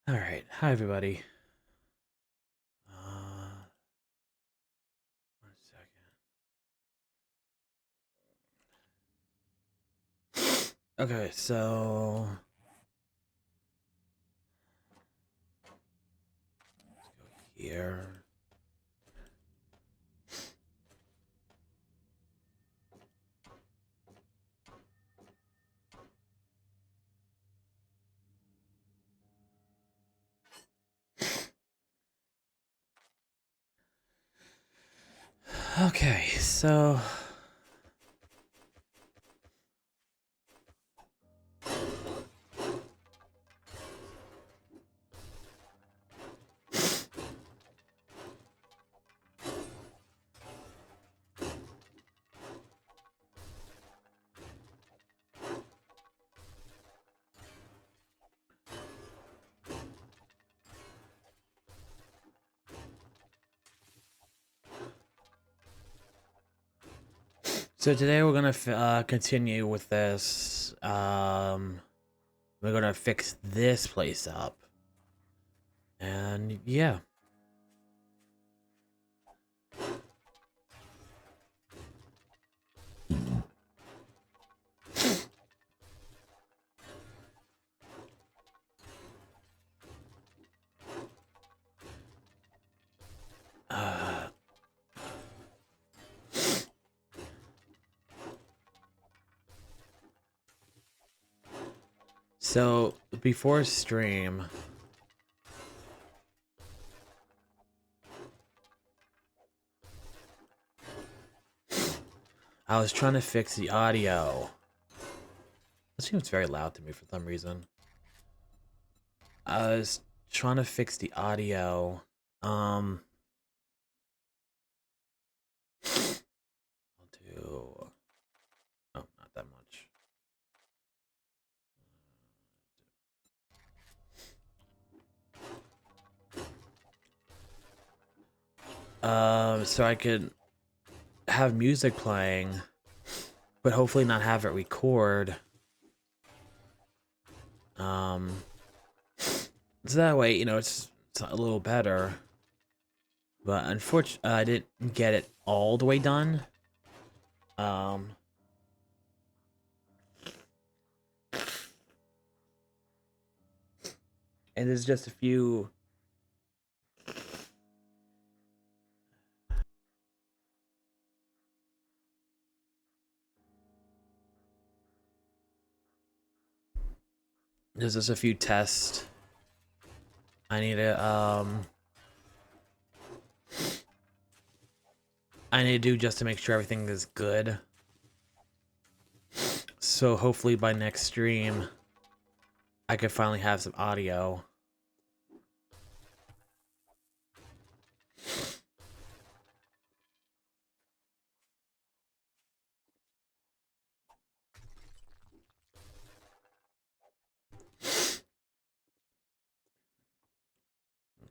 All right. Hi, everybody. Uh, 1 second. Okay, so let's go here. Okay, so today we're gonna continue with this. We're gonna fix this place up, and yeah. Uh, so before stream, I was trying to fix the audio. It seems very loud to me for some reason. I was trying to fix the audio. I'll do. Oh, not that much. So I could have music playing, but hopefully not have it record. So that way, it's a little better. But unfortunately, I didn't get it all the way done. Um, and there's just a few. There's just a few tests I need to do just to make sure everything is good. So hopefully by next stream, I could finally have some audio.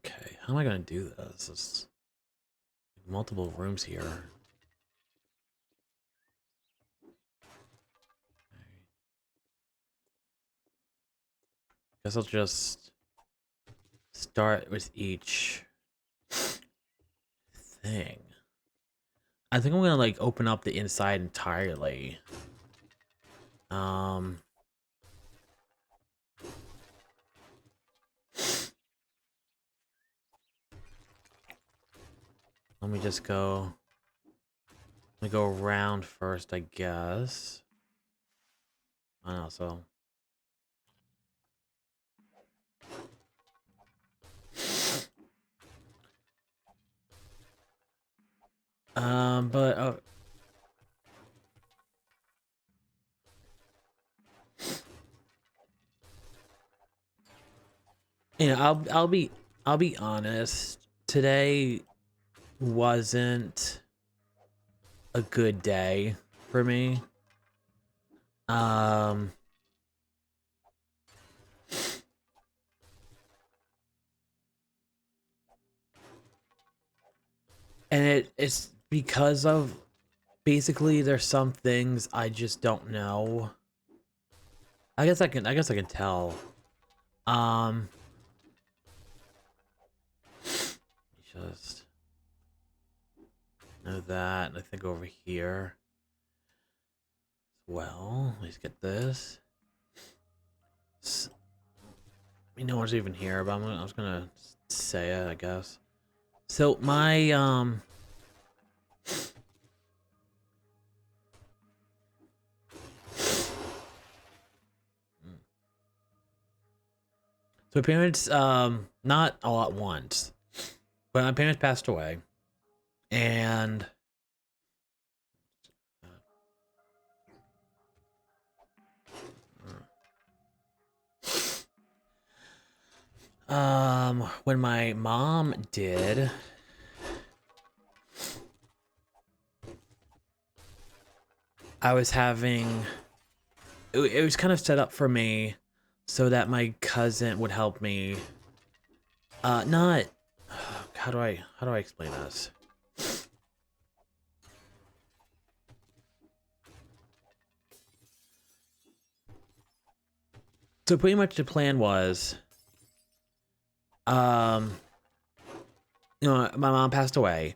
Okay, how am I gonna do this? There's multiple rooms here. Guess I'll just start with each thing. I think I'm gonna like open up the inside entirely. Um, let me just go. Let me go around first, I guess. I don't know, so. But I'll be honest. Today wasn't a good day for me. Um, and it's because of basically there's some things I just don't know. I guess I can tell. Um, just know that. And I think over here as well. Let's get this. I mean, no one's even here, but I was gonna say it, I guess. So my so my parents not all at once, but my parents passed away, and when my mom did, I was having it was kind of set up for me so that my cousin would help me. Not how do I explain this? So pretty much the plan was, you know, my mom passed away.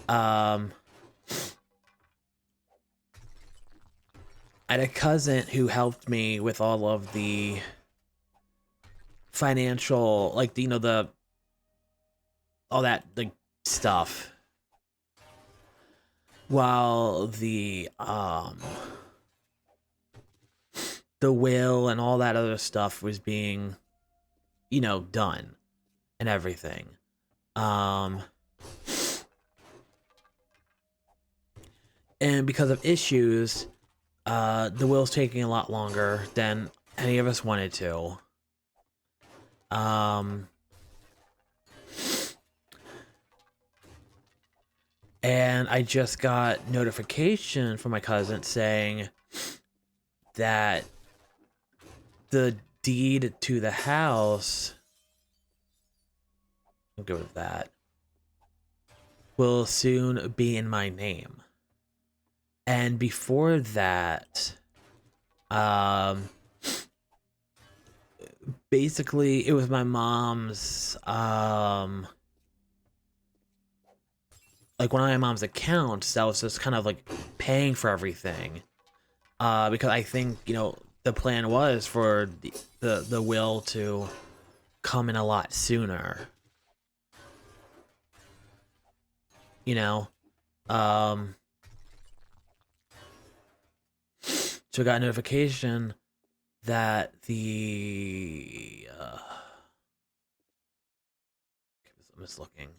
I had a cousin who helped me with all of the financial, like, you know, the all that like stuff, while the will and all that other stuff was being, you know, done and everything. And because of issues, the will's taking a lot longer than any of us wanted to. And I just got notification from my cousin saying that the deed to the house, I'll go with that, will soon be in my name. And before that, basically it was my mom's, like one of my mom's accounts that was just kind of like paying for everything. Because I think, you know, the plan was for the will to come in a lot sooner. You know? So I got a notification that I'm just looking.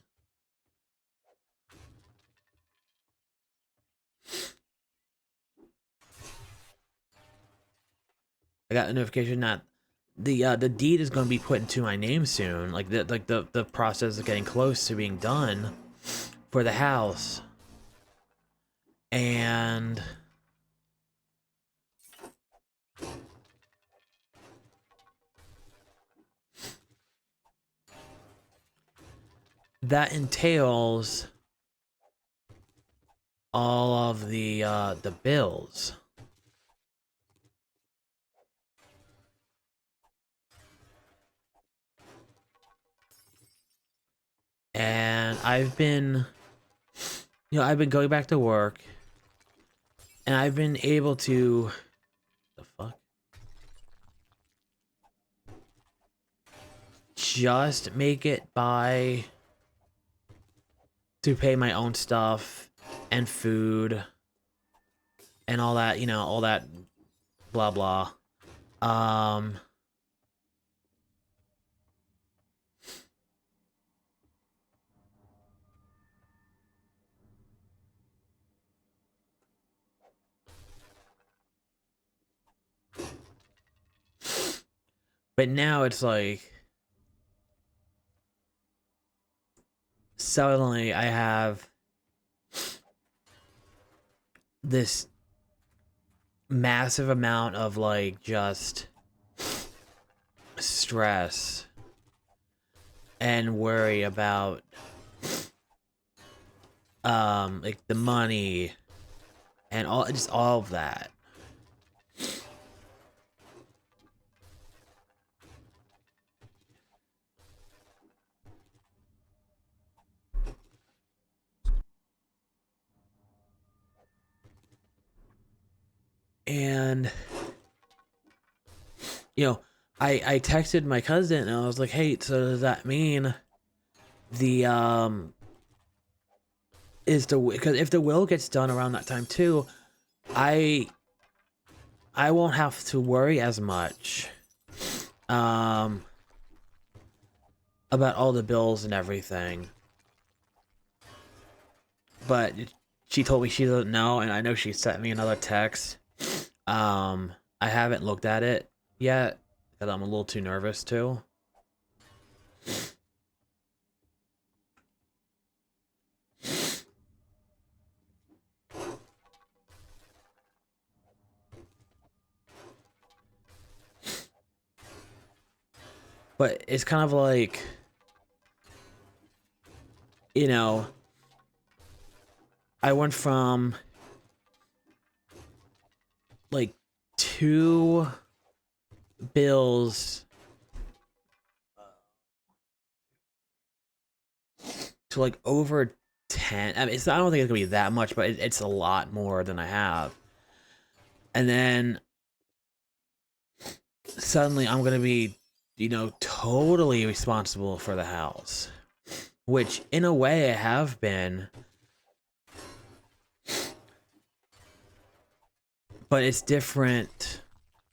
I got a notification that the deed is going to be put into my name soon. Like the process is getting close to being done for the house. And that entails all of the bills. And I've been, you know, I've been going back to work, and I've been able to, the fuck? Just make it by to pay my own stuff and food and all that, you know, all that blah blah. But now it's like suddenly I have this massive amount of like just stress and worry about like the money and all of that. And you know, I texted my cousin and I was like, hey, so does that mean the because if the will gets done around that time too, I won't have to worry as much about all the bills and everything. But she told me she doesn't know, and I know she sent me another text. I haven't looked at it yet because I'm a little too nervous too. But it's kind of like, you know, I went from like 2 bills to like over 10. I mean, I don't think it's gonna be that much, but it's a lot more than I have. And then suddenly I'm gonna be, you know, totally responsible for the house, which in a way I have been, but it's different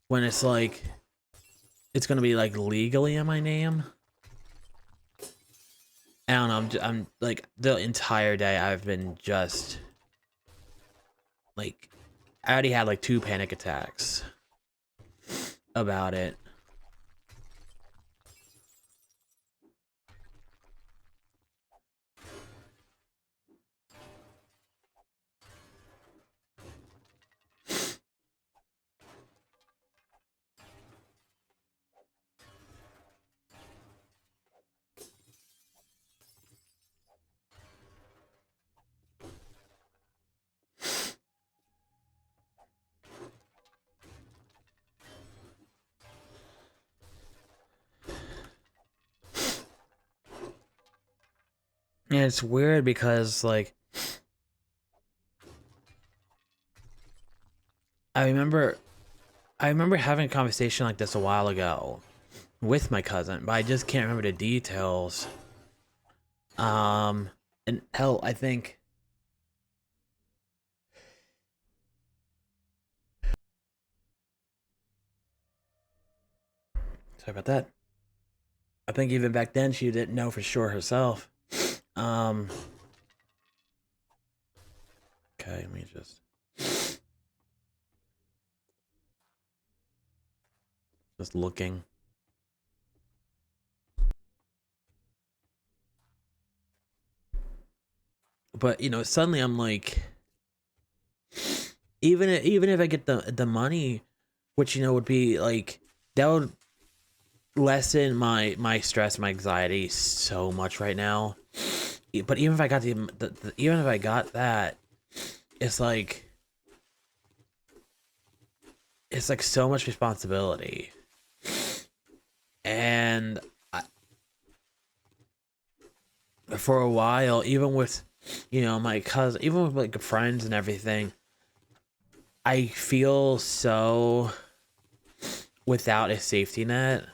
when it's like it's gonna be like legally in my name. I don't know. I'm like the entire day I've been just like I already had like 2 panic attacks about it. And it's weird because like I remember having a conversation like this a while ago with my cousin, but I just can't remember the details. And hell, I think sorry about that. I think even back then she didn't know for sure herself. Um okay, let me just looking. But you know, suddenly I'm like, even if I get the money, which you know would be like that would lessen my stress, my anxiety so much right now. But even if I got even if I got that, it's like so much responsibility, and for a while, even with you know my cousin, even with like friends and everything, I feel so without a safety net.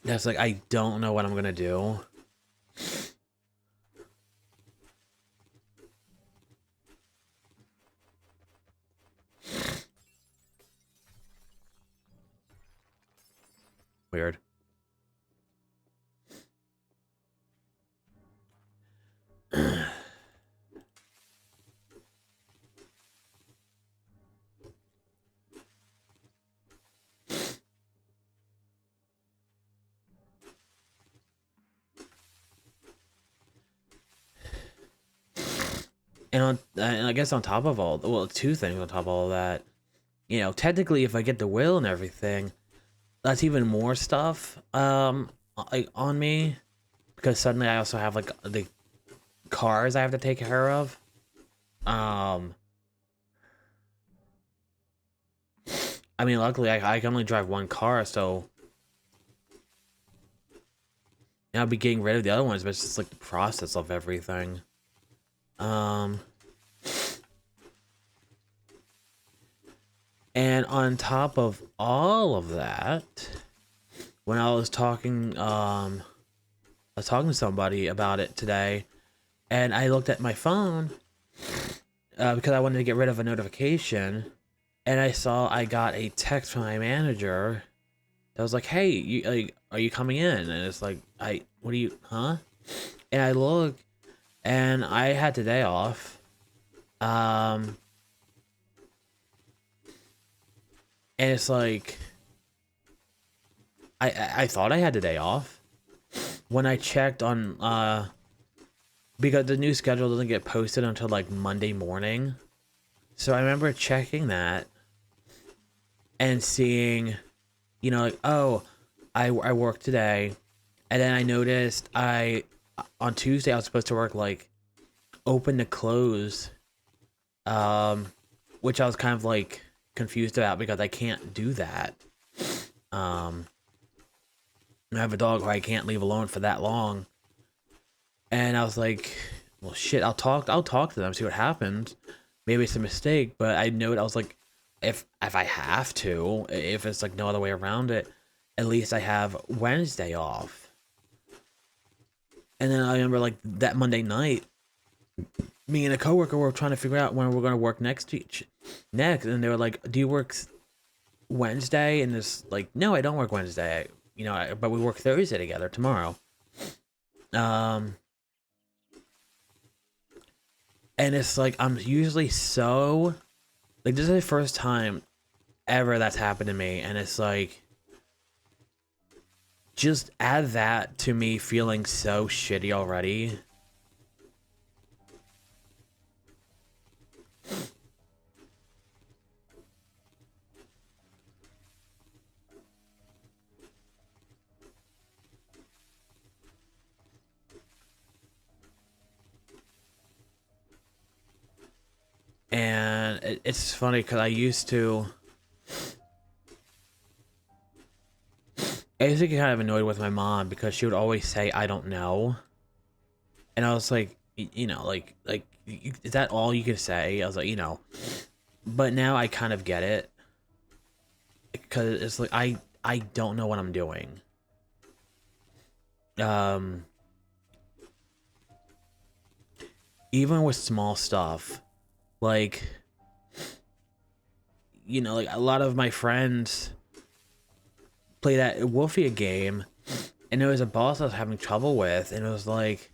That's like I don't know what I'm gonna do. Weird. And I guess on top of all, well, 2 things on top of all that, you know, technically, if I get the will and everything, that's even more stuff, like on me, because suddenly I also have like the cars I have to take care of. Um, I mean, luckily I can only drive 1 car, so I'll be getting rid of the other ones, but it's just like the process of everything. Um, and on top of all of that, when I was talking to somebody about it today, and I looked at my phone because I wanted to get rid of a notification, and I saw I got a text from my manager that was like, "Hey, are you coming in?" And it's like, what do you, huh?" And I look, and I had today off. Um, and it's like, I thought I had today off. When I checked on, because the new schedule doesn't get posted until like Monday morning. So I remember checking that and seeing, like, oh, I worked today. And then I noticed on Tuesday, I was supposed to work like open to close, which I was kind of like confused about because I can't do that. Um, I have a dog who I can't leave alone for that long. And I was like, well, shit, I'll talk to them, see what happens. Maybe it's a mistake, but I know it. I was like, if I have to, if it's like no other way around it, at least I have Wednesday off. And then I remember like that Monday night, me and a coworker were trying to figure out when we're going to work next, and they were like, "Do you work Wednesday?" And it's like, "No, I don't work Wednesday. But we work Thursday together tomorrow." Um, and it's like I'm usually so like this is the first time ever that's happened to me, and it's like just add that to me feeling so shitty already. And it's funny because I used to get kind of annoyed with my mom because she would always say, "I don't know." And I was like, is that all you can say? I was like, but now I kind of get it because it's like, I don't know what I'm doing. Um, Even with small stuff, like, like a lot of my friends play that Wolfia game, and there was a boss I was having trouble with, and it was like,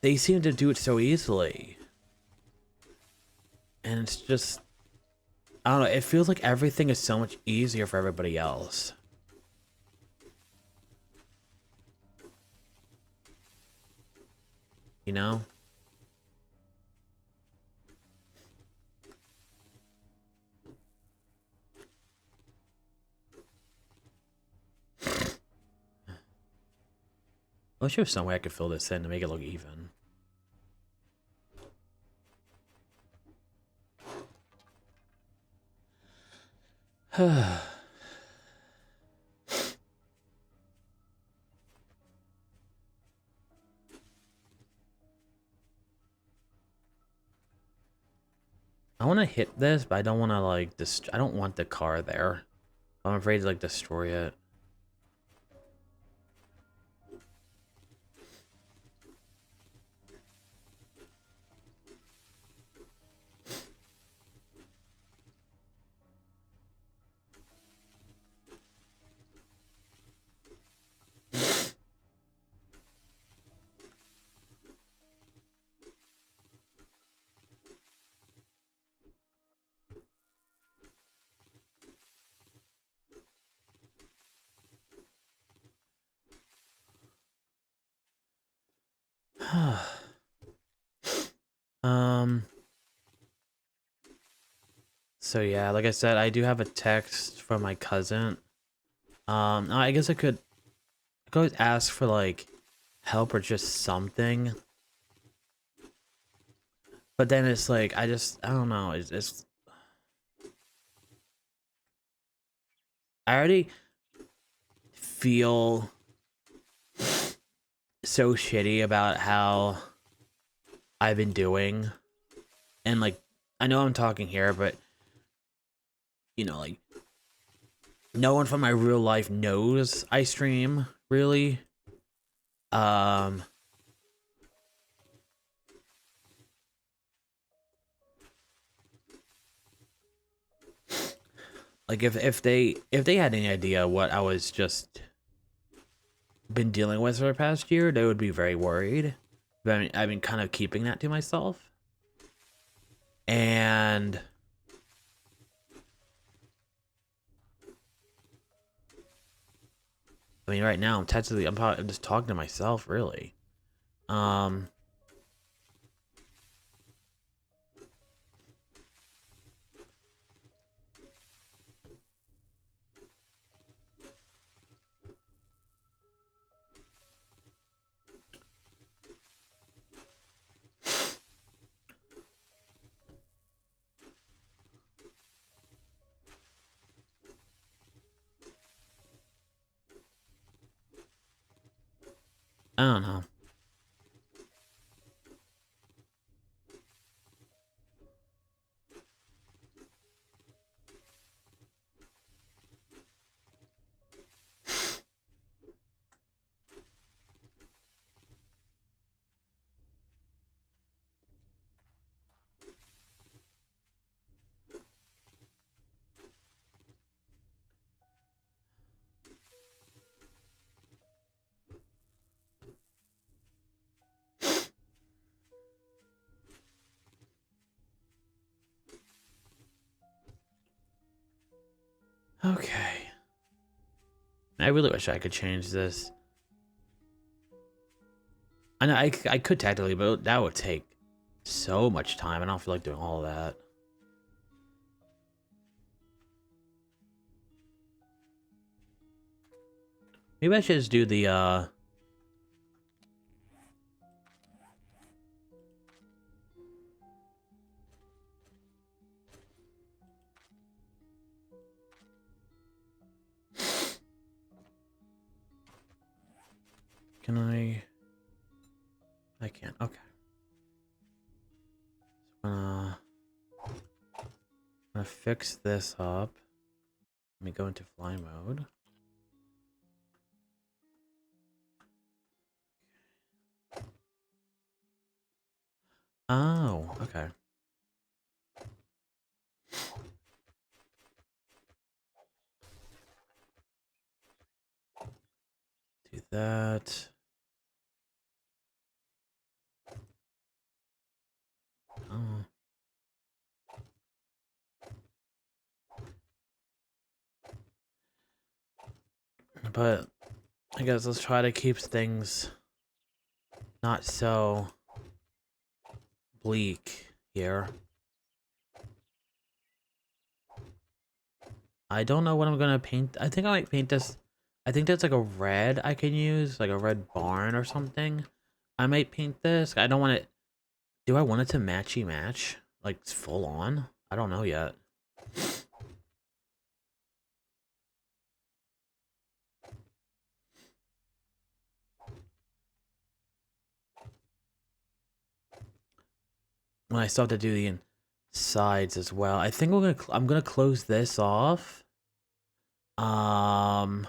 they seem to do it so easily. And it's just, I don't know, it feels like everything is so much easier for everybody else. You know? I wish there was some way I could fill this in to make it look even. I want to hit this, but I don't want to like I don't want the car there. I'm afraid to like destroy it. um. So yeah, like I said, I do have a text from my cousin. I guess I could always ask for like help or just something. But then it's like I don't know. I already feel so shitty about how I've been doing. And like, I know I'm talking here, but you know, like, no one from my real life knows I stream, really. Um, like if they had any idea what I was just been dealing with for the past year, they would be very worried. But I've been kind of keeping that to myself. And I mean, right now I'm just talking to myself, really. Um, I don't know. Okay. I really wish I could change this. I know I could technically, but that would take so much time. I don't feel like doing all of that. Maybe I should just do the can I can't. Okay. I'm gonna fix this up. Let me go into fly mode. Oh, okay. Do that. Oh. But I guess let's try to keep things not so bleak here. I don't know what I'm gonna paint. I think I might paint this. I think that's like a red I can use, like a red barn or something. I might paint this. I don't want it. Do I want it to matchy match? Like full on? I don't know yet. When I still have to do the sides as well. I think I'm gonna close this off. Um.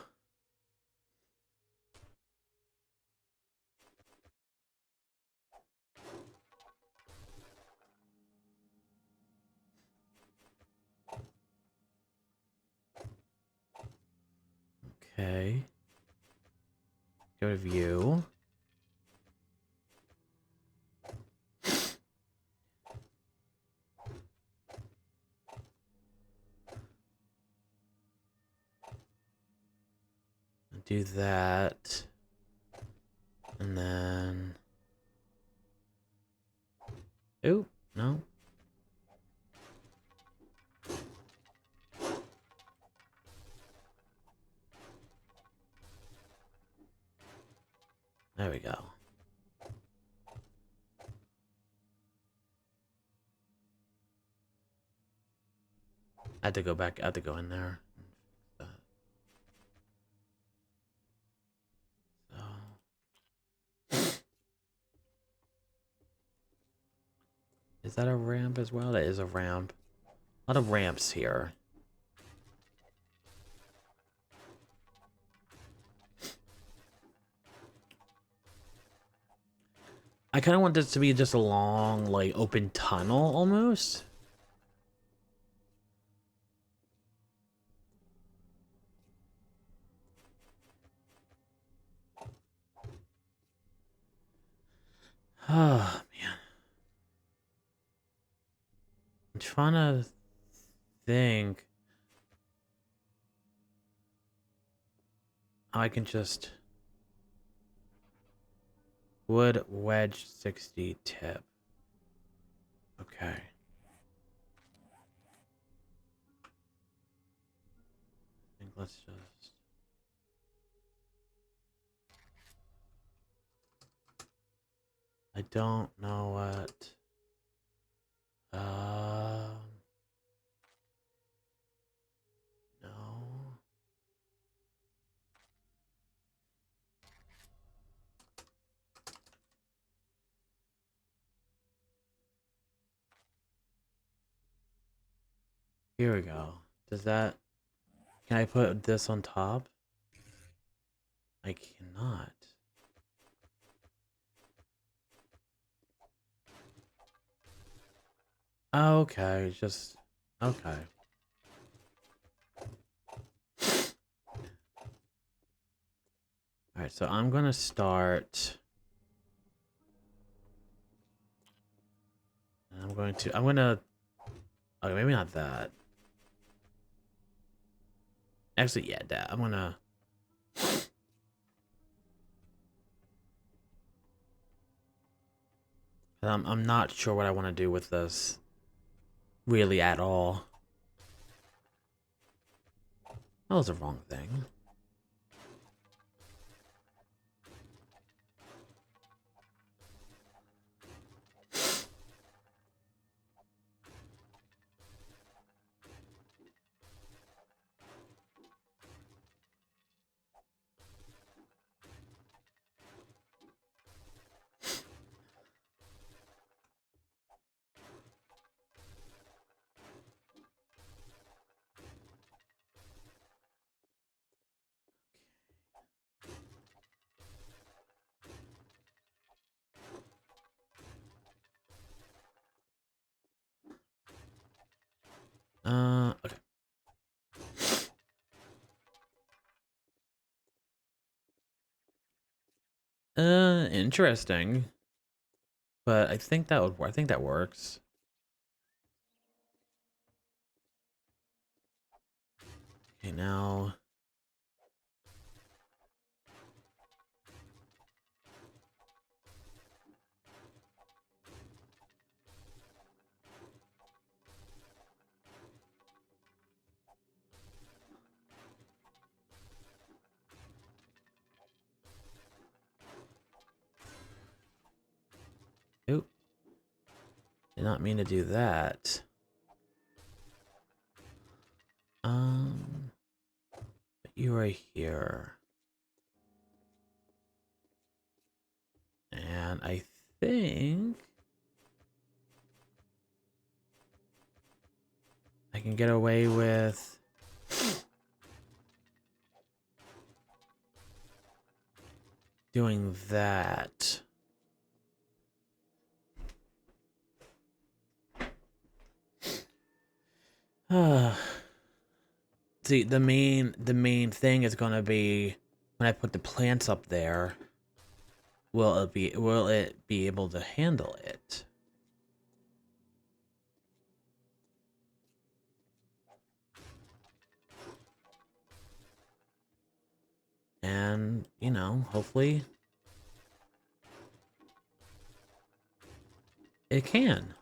Okay. Go to view. Do that. And then... Oh, no. There we go. I had to go back. I had to go in there. And fix that. So... Is that a ramp as well? That is a ramp. A lot of ramps here. I kind of want this to be just a long, like, open tunnel, almost. Oh, man. I'm trying to think how I can just... Wood wedge 60 tip. Okay. I think let's just... I don't know what... No. Here we go. Does that... Can I put this on top? I cannot. Okay, just... Okay. Alright, so I'm gonna start... I'm gonna... Okay, maybe not that. Actually, yeah, that. I'm gonna... I'm not sure what I want to do with this. Really, at all. That was the wrong thing. Okay. Interesting. But I think that would work. I think that works. Okay, now... Oop. Did not mean to do that. But you are here. And I think... I can get away with... doing that. See, the main thing is gonna be when I put the plants up there, will it be able to handle it? And, you know, hopefully it can.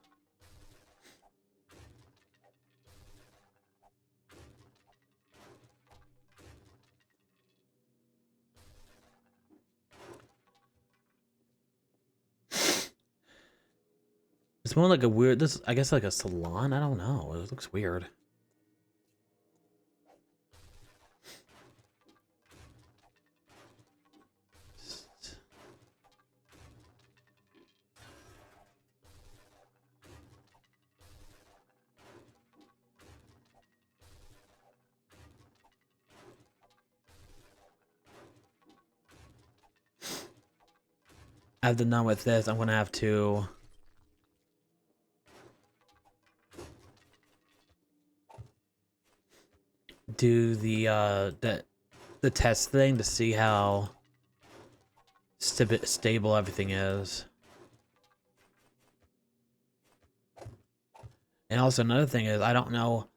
It's more like a weird, this, I guess like a salon, I don't know, it looks weird. after done with this, I'm gonna have to do the test thing to see how stable everything is. And also another thing is I don't know.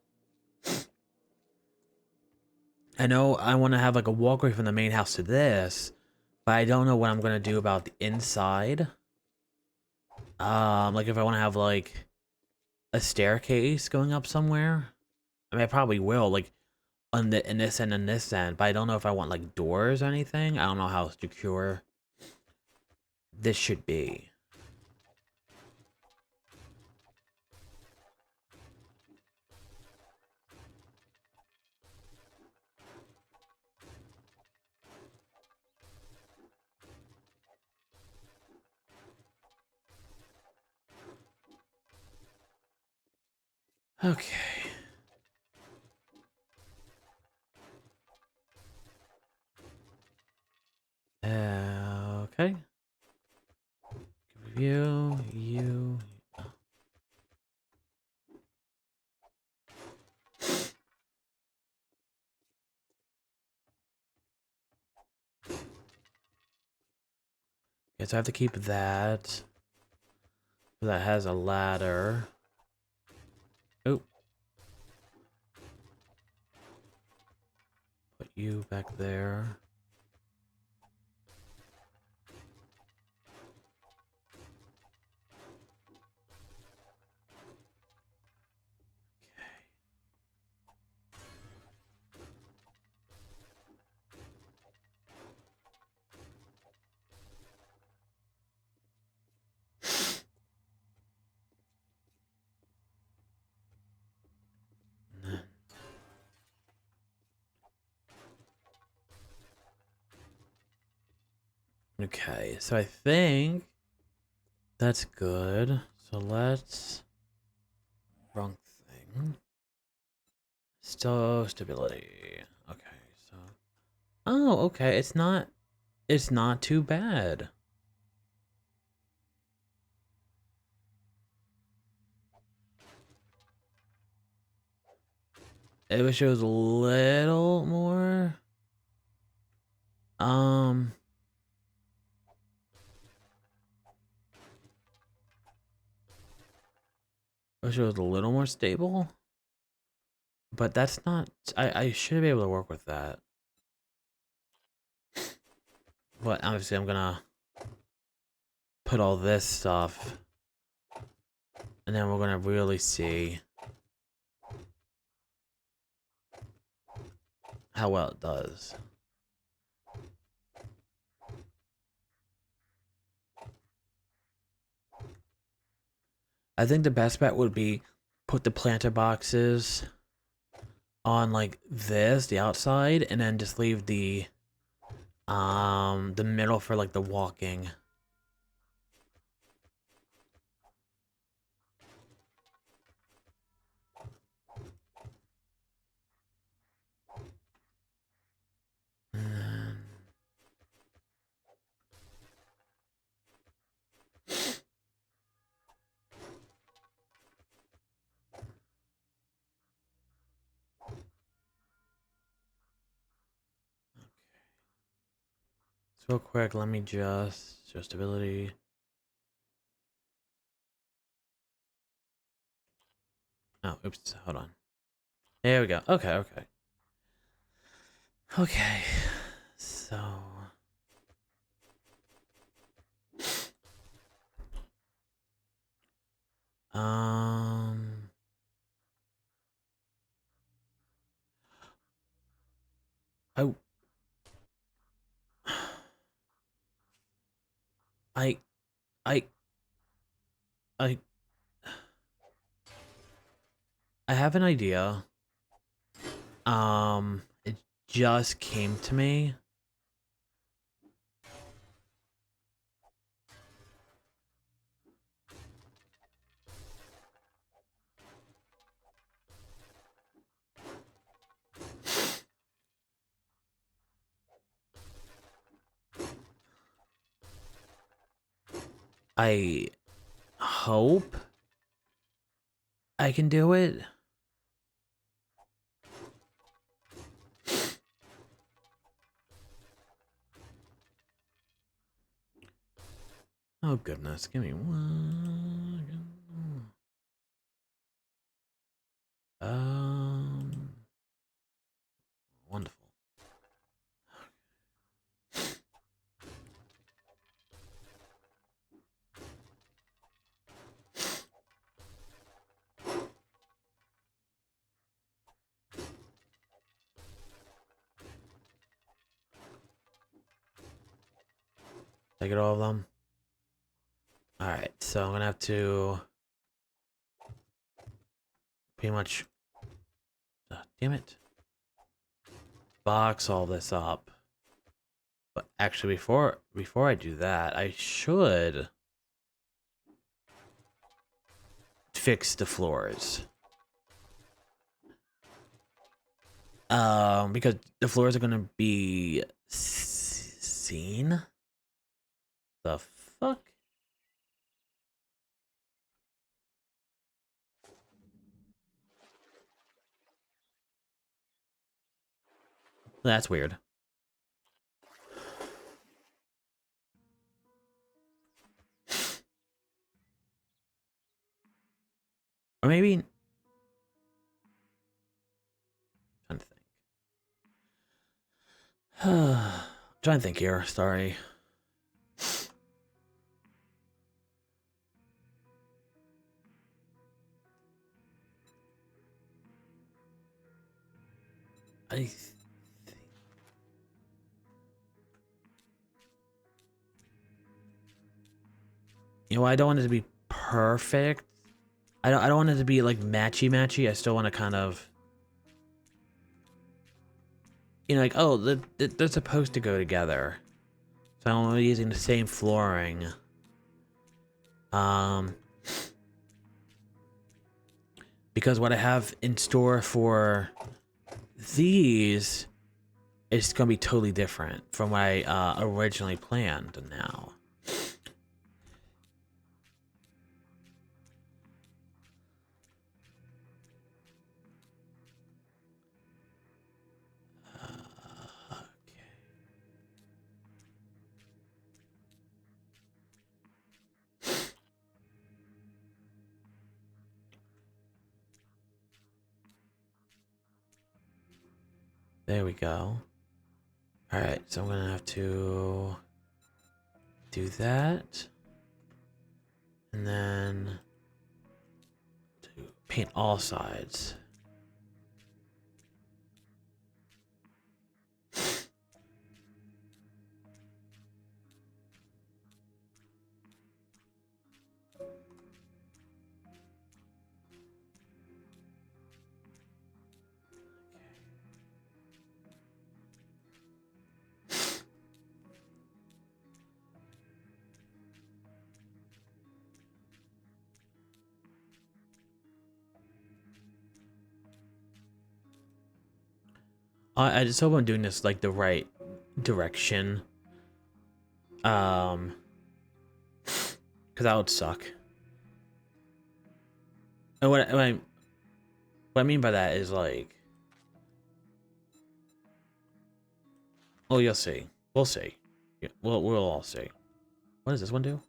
I know I want to have like a walkway from the main house to this, but I don't know what I'm gonna do about the inside. Like if I want to have like a staircase going up somewhere. I mean, I probably will, like on the in this end and this end, but I don't know if I want like doors or anything. I don't know how secure this should be. Okay. Okay. You. Yes, I have to keep that. That has a ladder. Oh. Put you back there. Okay, so I think that's good. So let's wrong thing. Still stability. Okay, so oh, okay, it's not too bad. I wish it was a little more. Um, I wish it was a little more stable. But that's not. I should be able to work with that. But obviously, I'm gonna put all this stuff, and then we're gonna really see how well it does. I think the best bet would be put the planter boxes on like this, the outside, and then just leave the middle for like the walking. And so real quick, let me just show stability. Oh, oops, hold on. There we go. Okay, okay. Okay. So um I I I I I have an idea. It just came to me. I hope I can do it. Oh goodness, give me one. Wonderful. Did I get all of them? Alright, so I'm gonna have to pretty much, damn it, box all this up. But actually, before I do that, I should fix the floors. Because the floors are gonna be seen. The fuck? That's weird. Or maybe, trying to think. Trying to think here. Sorry. I I don't want it to be perfect. I don't want it to be like matchy. I still want to kind of, like, oh, they're supposed to go together. So I'm using the same flooring. Because what I have in store for these is gonna be totally different from what I originally planned now. Okay. There we go. Alright, so I'm gonna have to do that. And then to paint all sides. I just hope I'm doing this like the right direction. Because that would suck. And what I mean by that is like, oh, you'll see. We'll see. Yeah, we'll all see. What does this one do?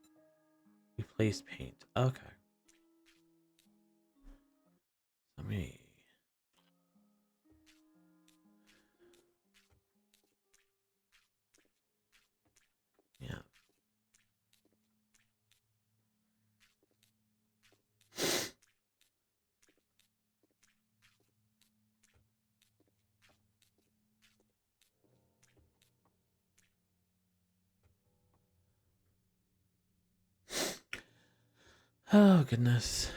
Replace paint. Okay. Let me. Yeah. Oh goodness.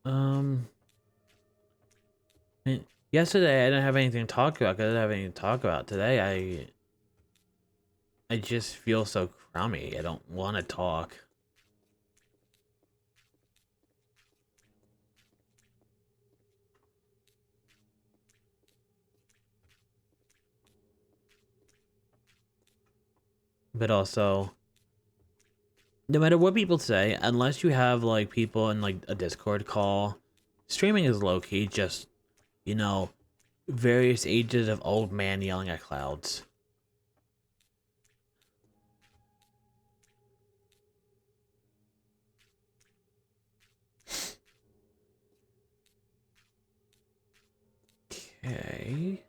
Um, I mean, yesterday I didn't have anything to talk about. 'Cause I didn't have anything to talk about. Today I just feel so crummy. I don't want to talk. But also, no matter what people say, unless you have like people in like a Discord call, streaming is low key. Just, you know, various ages of old man yelling at clouds. Okay.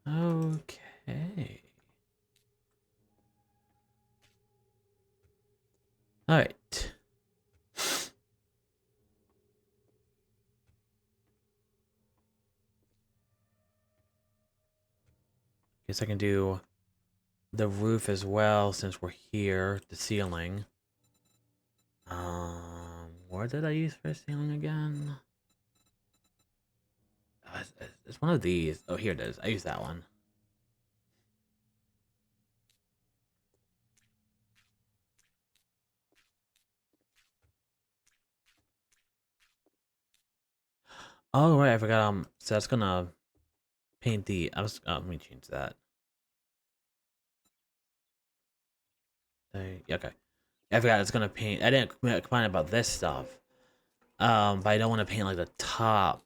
Okay. All right. Guess I can do the roof as well since we're here. The ceiling. What did I use for ceiling again? It's one of these. Oh, here it is. I used that one. Oh right, I forgot. So that's gonna paint the. Let me change that. Yeah, okay. I forgot it's gonna paint. I didn't comment about this stuff. But I don't want to paint like the top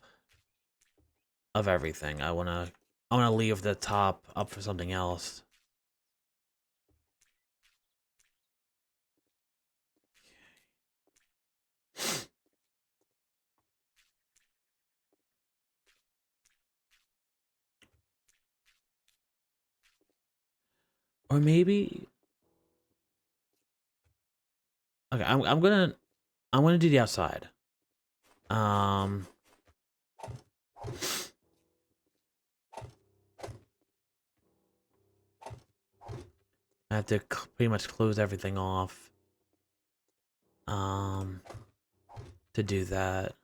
of everything. I wanna leave the top up for something else. Or maybe. Okay, I'm gonna do the outside. Um. I have to pretty much close everything off. Um. To do that.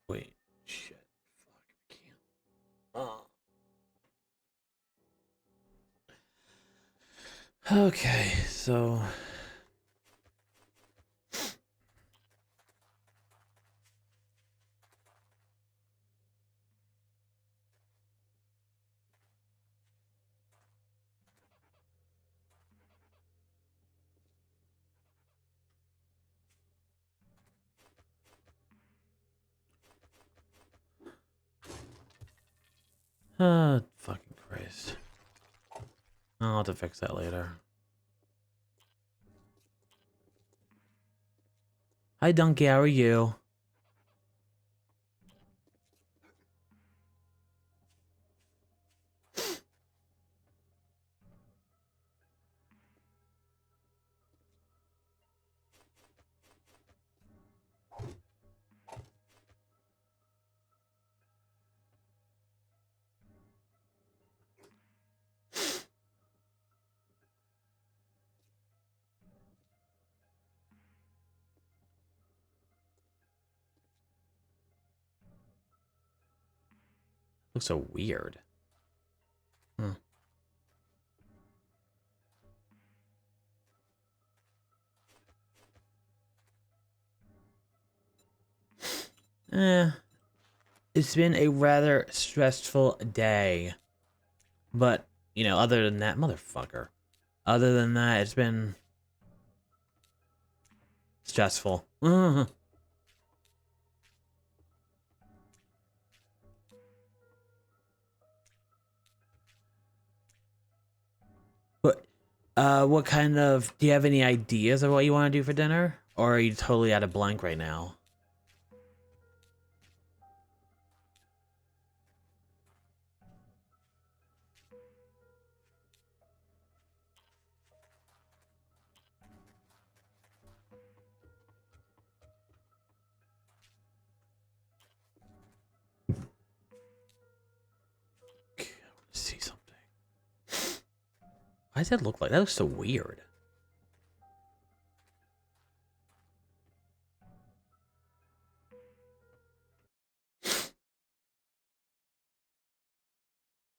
Wait. Shit. Fuck. I can't. Okay. So. Fucking Christ. I'll have to fix that later. Hi, Donkey. How are you? Looks so weird. Hmm. Eh. It's been a rather stressful day. But, other than that, motherfucker. Other than that, it's been stressful. But, what kind of, do you have any ideas of what you want to do for dinner? Or are you totally out of blank right now? Why does that look like that? Looks so weird.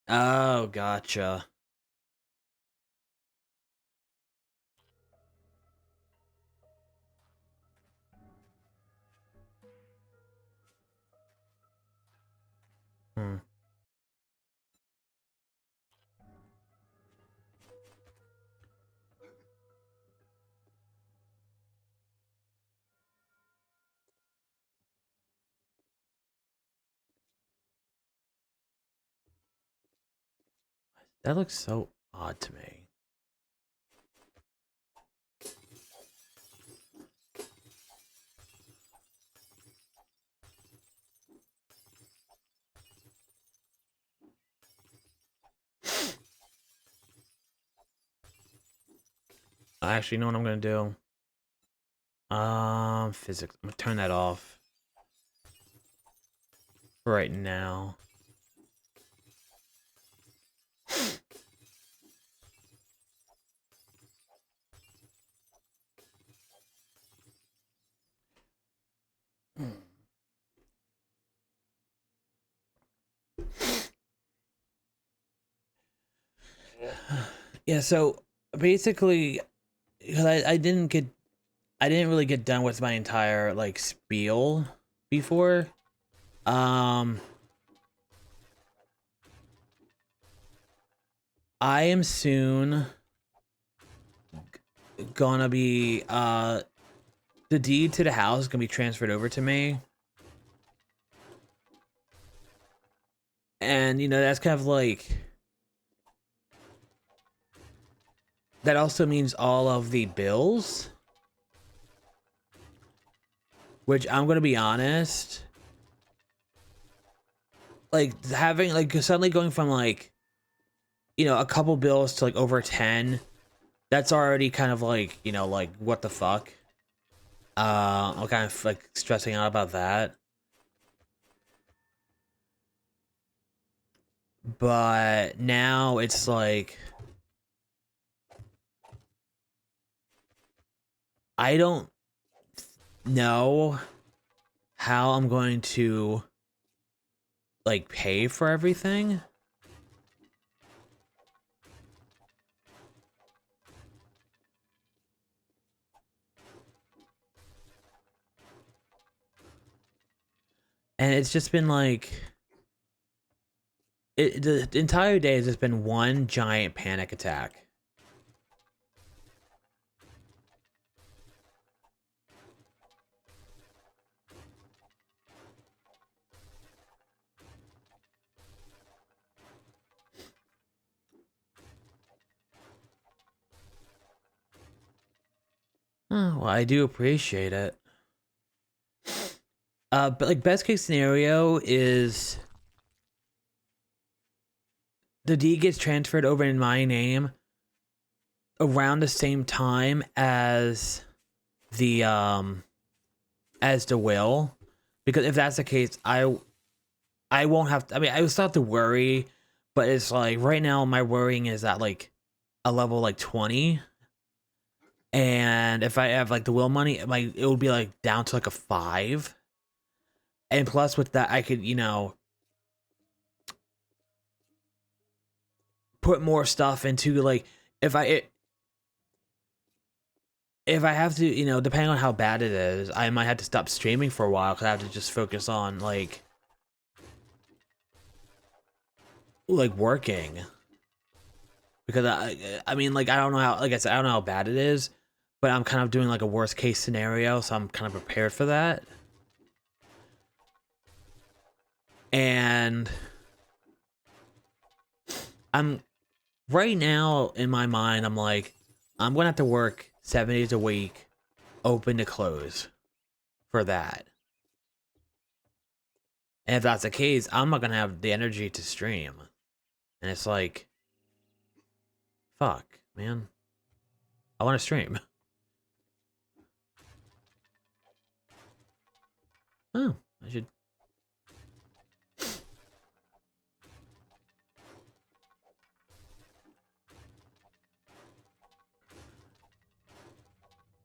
Oh, gotcha. Hmm. That looks so odd to me. I actually know what I'm gonna do. Physics. I'm gonna turn that off right now. Yeah, so basically, because I didn't really get done with my entire like spiel before. Um, I am soon gonna be the deed to the house is gonna be transferred over to me, and you know that's kind of like that also means all of the bills, which I'm gonna be honest, like having like suddenly going from like you know a couple bills to like over 10, that's already kind of like you know like what the fuck. I'm kind of like stressing out about that. But now it's like I don't know how I'm going to like pay for everything. And it's just been like the entire day has just been one giant panic attack. Oh, well, I do appreciate it. But like best case scenario is the deed gets transferred over in my name around the same time the um as the will, because if that's the case, I won't have to, I mean I still have to worry, but it's like right now my worrying is at like a level like 20, and if I have like the will money it would be like down to like a 5, and plus with that I could you know put more stuff into like if if I have to you know depending on how bad it is I might have to stop streaming for a while because I have to just focus on like working, because I mean like I don't know how like I said I don't know how bad it is, but I'm kind of doing like a worst case scenario, so I'm kind of prepared for that. And I'm right now in my mind I'm like I'm gonna have to work 7 days a week open to close for that, and if that's the case I'm not gonna have the energy to stream, and it's like fuck man, I want to stream. Oh, I should.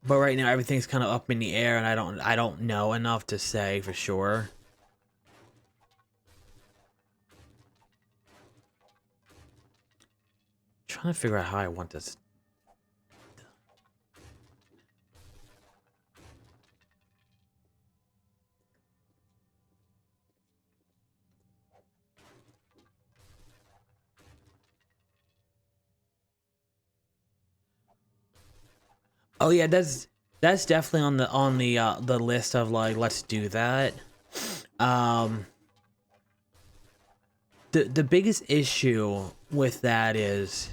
But right now everything's kind of up in the air, and I don't know enough to say for sure. Trying to figure out how I want this. Oh yeah, that's definitely on the list of like, let's do that. Um, the biggest issue with that is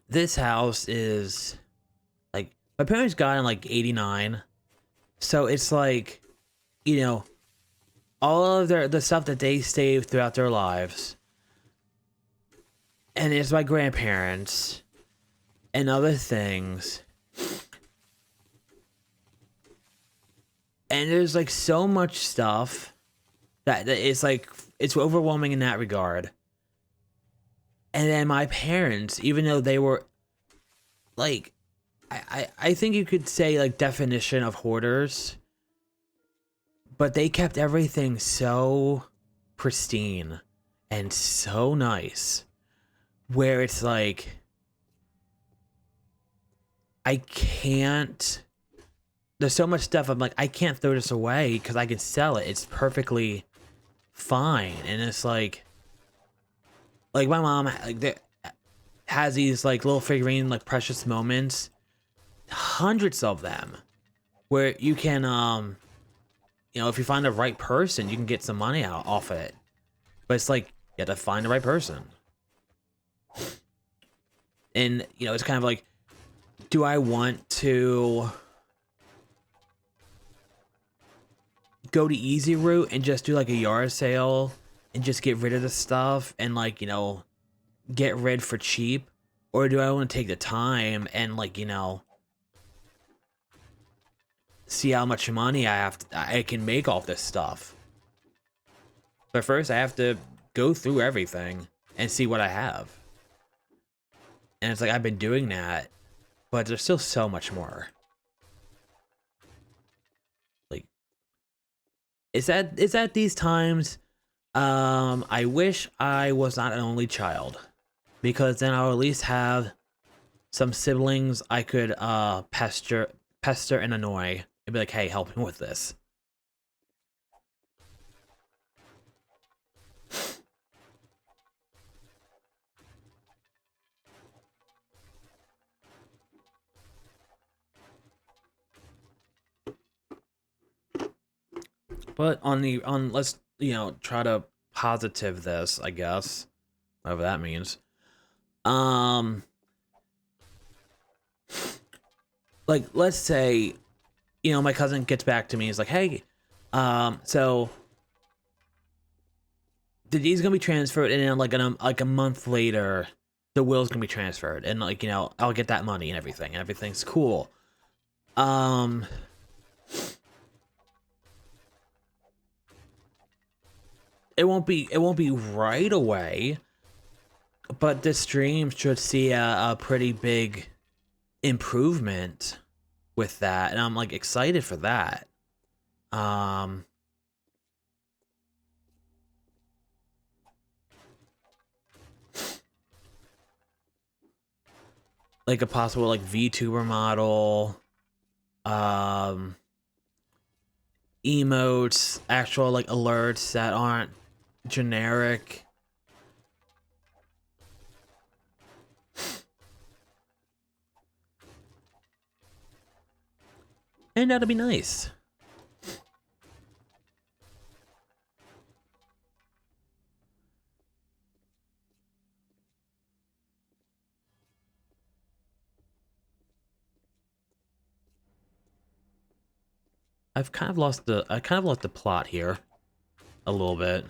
this house is like, my parents got in like 89, so it's like, you know, all of the stuff that they saved throughout their lives, and it's my grandparents and other things, and there's like so much stuff that it's like, it's overwhelming in that regard. And then my parents, even though they were like, I think you could say like definition of hoarders, but they kept everything so pristine and so nice, where it's like, I can't, there's so much stuff I'm like, I can't throw this away because I can sell it. It's perfectly fine. And it's like my mom like has these like little figurine like precious moments, hundreds of them, where you can you know, if you find the right person, you can get some money out off it. But it's like, you have to find the right person. And you know, it's kind of like, do I want to go the easy route and just do like a yard sale and just get rid of the stuff and like, you know, get rid for cheap? Or do I want to take the time and like, you know, see how much money I can make off this stuff? But first I have to go through everything and see what I have. And it's like, I've been doing that, but there's still so much more. Like, it's at these times, I wish I was not an only child, because then I'll at least have some siblings I could pester and annoy and be like, hey, help me with this. But let's, you know, try to positive this, I guess, whatever that means. Like, let's say, you know, my cousin gets back to me, he's like, hey, so the deed's gonna be transferred, and then like a month later the will's gonna be transferred, and like, you know, I'll get that money and everything's cool. It won't be right away, but this stream should see a pretty big improvement with that, and I'm like excited for that. Like a possible like VTuber model, emotes, actual like alerts that aren't generic. And that'll be nice. I kind of lost the plot here a little bit.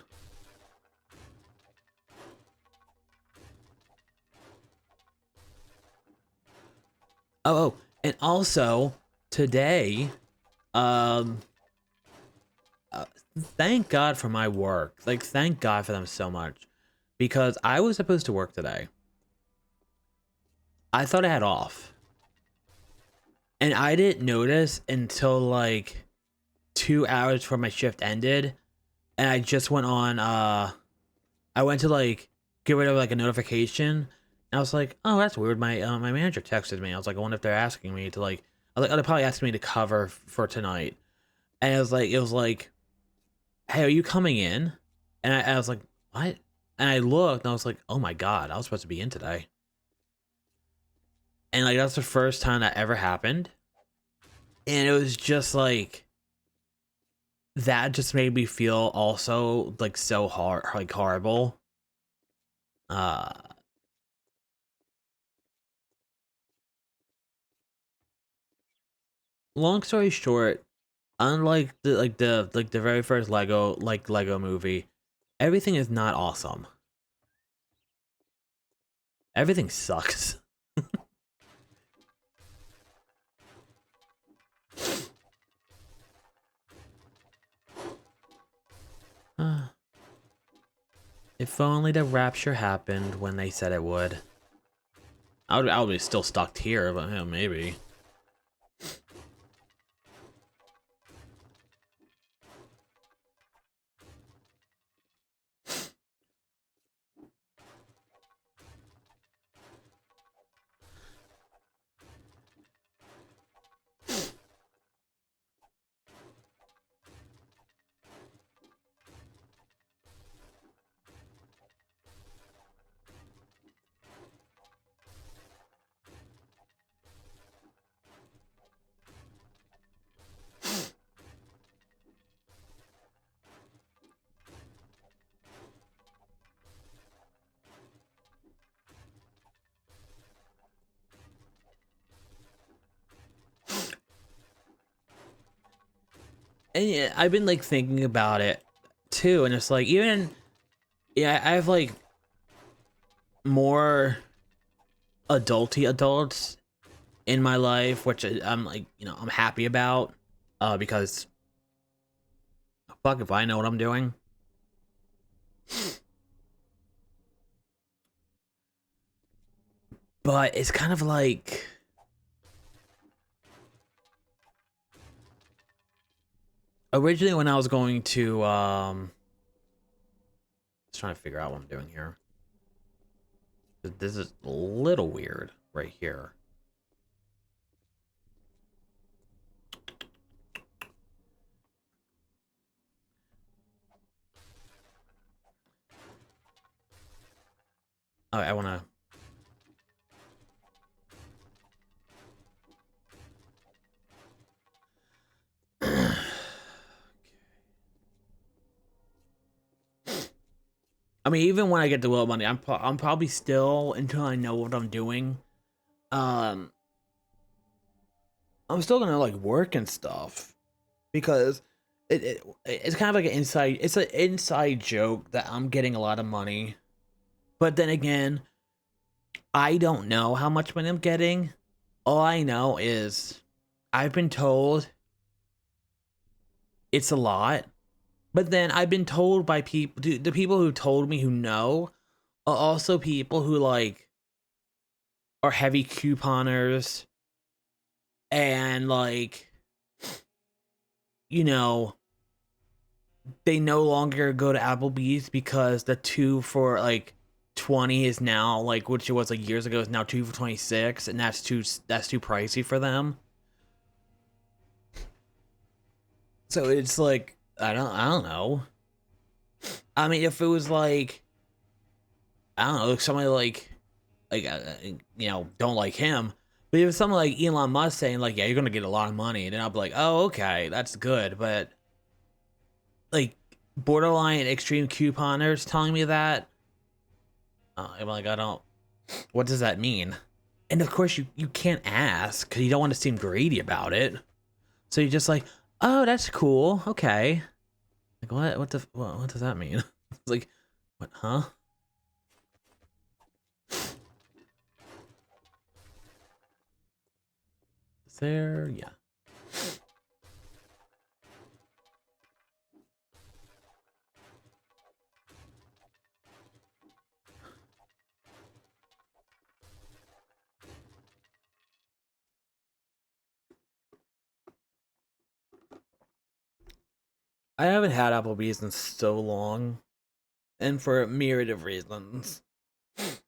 Oh, and also today, thank God for my work. Like, thank God for them so much, because I was supposed to work today. I thought I had off, And I didn't notice until like 2 hours before my shift ended, and I just went on. I went to like get rid of like a notification. And I was like, oh, that's weird. My manager texted me. I was like, I wonder if they're asking me to like. I was like, oh, they're probably asking me to cover for tonight. And it was like, hey, are you coming in? And I was like, what? And I looked and I was like, oh my god, I was supposed to be in today. And like that's the first time that ever happened. And it was just like that just made me feel also like so hard, like horrible. Uh, Long story short, unlike the very first Lego movie, everything is not awesome. Everything sucks. If only the rapture happened when they said it would. I would be still stuck here, but maybe. And yeah, I've been like thinking about it too, and it's like even yeah, I have like more adults in my life, which I'm like, I'm happy about, because fuck if I know what I'm doing. But it's kind of like originally when I was going to just trying to figure out what I'm doing here. This is a little weird right here. Oh, I want to. I mean, even when I get the will money, I'm probably still until I know what I'm doing. Um, I'm still gonna like work and stuff because it's kind of like it's an inside joke that I'm getting a lot of money. But then again, I don't know how much money I'm getting. All I know is I've been told it's a lot. But then I've been told by people, the people who told me who know, are also people who like are heavy couponers and like, you know, they no longer go to Applebee's because the 2 for like 20 is now like, which it was like years ago, is now 2 for 26, and that's too pricey for them. So it's like I don't know. I mean, if it was like I don't know, somebody don't like him. But if someone like Elon Musk saying like, yeah, you're gonna get a lot of money, then I'll be like, oh, okay, that's good. But like borderline extreme couponers telling me that, I'm like, I don't. What does that mean? And of course, you can't ask because you don't want to seem greedy about it. So you're just like, oh, that's cool. Okay. Like what? What does that mean? It's like, what? Huh? Is there? Yeah. I haven't had Applebee's in so long, and for a myriad of reasons.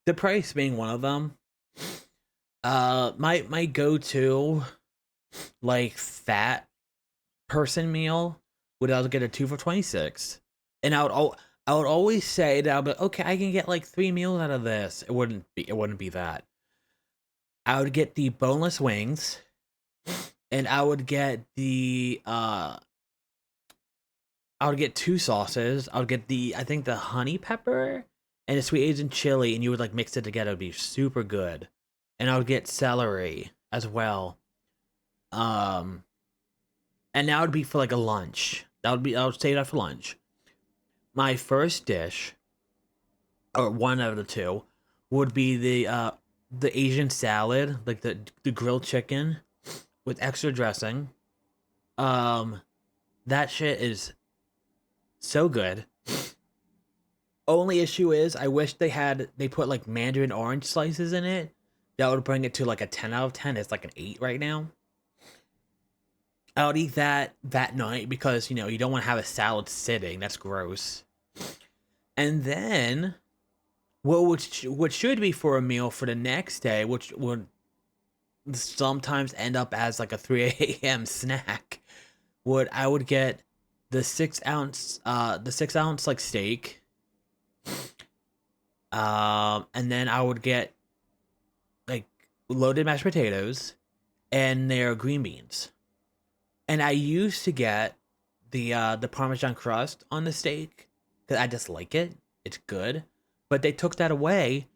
The price being one of them. My go-to like fat person meal would I would get a 2 for 26, and I would always say that I'd be like, okay, I can get like 3 meals out of this. It wouldn't be that. I would get the boneless wings, and I would get 2 sauces. I would get I think the honey pepper and the sweet Asian chili, and you would like mix it together. It'd be super good. And I would get celery as well. Um, and that would be for like a lunch. I would save that for lunch. My first dish, or one out of the two, would be the Asian salad, like the grilled chicken with extra dressing. Um, that shit is so good. Only issue is I wish they put like mandarin orange slices in it. That would bring it to like a 10 out of 10. It's like an 8 right now. I would eat that night because you don't want to have a salad sitting. That's gross. And then what should be for a meal for the next day, which would sometimes end up as like a 3 a.m. snack, I would get the 6 ounce like steak. And then I would get like loaded mashed potatoes and their green beans. And I used to get the Parmesan crust on the steak because I just like it. It's good, but they took that away,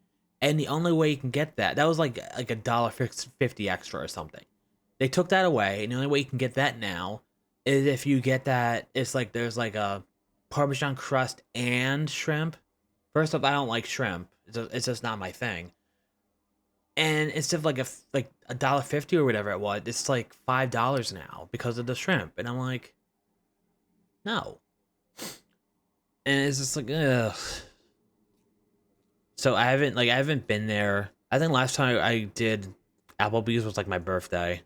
and the only way you can get that was like $1.50 extra or something. They took that away, and the only way you can get that now is if you get that. It's like there's like a Parmesan crust and shrimp. First off, I don't like shrimp. It's just not my thing. And instead of like $1.50 or whatever it was, it's like $5 now because of the shrimp. And I'm like, no. And it's just like, ugh. So I haven't been there. I think last time I did Applebee's was like my birthday.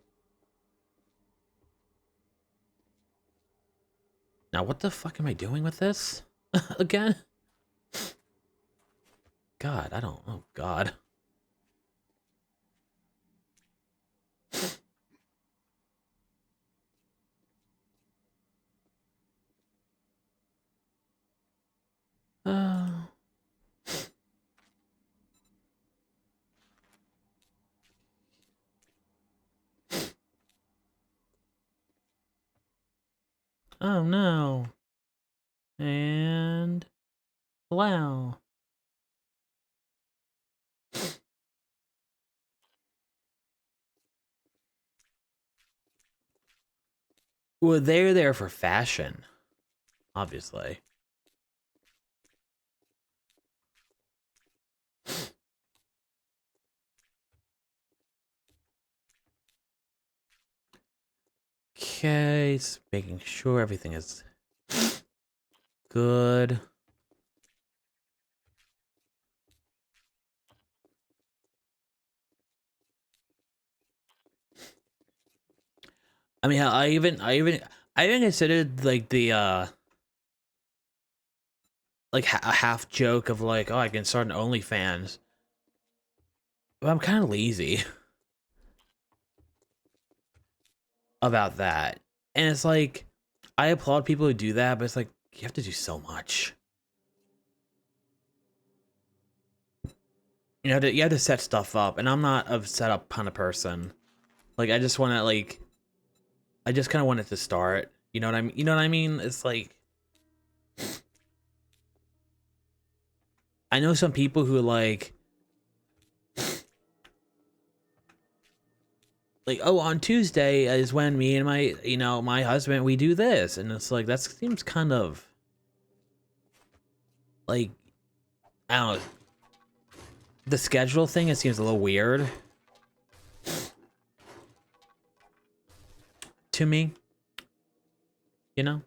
Now what the fuck am I doing with this again? God, I don't. Oh God. Uh, oh no. And wow. Well, they're there for fashion, obviously. Okay, just making sure everything is good. I mean, I even considered like the like a half joke of like, oh, I can start an OnlyFans. But I'm kind of lazy about that, and it's like I applaud people who do that, but it's like you have to do so much. You have to set stuff up, and I'm not a setup kind of person. Like I just want to like I just kind of want it to start. You know what I mean? You know what I mean? It's like I know some people who like oh, on Tuesday is when me and my husband we do this, and it's like that seems kind of like I don't know, the schedule thing. It seems a little weird to me, you know.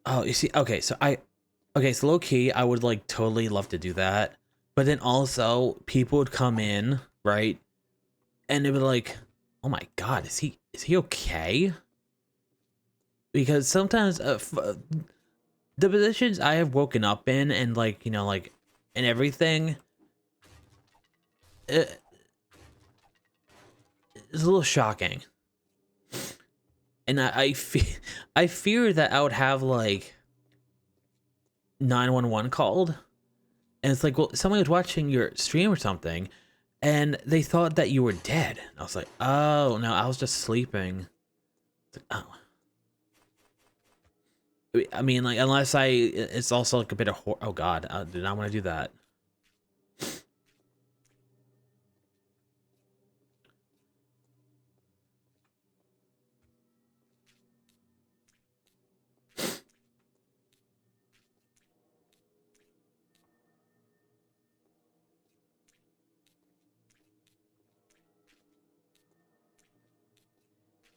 Oh, you see, okay, so low key, I would like totally love to do that, but then also people would come in, right, and they'd be like, oh my god, is he okay? Because sometimes the positions I have woken up in and like, you know, like, and everything, it, it's a little shocking. And I fear that I would have like 911 called, and it's like, well, someone was watching your stream or something, and they thought that you were dead. I was like, oh no, I was just sleeping. It's like, oh. I mean, like, unless it's also like a bit of oh god, I did not want to do that.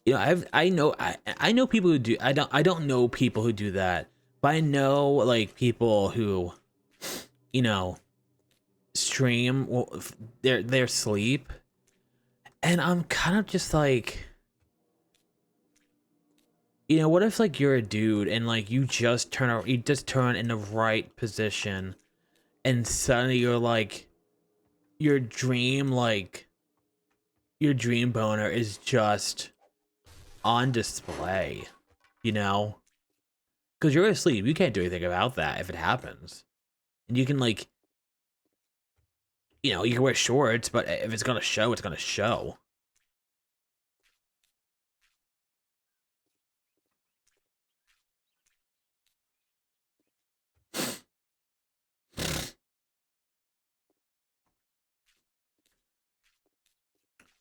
You know, I know people who do. I don't know people who do that, but I know like people who, you know, stream their sleep, and I'm kind of just like, you know, what if like you're a dude and like you just turn in the right position, and suddenly you're like, your dream like your dream boner is just on display, you know, because you're asleep, you can't do anything about that if it happens, and you can like, you know, you can wear shorts, but if it's gonna show, it's gonna show.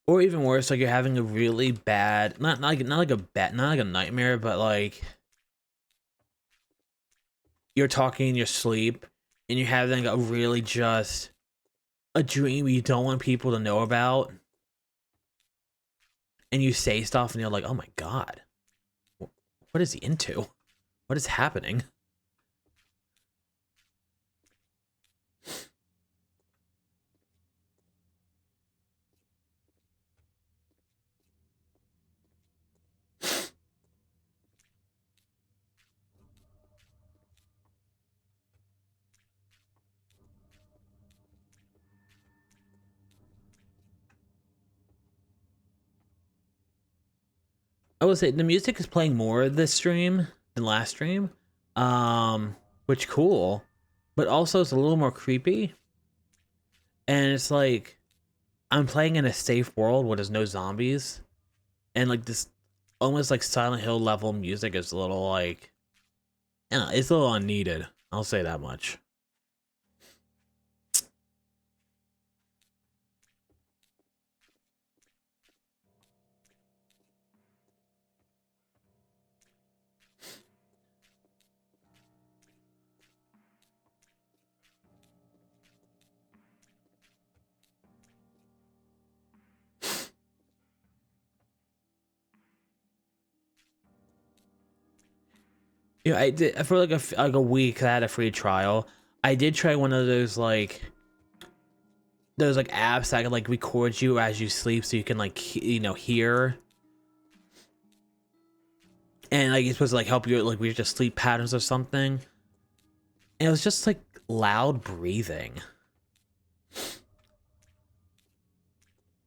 Or even worse, like you're having a really bad, not like a bad, not like a nightmare, but like you're talking in your sleep and you're having a really just a dream you don't want people to know about, and you say stuff and you're like, oh my god, what is he into? What is happening? I would say the music is playing more this stream than last stream, which cool, but also it's a little more creepy, and it's like I'm playing in a safe world where there's no zombies, and like this almost like Silent Hill level music is a little like, you know, it's a little unneeded. I'll say that much. You know, I did for like a week. I had a free trial. I did try one of those like apps that can like record you as you sleep, so you can like you know, hear, and like it's supposed to like help you like with your sleep patterns or something. And it was just like loud breathing.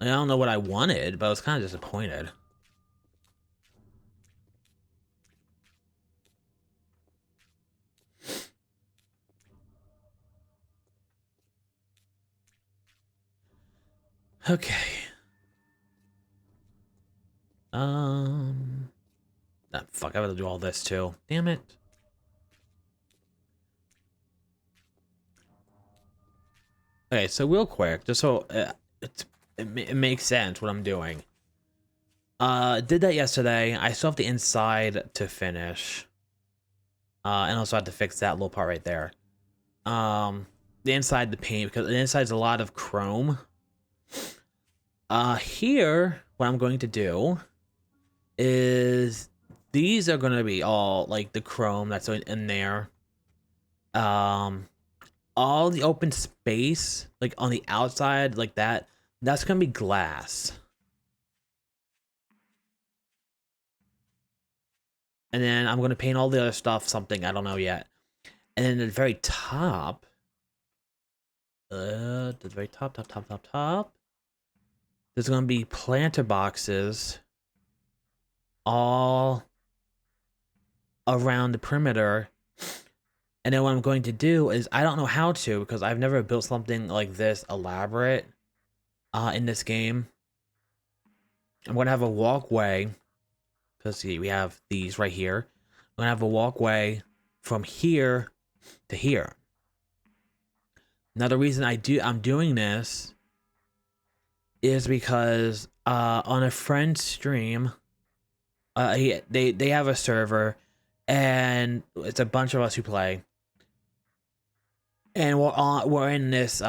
Like, I don't know what I wanted, but I was kind of disappointed. Okay. Ah, fuck, I gotta do all this too. Damn it. Okay, so real quick, just so it makes sense what I'm doing. Did that yesterday. I still have the inside to finish. And also had to fix that little part right there. The inside, the paint, because the inside's a lot of chrome. Here, what I'm going to do is these are gonna be all like the chrome that's in there. Um, all the open space, like on the outside, like that's gonna be glass. and then I'm gonna paint all the other stuff something I don't know yet. And then at the very top, the very top, there's gonna be planter boxes all around the perimeter. And then what I'm going to do is, I don't know how to, because I've never built something like this elaborate in this game. I'm going to have a walkway, because see, we have these right here. I'm going to have a walkway from here to here. Now the reason I'm doing this is because on a friend's stream, they have a server, and it's a bunch of us who play. And we're in this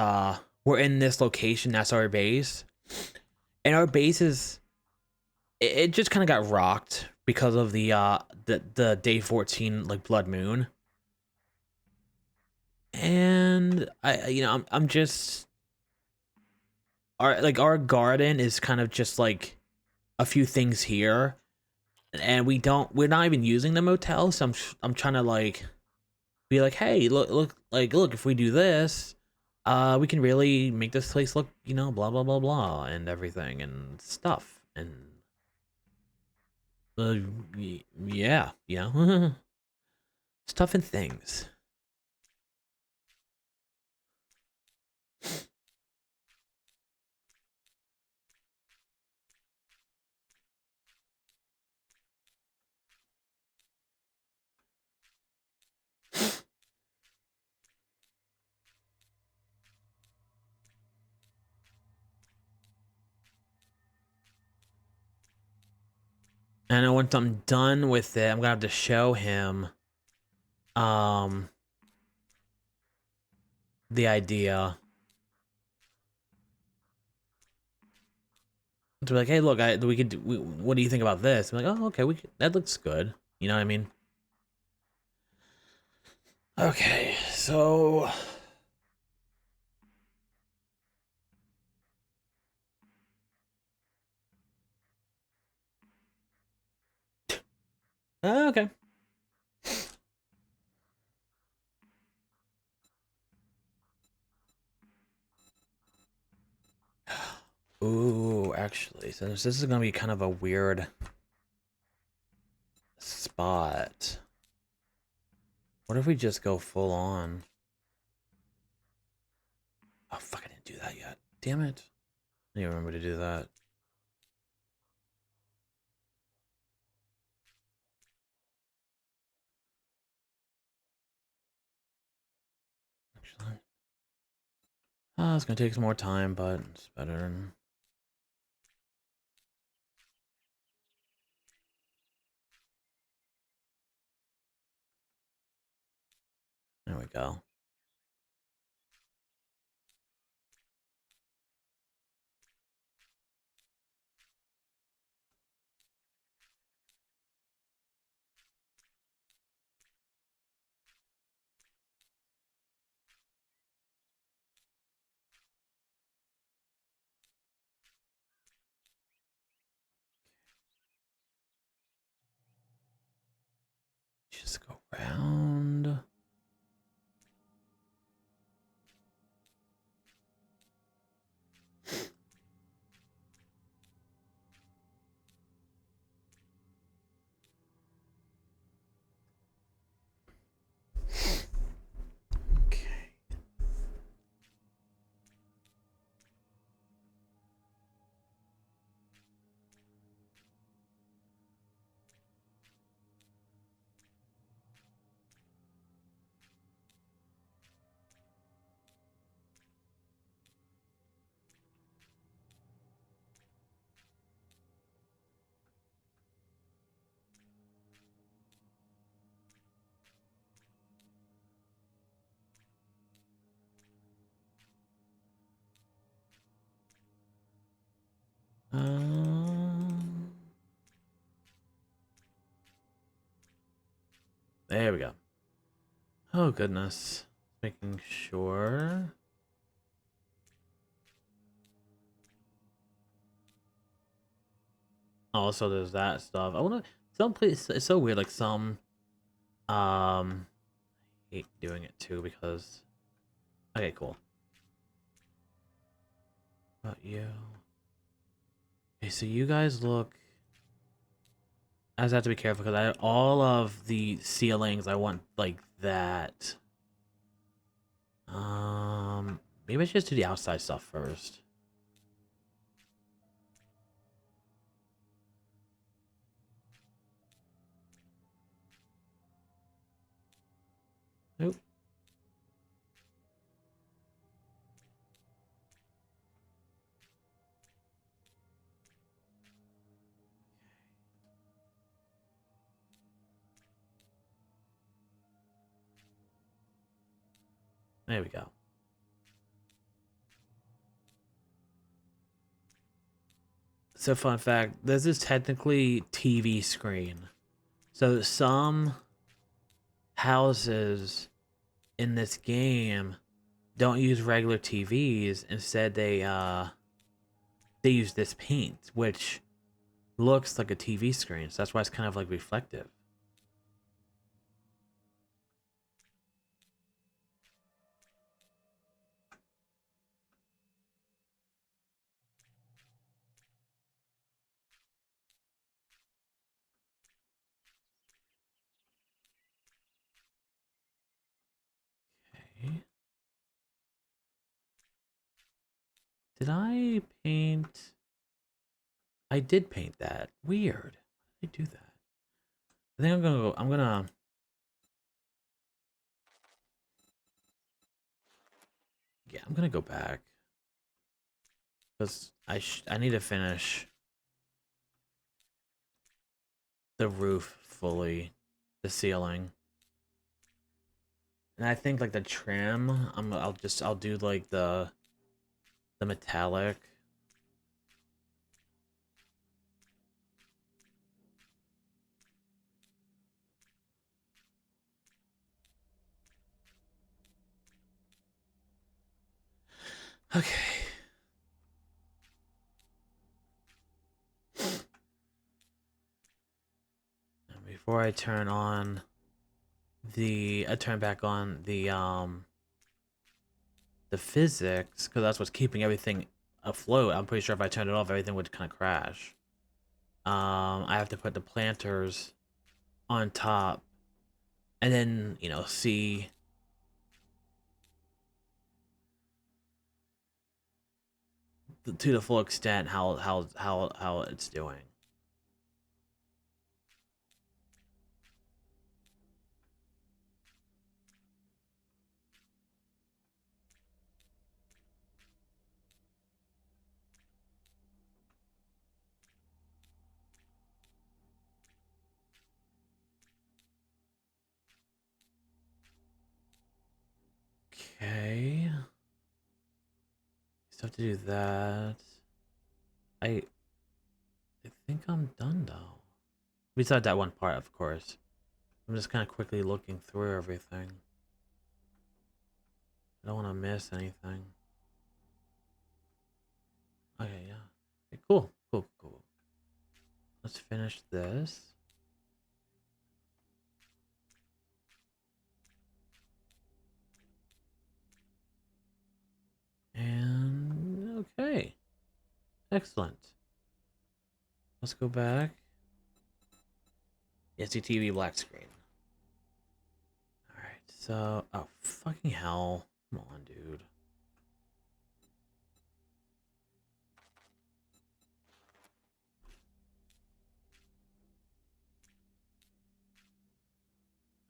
location. That's our base, and our base is it just kind of got rocked because of the day 14 like blood moon. And I'm just our garden is kind of just like a few things here, and we're not even using the motel. So I'm trying to like be like, hey, look, if we do this, we can really make this place look, blah blah blah blah and everything and stuff and yeah, stuff and things. And then once I'm done with it, I'm gonna have to show him the idea. To be like, hey, look, what do you think about this? I'm like, oh, okay, that looks good. You know what I mean? Okay, so okay. Ooh, actually, so this is gonna be kind of a weird spot. What if we just go full on? Oh, fuck, I didn't do that yet. Damn it. I didn't remember to do that. Actually. It's gonna take some more time, but it's better. There we go. Just go around. Okay. There we go. Oh goodness. Making sure. Also, there's that stuff. I wanna Some place it's so weird. Like some um hate doing it too because okay, cool. About you. Okay, so you guys look. I just have to be careful because I all of the ceilings I want like that. Maybe I should just do the outside stuff first. Nope. There we go. So fun fact, this is technically TV screen. So some houses in this game don't use regular TVs. Instead they use this paint, which looks like a TV screen. So that's why it's kind of like reflective. Okay. Did I paint? I did paint that. Weird. Why did I do that? I think I'm gonna go. Yeah, I'm gonna go back because I need to finish the roof fully, the ceiling, and I think like the trim. I'll do like the metallic. Okay. And before I turn on I turn back on the physics because that's what's keeping everything afloat. I'm pretty sure if I turned it off, everything would kind of crash. I have to put the planters on top, and then see to the full extent how it's doing. Okay, still have to do that. I I think I'm done though. Besides that one part, of course. I'm just kind of quickly looking through everything. I don't want to miss anything. Okay, yeah. Okay, cool. Let's finish this. And okay, excellent. Let's go back. SCTV black screen. All right, so oh fucking hell, come on, dude.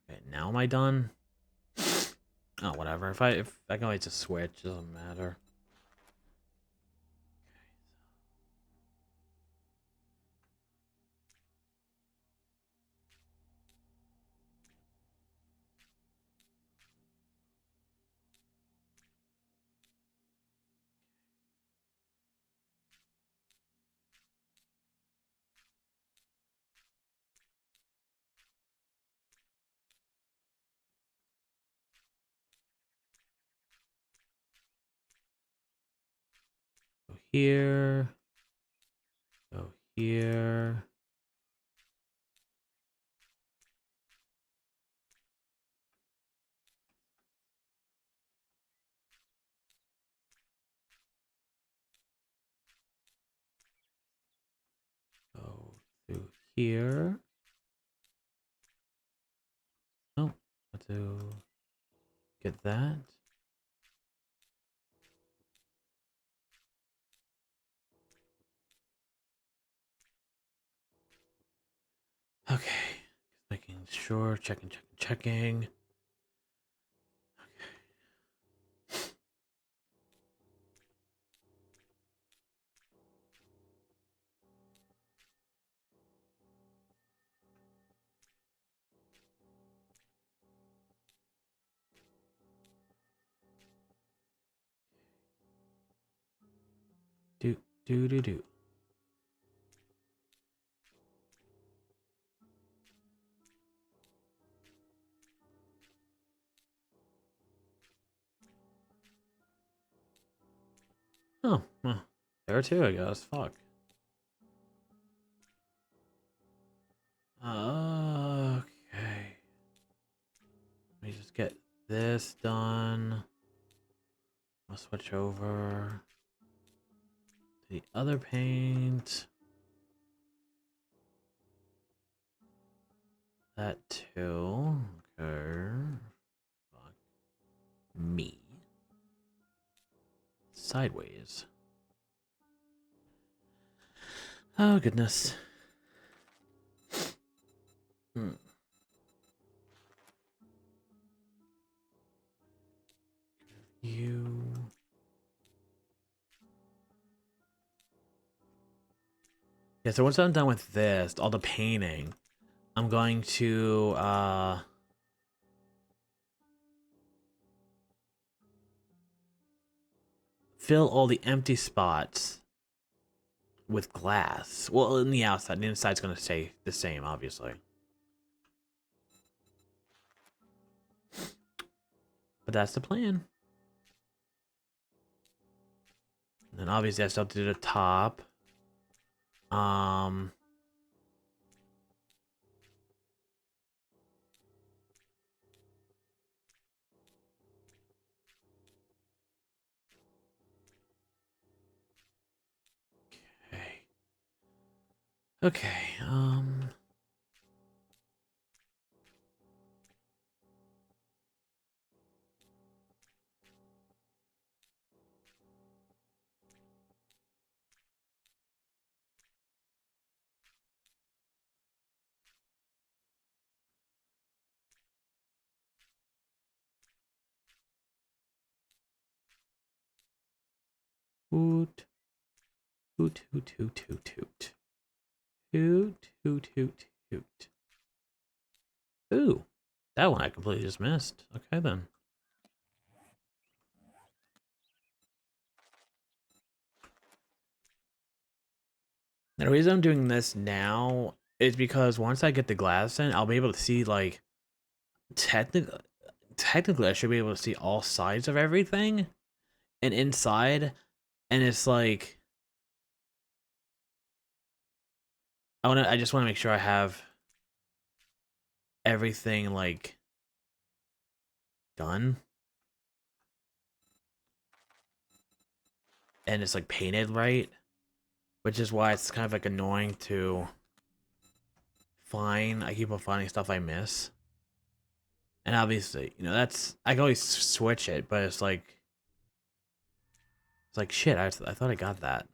Okay, now am I done? Oh, whatever. If I can always just switch, it doesn't matter. Go here. Go here. here. Oh, have to get that. Okay, making sure, checking. Do do do do. Oh, well, there too, I guess. Fuck. Okay. Let me just get this done. I'll switch over to the other paint. That too. Okay. Fuck me. Sideways. Oh, goodness. Hmm. You. Yeah, so once I'm done with this, all the painting, I'm going to, fill all the empty spots with glass. Well, in the outside. The inside's gonna stay the same, obviously. But that's the plan. And then obviously I still have to do the top. Um... Okay. Okay, Hoot. Hoot, hoot, hoot, hoot, hoot. Hoot, hoot, hoot, hoot. Ooh. That one I completely just missed. Okay, then. The reason I'm doing this now is because once I get the glass in, I'll be able to see, like, technically I should be able to see all sides of everything and inside, and it's like I just want to make sure I have everything like done and it's like painted right, which is why it's kind of like annoying to find. I keep on finding stuff I miss. And obviously, you know, that's I can always switch it, but it's like shit, I thought I got that.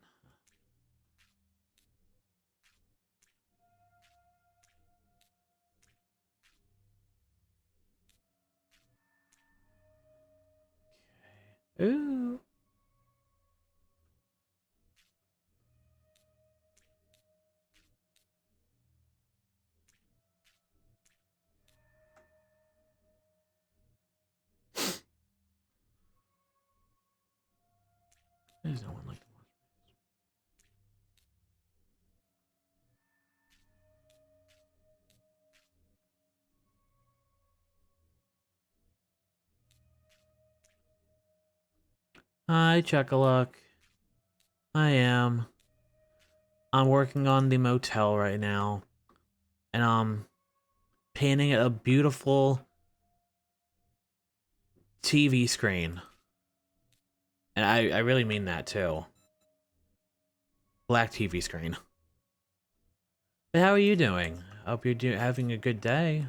Ooh. There's no one like Hi, Chuck-a-luck. I am. I'm working on the motel right now. And I'm painting a beautiful TV screen. And I really mean that too. Black TV screen. But how are you doing? Hope you're having a good day.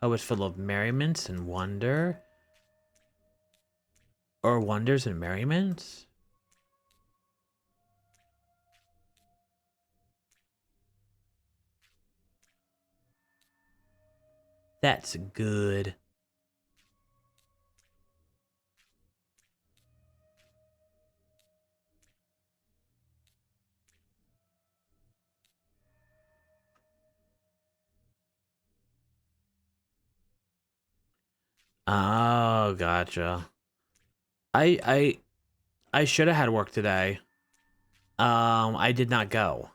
Hope it's full of merriment and wonder. Or wonders and merriments? That's good. Oh, gotcha. I I I should have had work today. I did not go.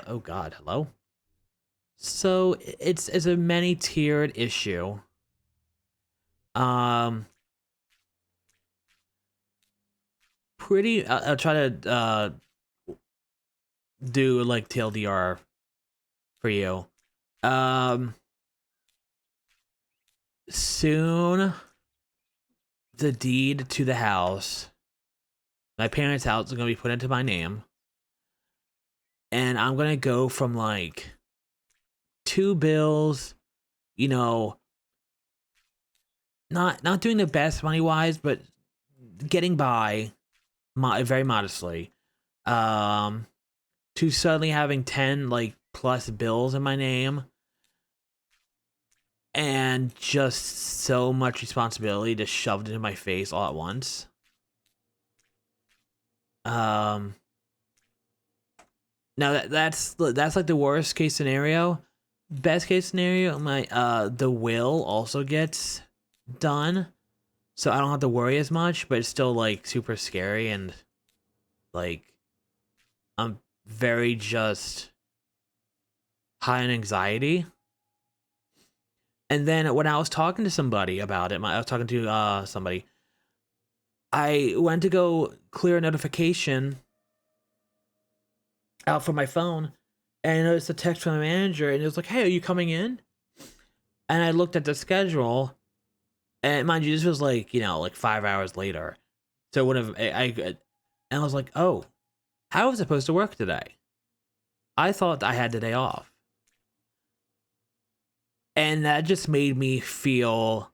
Oh God, hello. So it's a many tiered issue. Um, pretty. I'll try to do like TLDR for you. Um, soon the deed to the house, my parents' house, is gonna be put into my name, and I'm gonna go from like two bills, you know, not doing the best money wise, but getting by, very modestly. Um, to suddenly having 10 like plus bills in my name and just so much responsibility just shoved into my face all at once. Um, now that's like the worst case scenario. Best case scenario, my the will also gets done, so I don't have to worry as much. But it's still like super scary and like I'm very just high on anxiety. And then when I was talking to somebody about it, I was talking to somebody. I went to go clear a notification out from my phone, and I noticed a text from my manager, and it was like, "Hey, are you coming in?" And I looked at the schedule, and mind you, this was like like 5 hours later. So it would have and I was like, "Oh, how was I supposed to work today? I thought I had the day off," and that just made me feel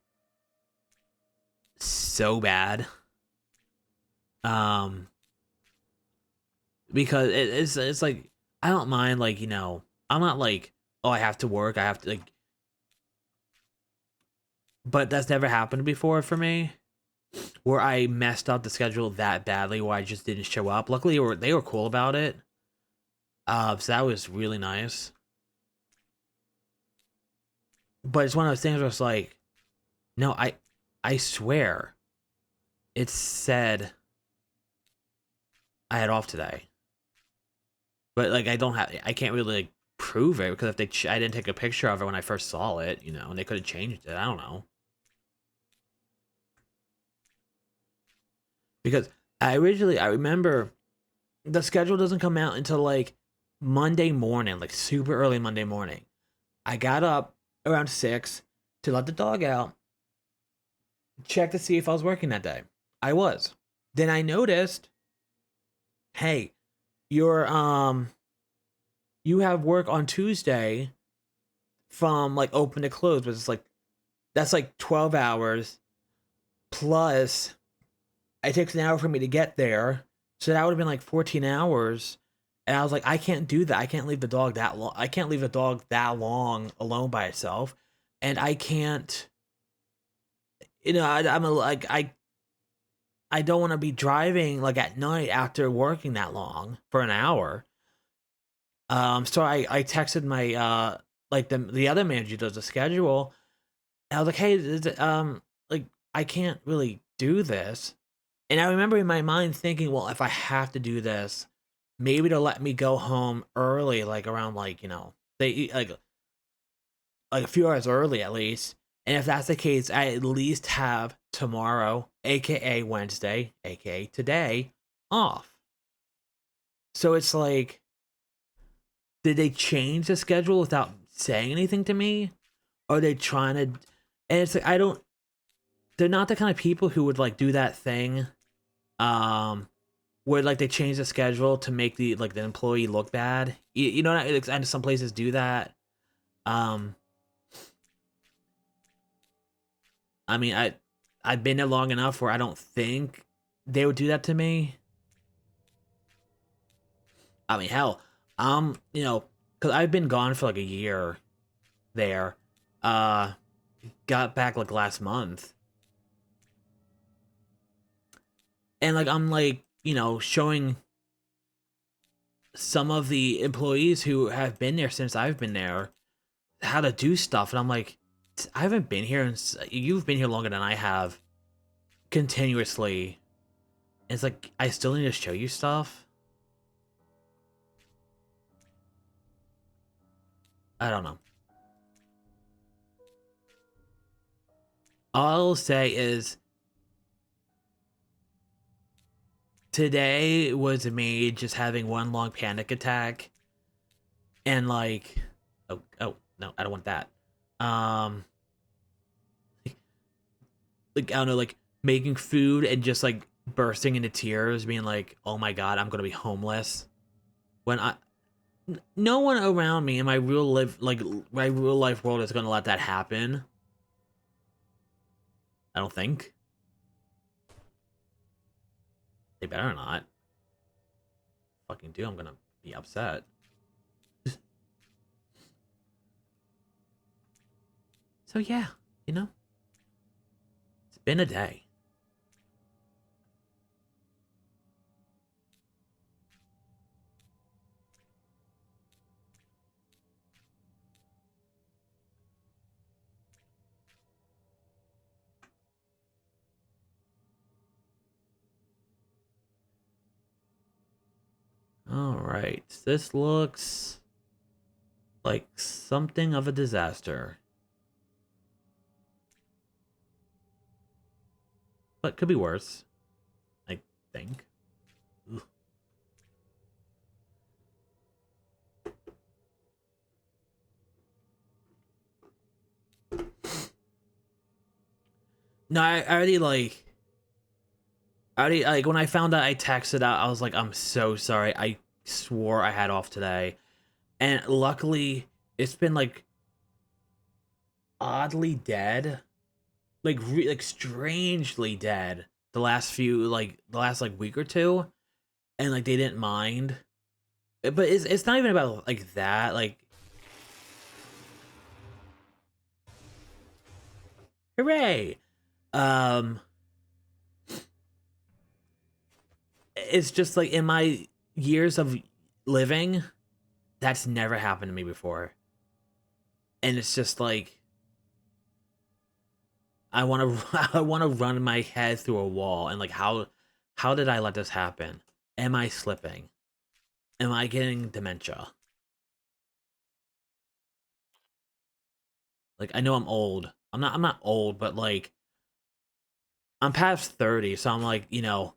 so bad. Um, because it's like I don't mind like I'm not like, oh, I have to work, I have to like, but that's never happened before for me where I messed up the schedule that badly where I just didn't show up. Luckily they were cool about it. So that was really nice. But it's one of those things where it's like, no, I swear it said I had off today. But like I can't really like prove it because if I didn't take a picture of it when I first saw it, and they could have changed it. I don't know. Because I remember the schedule doesn't come out until like Monday morning, like super early Monday morning. I got up around 6 to let the dog out, check to see if I was working that day. I was. Then I noticed, hey, you're you have work on Tuesday from like open to close, but it's like that's like 12 hours plus it takes an hour for me to get there. So that would have been like 14 hours. And I was like, I can't do that. I can't leave the dog that long. I can't leave the dog that long alone by itself. And I can't, I don't want to be driving like at night after working that long for an hour. So I texted my, like the other manager who does the schedule. And I was like, hey, like I can't really do this. And I remember in my mind thinking, well, if I have to do this, maybe to let me go home early, like around like, they eat like a few hours early at least. And if that's the case, I at least have tomorrow, aka Wednesday, aka today, off. So it's like, did they change the schedule without saying anything to me? Or are they trying to? And it's like they're not the kind of people who would like do that thing, where like they change the schedule to make the employee look bad. You know, and some places do that. Um, I mean, I've been there long enough where I don't think they would do that to me. I mean, hell, you know, because I've been gone for like a year there. Uh, got back like last month, and like I'm like, you know, showing some of the employees who have been there since I've been there how to do stuff, and I'm like, I haven't been here, and you've been here longer than I have, continuously. And it's like I still need to show you stuff. I don't know. All I'll say is today was me just having one long panic attack, and like, oh no, I don't want that. Um, like I don't know, like making food and just like bursting into tears, being like, "Oh my god, I'm gonna be homeless." When no one around me in my my real life world is gonna let that happen. I don't think they better not. Fucking do, I'm gonna be upset. So yeah, you know, it's been a day. All right, this looks like something of a disaster, but could be worse, I think. Ugh. No, I already like. I already like when I found out, I texted out. I was like, "I'm so sorry. I swore I had off today," and luckily, it's been like oddly dead, like like strangely dead the last like week or two, and like they didn't mind. But it's not even about like that. Like, hooray! Um, it's just like in my years of living, that's never happened to me before, and it's just like I want to I want to run my head through a wall, and like how did I let this happen? Am I slipping? Am I getting dementia? Like I know I'm old. I'm not old, but like I'm past 30, so I'm like, you know,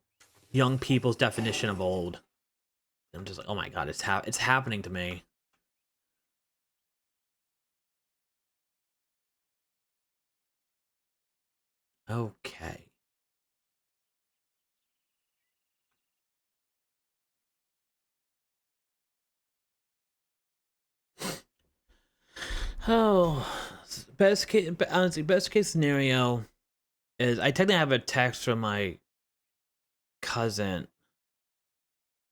young people's definition of old. I'm just like, oh my god, it's happening to me. Okay. Oh, best case, honestly, best case scenario is I technically have a text from my cousin.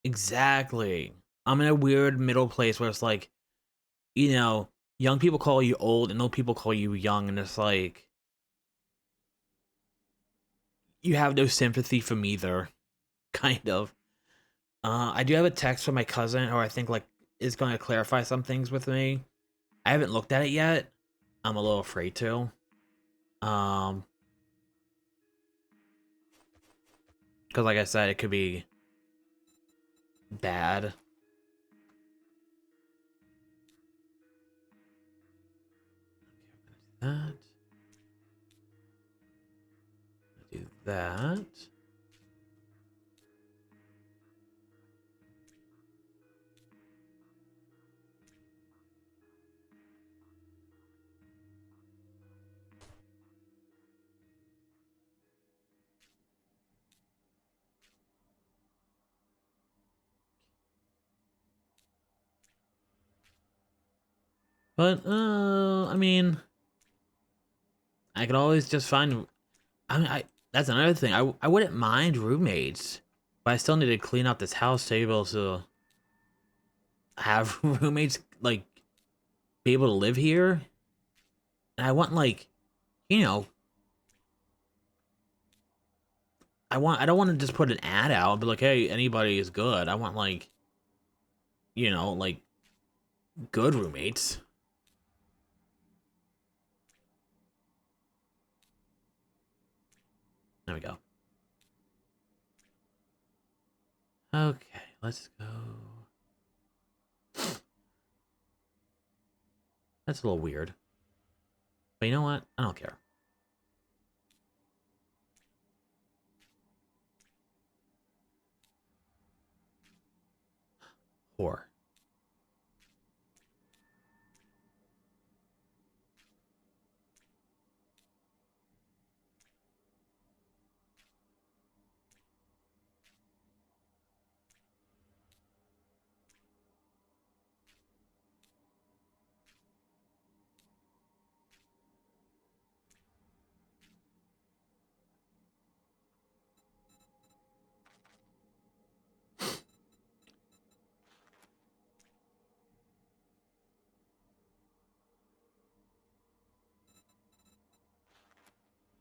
Exactly. I'm in a weird middle place where it's like, you know, young people call you old and old people call you young, and it's like you have no sympathy from either, kind of. I do have a text from my cousin, who I think like is going to clarify some things with me. I haven't looked at it yet. I'm a little afraid to. Um, because like I said, it could be bad. That. Do that. But I mean, I could always just find. I mean, I that's another thing. I wouldn't mind roommates, but I still need to clean up this house to be able to have roommates like be able to live here. And I want like, you know, I don't want to just put an ad out and be like, hey, anybody is good. I want like, like good roommates. There we go. Okay, let's go. That's a little weird. But you know what? I don't care. Whore.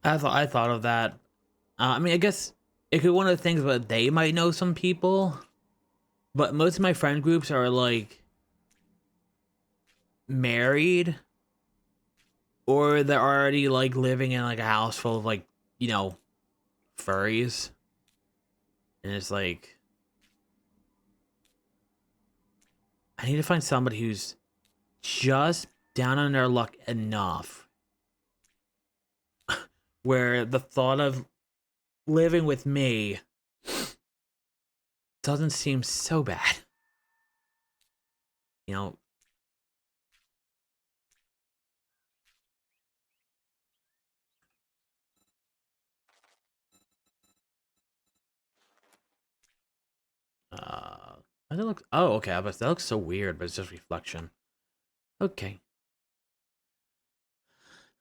I thought of that. I mean, I guess it could be one of the things, but they might know some people. But most of my friend groups are like married, or they're already like living in like a house full of like you know furries, and it's like I need to find somebody who's just down on their luck enough where the thought of living with me doesn't seem so bad. You know, does it look? Oh, okay. But that looks so weird, but it's just reflection. Okay.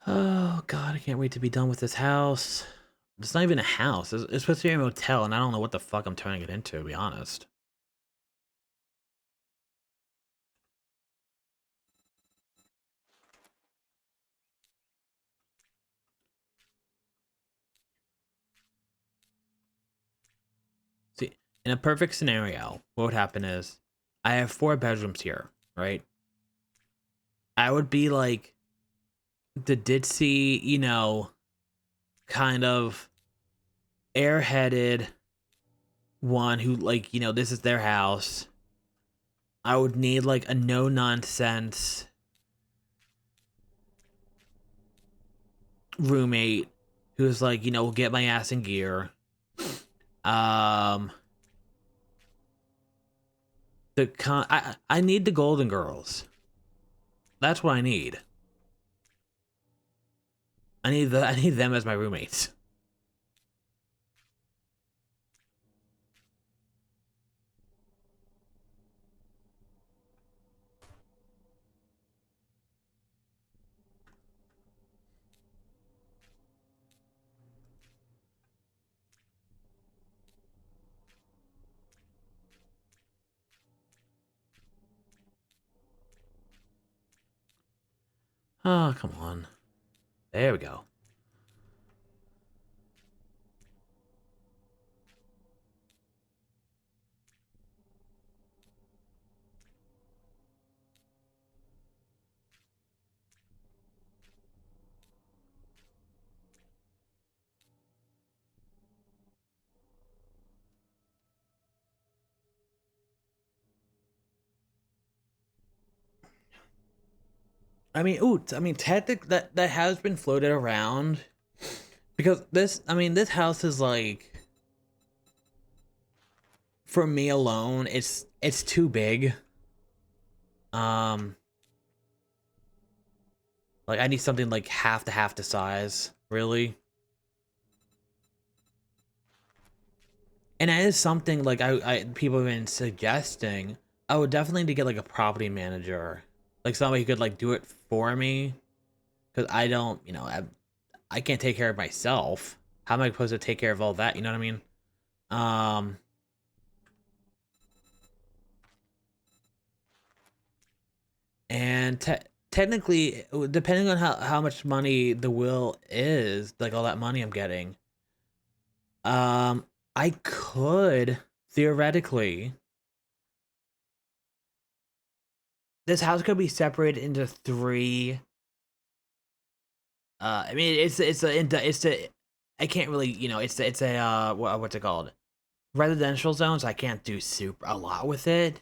Oh God, I can't wait to be done with this house. It's not even a house. It's supposed to be a motel, and I don't know what the fuck I'm turning it into, to be honest. See, in a perfect scenario, what would happen is I have 4 bedrooms here, right? I would be like the ditzy, kind of airheaded one who, like, this is their house. I would need like a no nonsense roommate who's like, will get my ass in gear. Um, I need the Golden Girls. That's what I need. I need them as my roommates. Oh, come on. There we go. I mean, technically that has been floated around because this house is like for me alone, it's too big. Um, like I need something like half the size, really. And that is something like I people have been suggesting. I would definitely need to get like a property manager, like somebody who could like do it for me, because I don't, I can't take care of myself. How am I supposed to take care of all that? You know what I mean? Um, and technically, depending on how much money the will is, like all that money I'm getting, um, I could theoretically, this house could be separated into three. I mean, it's a, I can't really, it's a, what's it called? Residential zones. I can't do super a lot with it,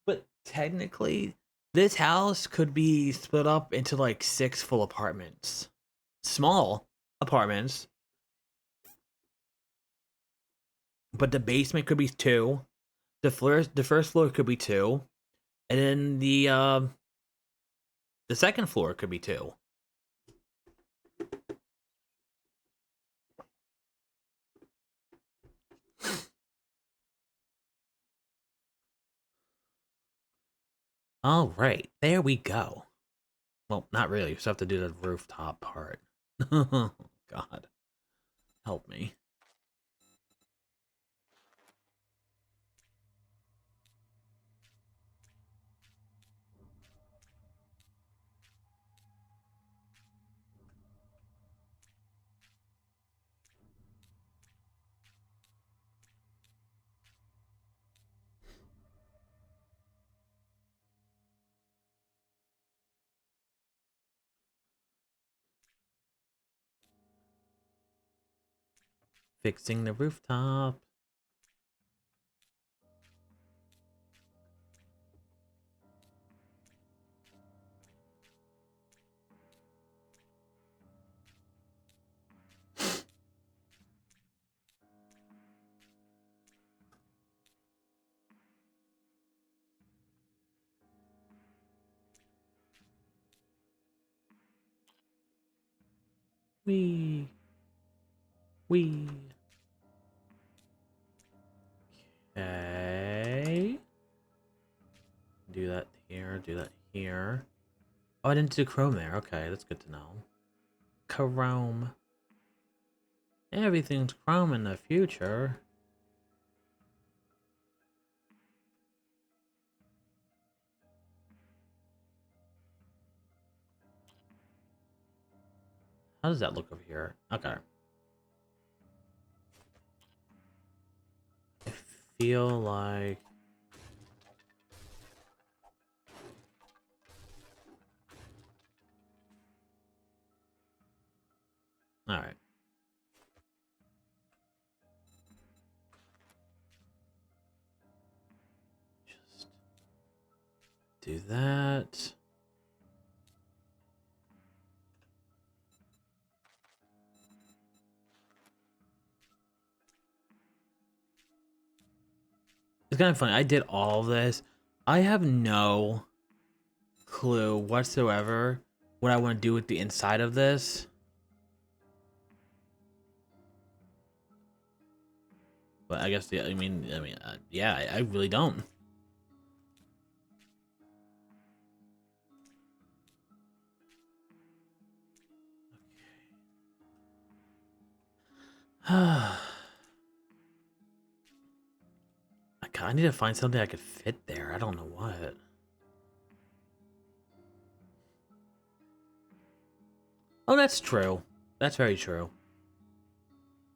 but technically, this house could be split up into like six full apartments, small apartments, but the basement could be two, the first floor could be two, and then the second floor could be two. All right, there we go. Well, not really. You still have to do the rooftop part. God, help me. Fixing the rooftop. Wee. Wee. Okay. Do that here, do that here. Oh, I didn't do chrome there. Okay, that's good to know. Chrome. Everything's chrome in the future. How does that look over here? Okay. I feel like... Alright. Just do that. It's kind of funny. I did all this. I have no clue whatsoever what I want to do with the inside of this. But I guess, yeah, yeah, I really don't. I kind of need to find something I could fit there. I don't know what. Oh, that's true. That's very true.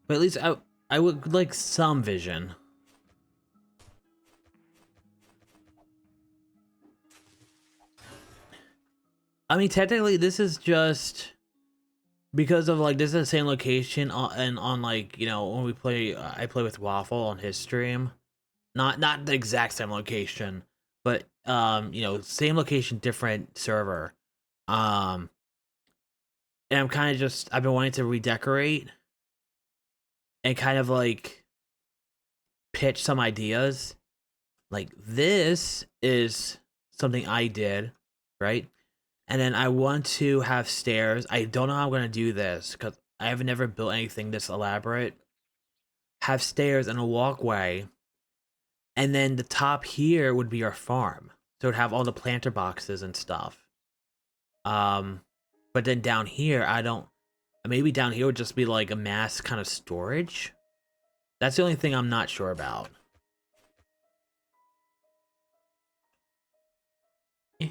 But at least I would like some vision. I mean, technically, this is just because of like this is the same location and on like when we play, I play with Waffle on his stream. Not the exact same location, but same location, different server. Um, and I'm kind of just I've been wanting to redecorate and kind of like pitch some ideas. Like this is something I did, right? And then I want to have stairs. I don't know how I'm gonna do this because I have never built anything this elaborate. Have stairs and a walkway, and then the top here would be our farm. So it'd have all the planter boxes and stuff. Um, but then down here, I don't. Maybe down here would just be like a mass kind of storage. That's the only thing I'm not sure about. Eh.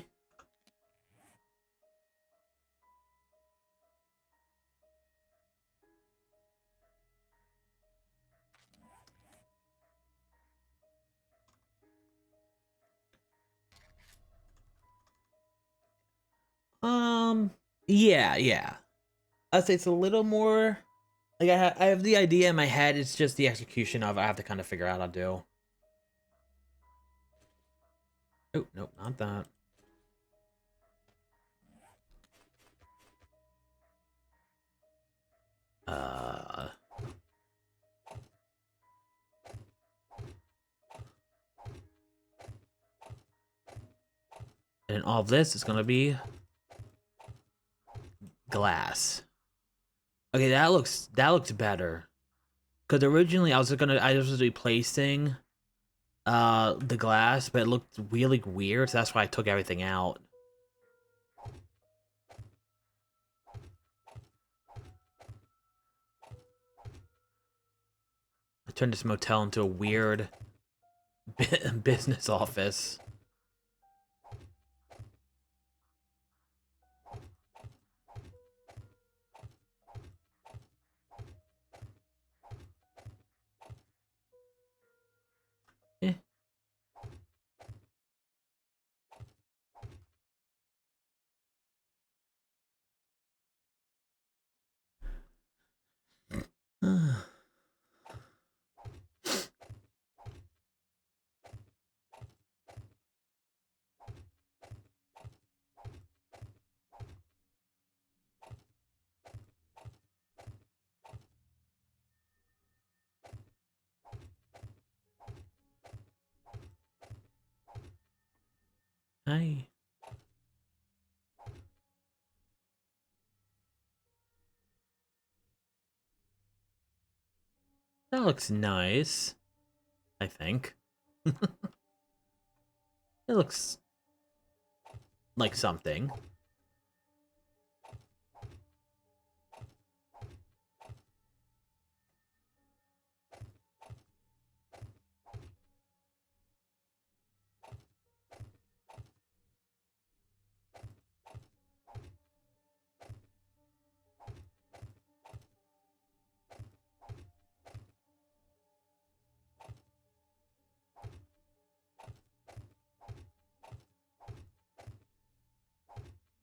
Yeah, yeah. I'd say it's a little more. Like I have the idea in my head. It's just the execution of it I have to kind of figure out how to do. Oh nope, not that. Uh, and all of this is gonna be glass. Okay, that looks better. Because originally I was replacing the glass, but it looked really weird, so that's why I took everything out. I turned this motel into a weird business office. Eh. Hi. That looks nice, I think. It looks like something.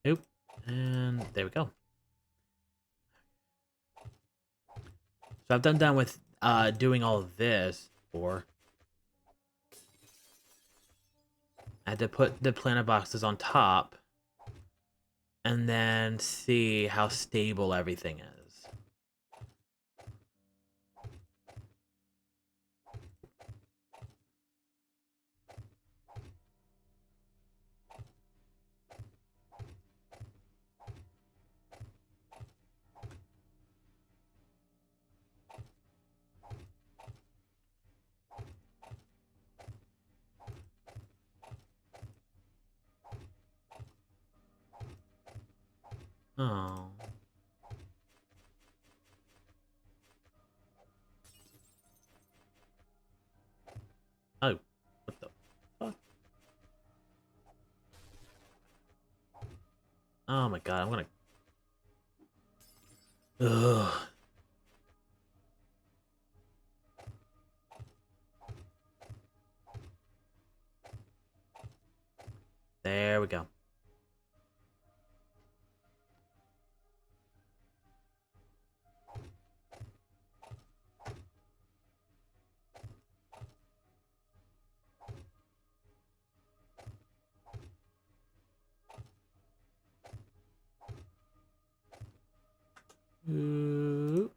Oop. And there we go. So I've done with doing all of this, or I had to put the planter boxes on top and then see how stable everything is. Oh. Oh. What the fuck? Oh my god, I'm gonna... Ugh. There we go. Ooh.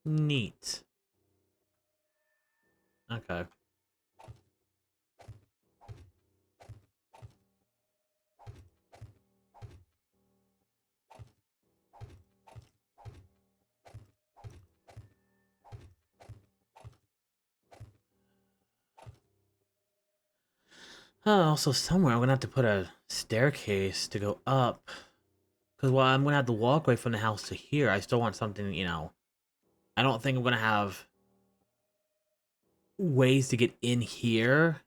Neat. Okay. Also somewhere I'm gonna have to put a staircase to go up. Because while I'm gonna have to walk away from the house to here, I still want something, you know. I don't think I'm gonna have ways to get in here.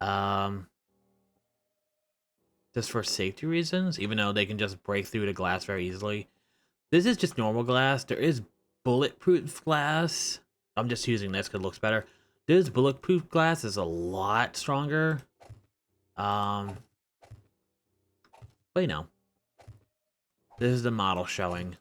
Um, just for safety reasons, even though they can just break through the glass very easily. This is just normal glass. There is bulletproof glass. I'm just using this because it looks better. This bulletproof glass is a lot stronger. But you know, this is the model showing.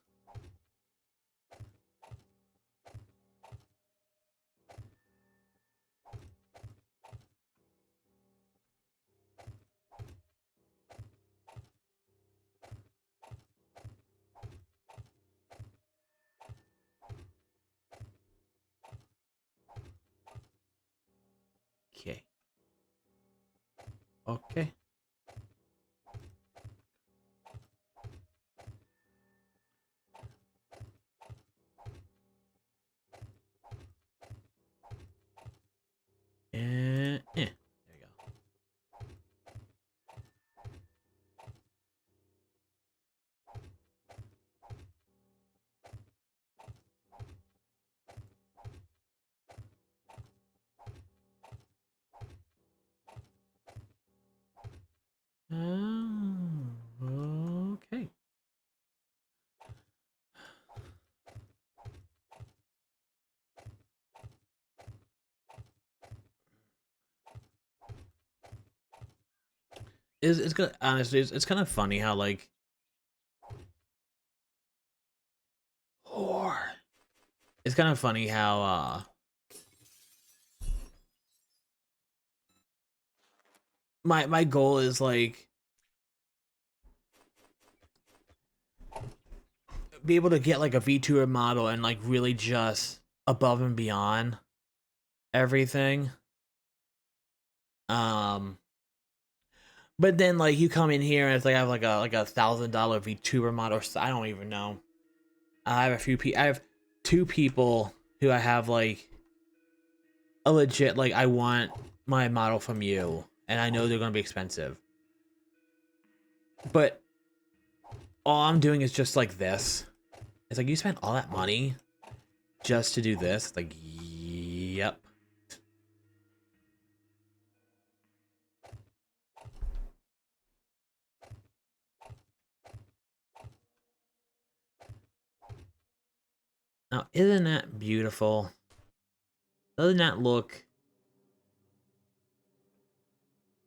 Okay. Okay. And there you go. Okay. It's good. Honestly, it's kind of funny how like, whore. It's kind of funny how my goal is like be able to get like a VTuber model and like really just above and beyond everything. Um, but then like you come in here and it's like I have like a $1,000 VTuber model. Or I don't even know. I have a few I have two people who I have like a legit like I want my model from you, and I know they're gonna be expensive. But all I'm doing is just like this. It's like you spent all that money just to do this. It's like, yep. Now, isn't that beautiful? Doesn't that look?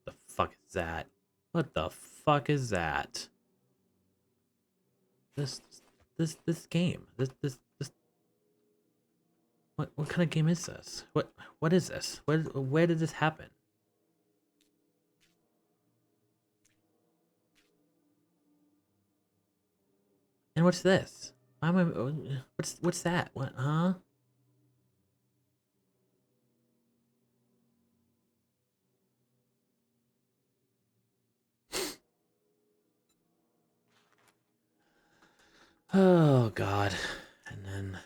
The fuck is that? What the fuck is that? This, this game. This. What kind of game is this? What is this? Where did this happen? And what's this? Why am I? What's that? What? Huh? Oh god. And then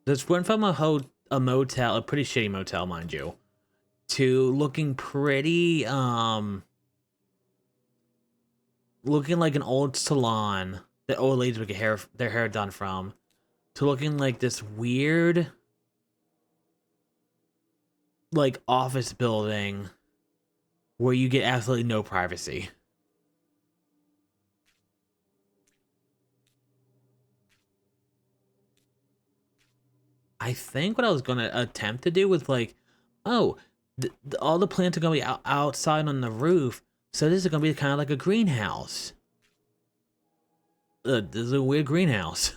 this went from a motel, a pretty shitty motel, mind you, to looking pretty looking like an old salon that old ladies would get their hair done from, to looking like this weird like office building where you get absolutely no privacy. I think what I was gonna attempt to do was like, oh, all the plants are gonna be outside on the roof, so this is gonna be kind of like a greenhouse. This is a weird greenhouse.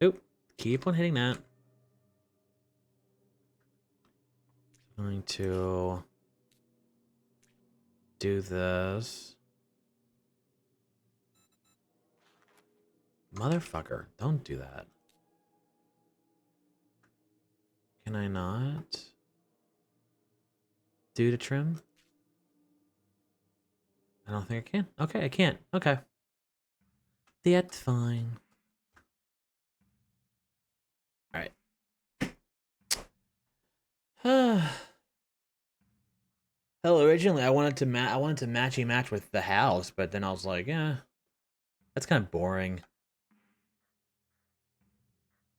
Oop, keep on hitting that. Going to do this. Motherfucker, don't do that. Can I not do the trim? I don't think I can. Okay, I can't. Okay. That's fine. Alright. Hell, originally I wanted to matchy match with the house, but then I was like, yeah, that's kind of boring.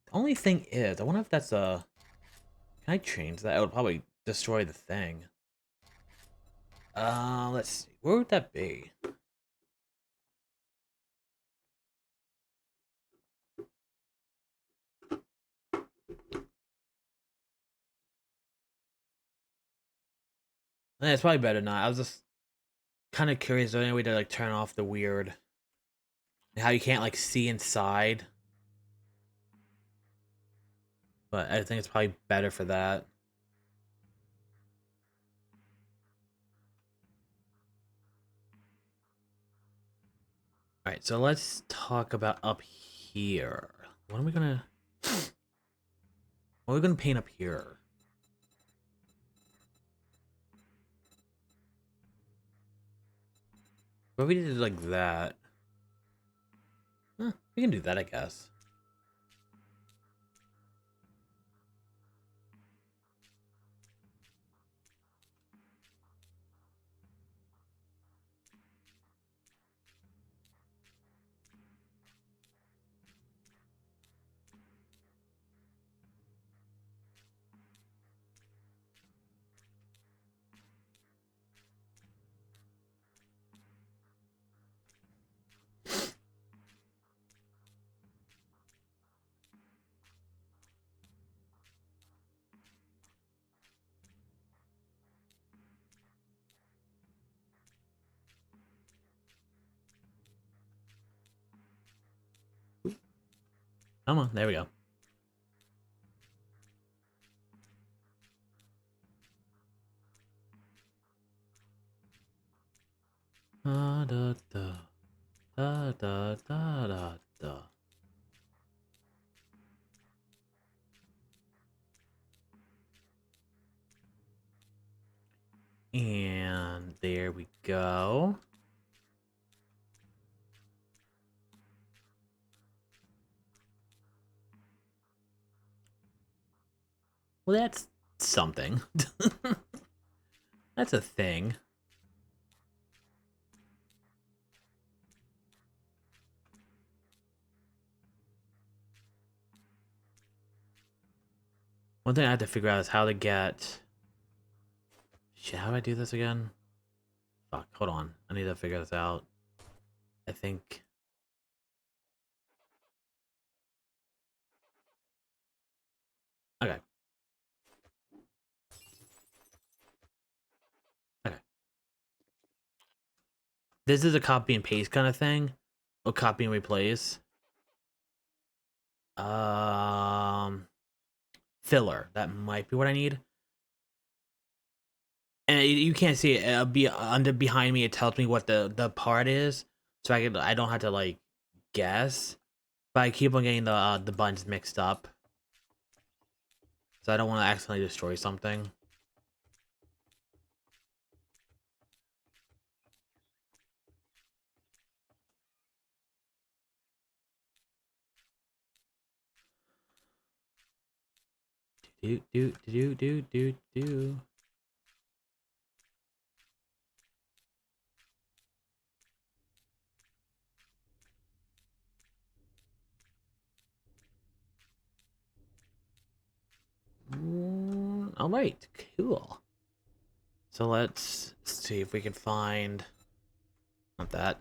The only thing is, I wonder if that's a... Can I change that? It would probably destroy the thing. Let's see. Where would that be? It's probably better not. I was just kind of curious. Is there any way to like turn off the weird, how you can't like see inside? But I think it's probably better for that. All right, so let's talk about up here. What are we gonna? What are we gonna paint up here? What if we did it like that? Huh, we can do that, I guess. Come on, there we go. Da da da da da da da da. And there we go. Well, that's something. That's a thing. One thing I have to figure out is how to get... Shit, how do I do this again? Fuck, hold on. I need to figure this out. I think... Okay. Okay. This is a copy and paste kind of thing. Or copy and replace. Filler. That might be what I need. And you can't see it. It'll be under behind me. It tells me what the part is, so I don't have to like guess. But I keep on getting the buttons mixed up, so I don't want to accidentally destroy something. Do. All right, cool. So let's see if we can find... Not that.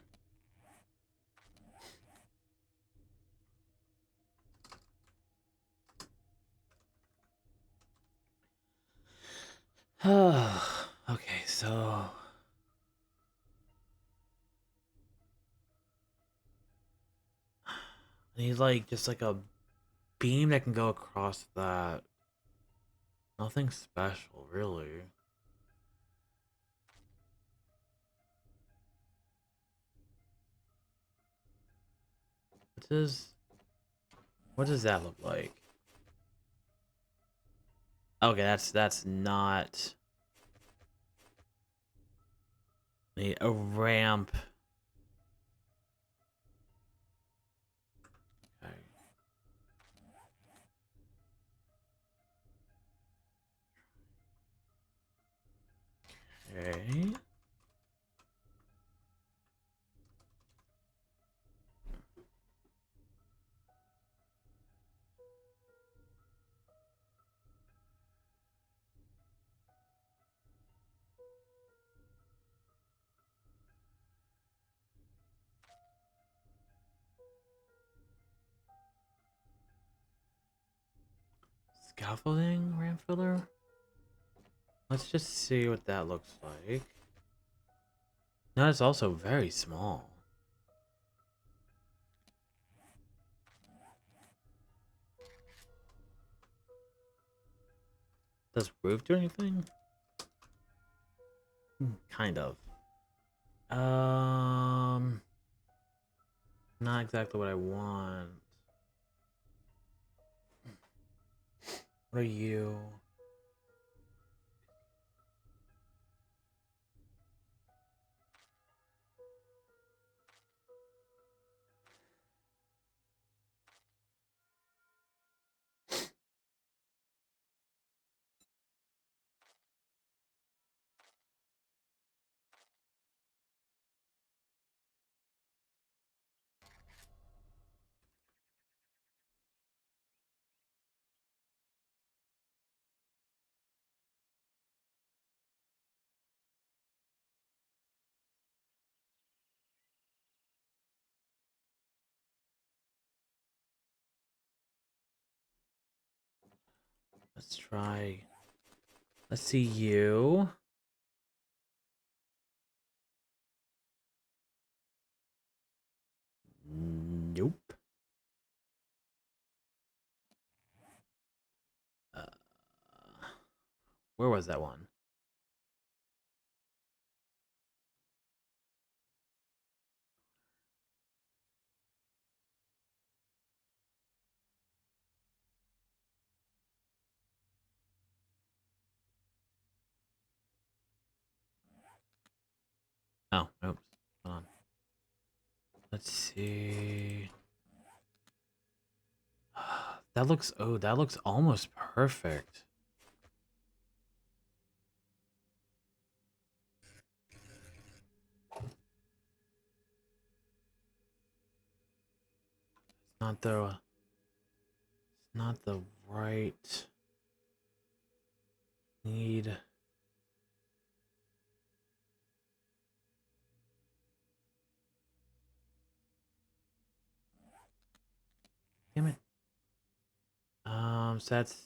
Okay, so... I need like, just like a beam that can go across that. Nothing special, really. What does that look like? Okay, that's not a ramp. Okay. Scaffolding ramp filler? Let's just see what that looks like. That is also very small. Does roof do anything? Kind of. Not exactly what I want. What are you? Let's try. Let's see you. Nope. Uh, where was that one? Oh, nope. Hold on. Let's see. That looks. Oh, that looks almost perfect. Not the. Not the right. Need. Damn it. So that's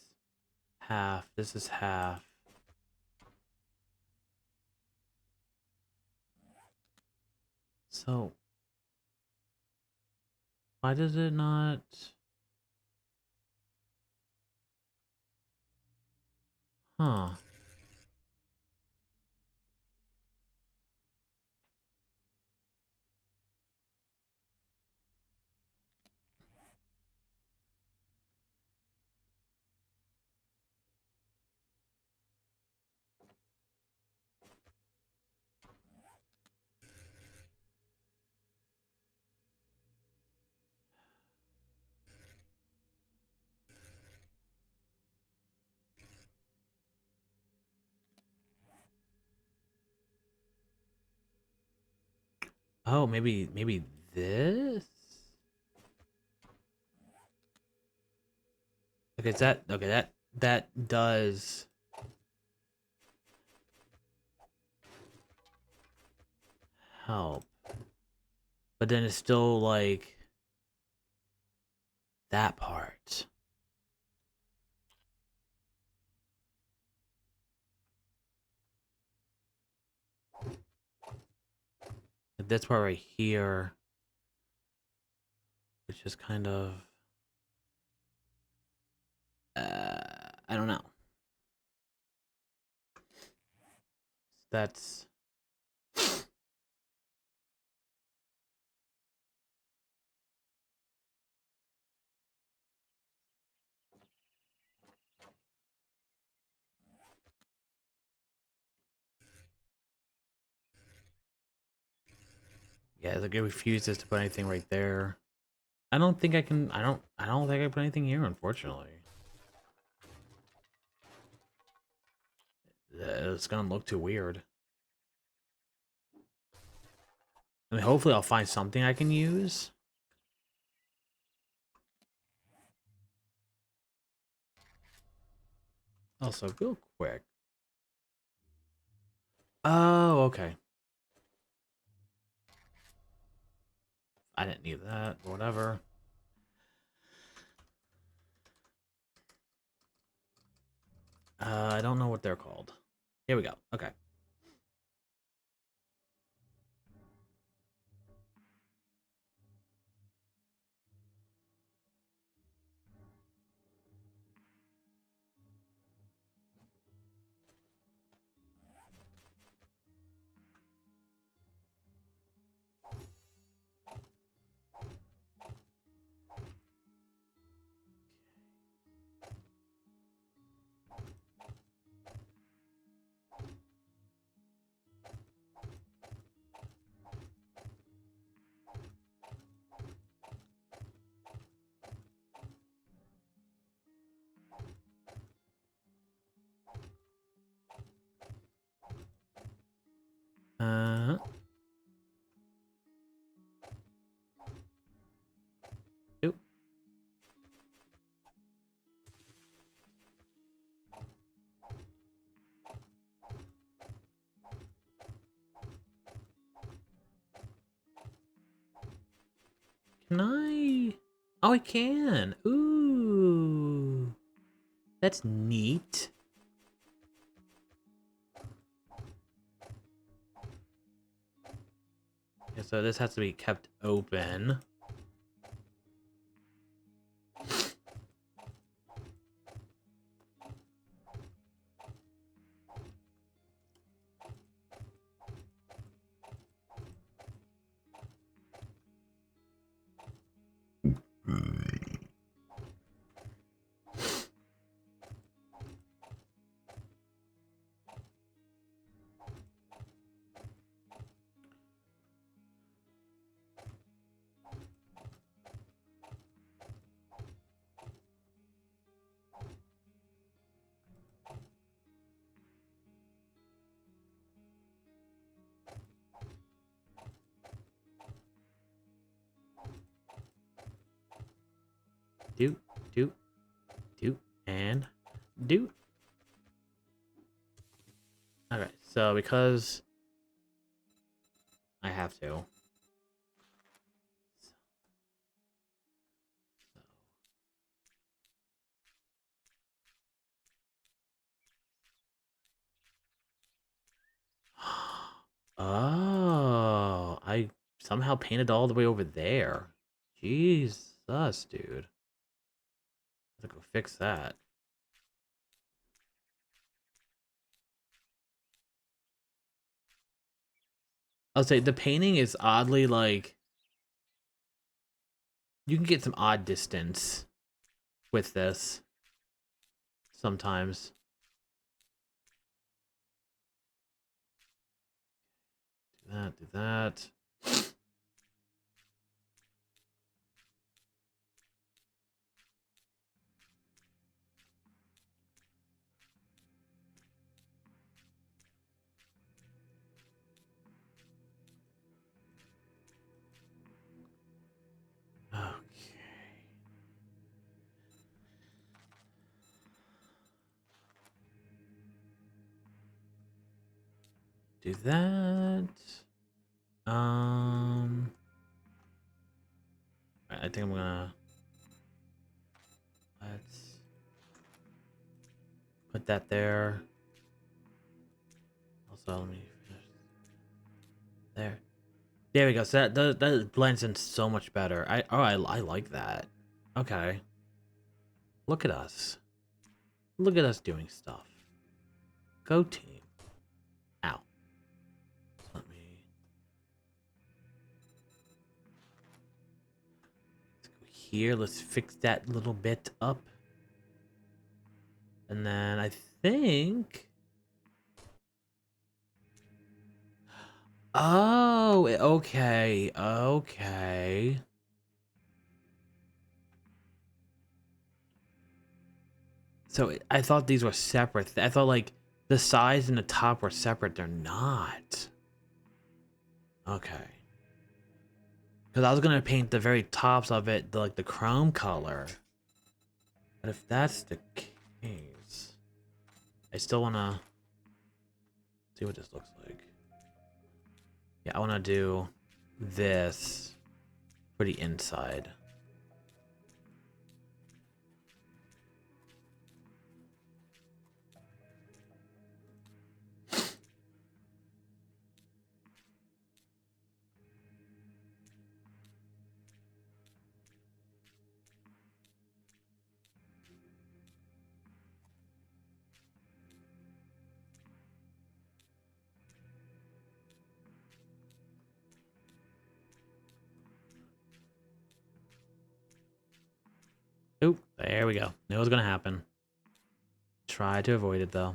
half. This is half. So why does it not? Huh. Oh, maybe this? Okay, is that okay, that does help. But then it's still like that part. Like this part right here, which is kind of I don't know. That's Yeah, like it refuses to put anything right there. I don't think I can. I don't think I put anything here, unfortunately. It's gonna look too weird. I mean, hopefully I'll find something I can use. Also, real quick. Oh, okay. I didn't need that. Whatever. I don't know what they're called. Here we go. Okay. Uh, oop. Can I? Oh, I can. Ooh. That's neat. Yeah, so this has to be kept open. Do, do, do, and do. Okay, so because I have to. Oh, I somehow painted all the way over there. Jesus, dude. I have to go fix that. I'll say the painting is oddly like you can get some odd distance with this sometimes. Do that, do that. Okay. Do that. I think I'm gonna let's put that there. Also, let me finish there. There we go. So that blends in so much better. I like that. Okay. Look at us. Look at us doing stuff. Go team. Ow. Let me let's go here. Let's fix that little bit up. And then I think Oh, okay, okay. So I thought these were separate. I thought like the sides and the top were separate. They're not. Okay. Because I was gonna paint the very tops of it like the chrome color. But if that's the case, I still wanna see what this looks like. Yeah, I wanna do this for the inside. Oop, there we go. Knew it was gonna happen. Try to avoid it though.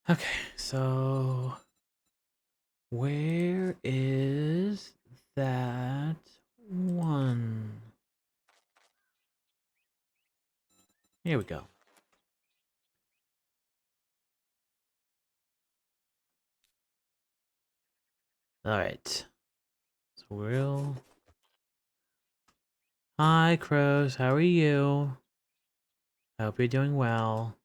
Okay, so where is that one? Here we go. All right. So we'll. Hi, crows. How are you? I hope you're doing well.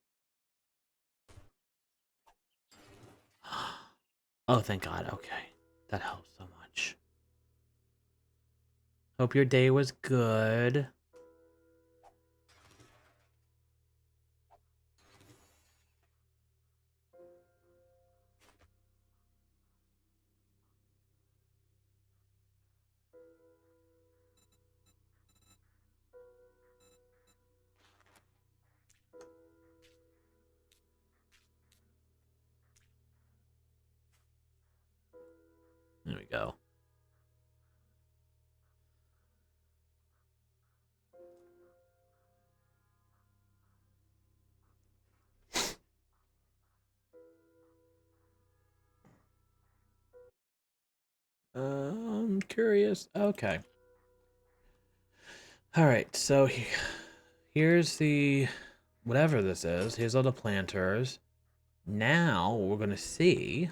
Oh, thank God. Okay, that helps so much. Hope your day was good. There we go. I'm curious. Okay. All right. So here's the whatever this is. Here's all the planters. Now we're gonna see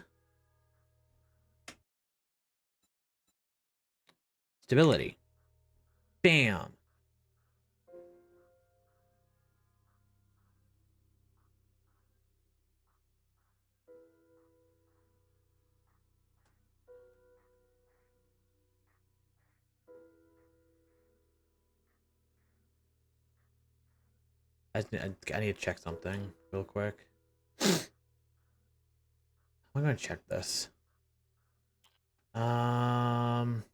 stability. Bam. I need to check something real quick. I'm gonna check this. Um.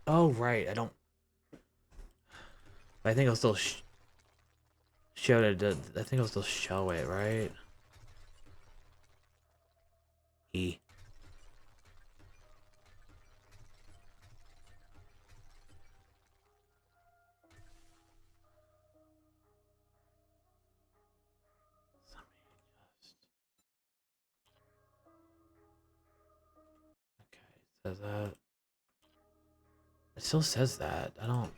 Oh right. I don't. I think it'll still show it. I think it'll still show it, right? E. Okay. Says that. It still says that. I don't.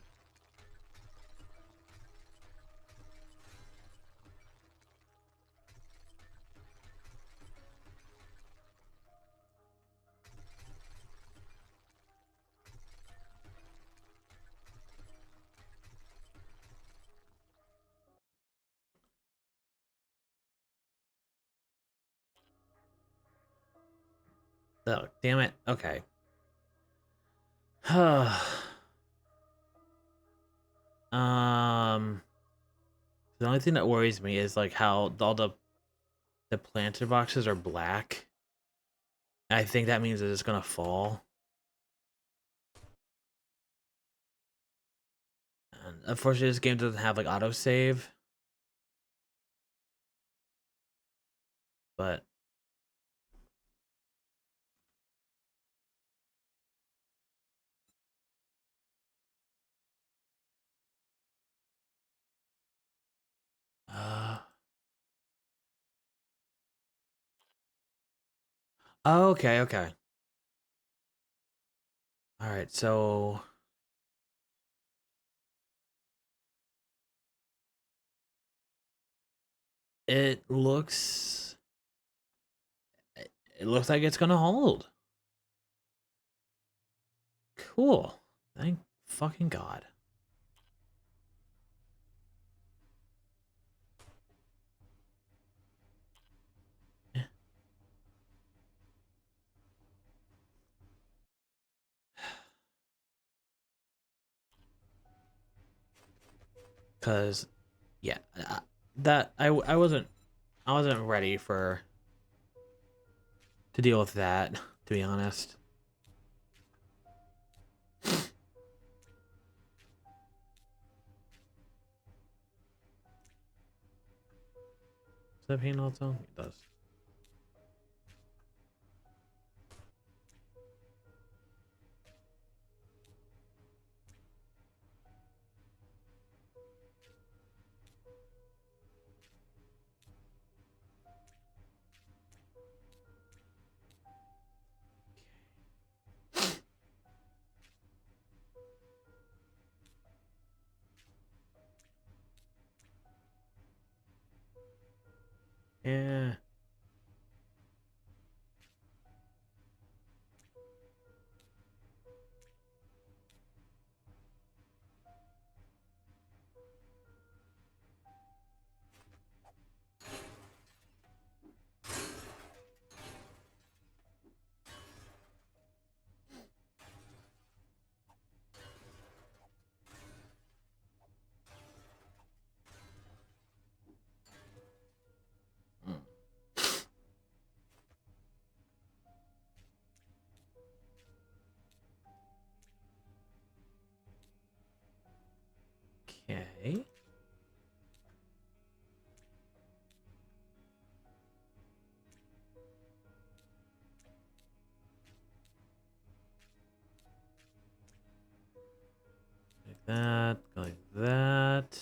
Oh, damn it. Okay. um. The only thing that worries me is like how all the planter boxes are black. I think that means that it's gonna fall. And Unfortunately, this game doesn't have like autosave. But okay, okay. All right, so it looks like it's gonna hold. Cool. Thank fucking God. Cause yeah, that I wasn't ready for to deal with that, to be honest. Does that paint also? It does. Yeah. Okay. Like that. Go like that.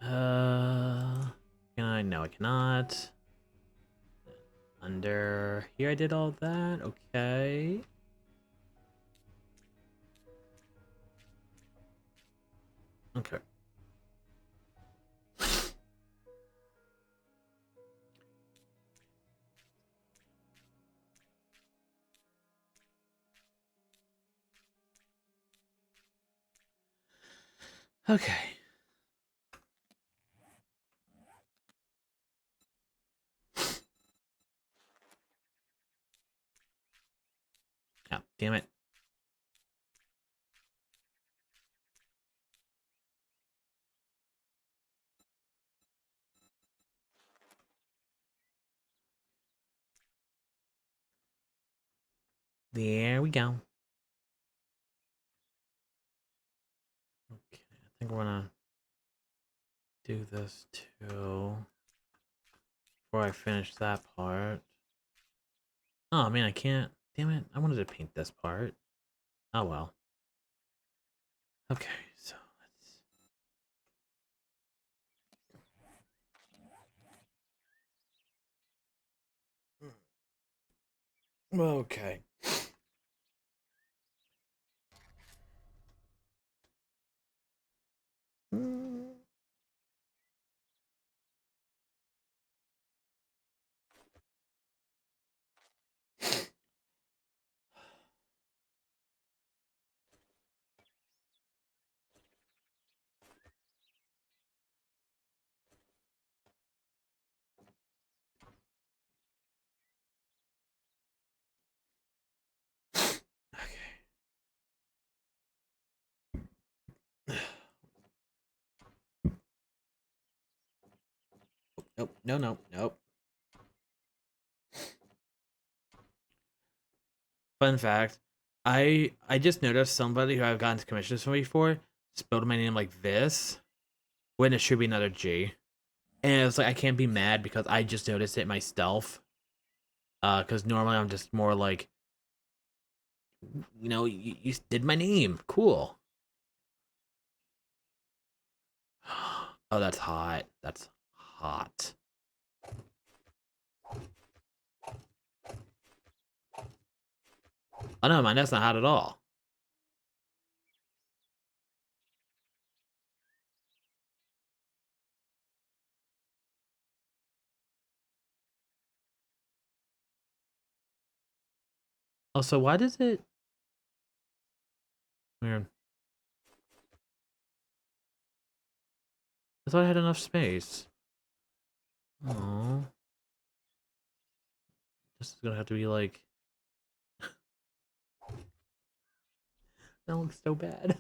Can I? No, I cannot. Under here, I did all that. Okay. Okay. Okay. Oh, damn it. There we go. Okay, I think we're gonna do this too before I finish that part. Oh man, I can't. Damn it! I wanted to paint this part. Oh well. Okay, so let's. Okay. Mm. Okay. Nope. No. No. Nope. Fun fact. I just noticed somebody who I've gotten commissions from before spelled my name like this when it should be another G. And it's like I can't be mad because I just noticed it myself. Because normally I'm just more like, you did my name. Cool. Oh, that's hot. That's hot. Oh no, mine that's not hot at all. Also, why does it weird? I thought I had enough space. Oh, this is gonna have to be like that looks so bad.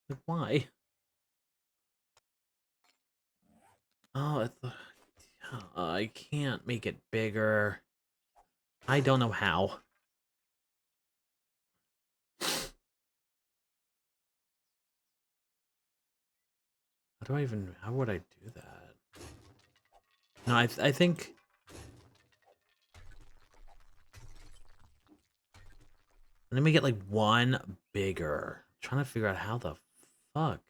Like, why? Oh, I can't make it bigger. I don't know how. How would I do that? No, I think, let me get like one bigger. I'm trying to figure out how the fuck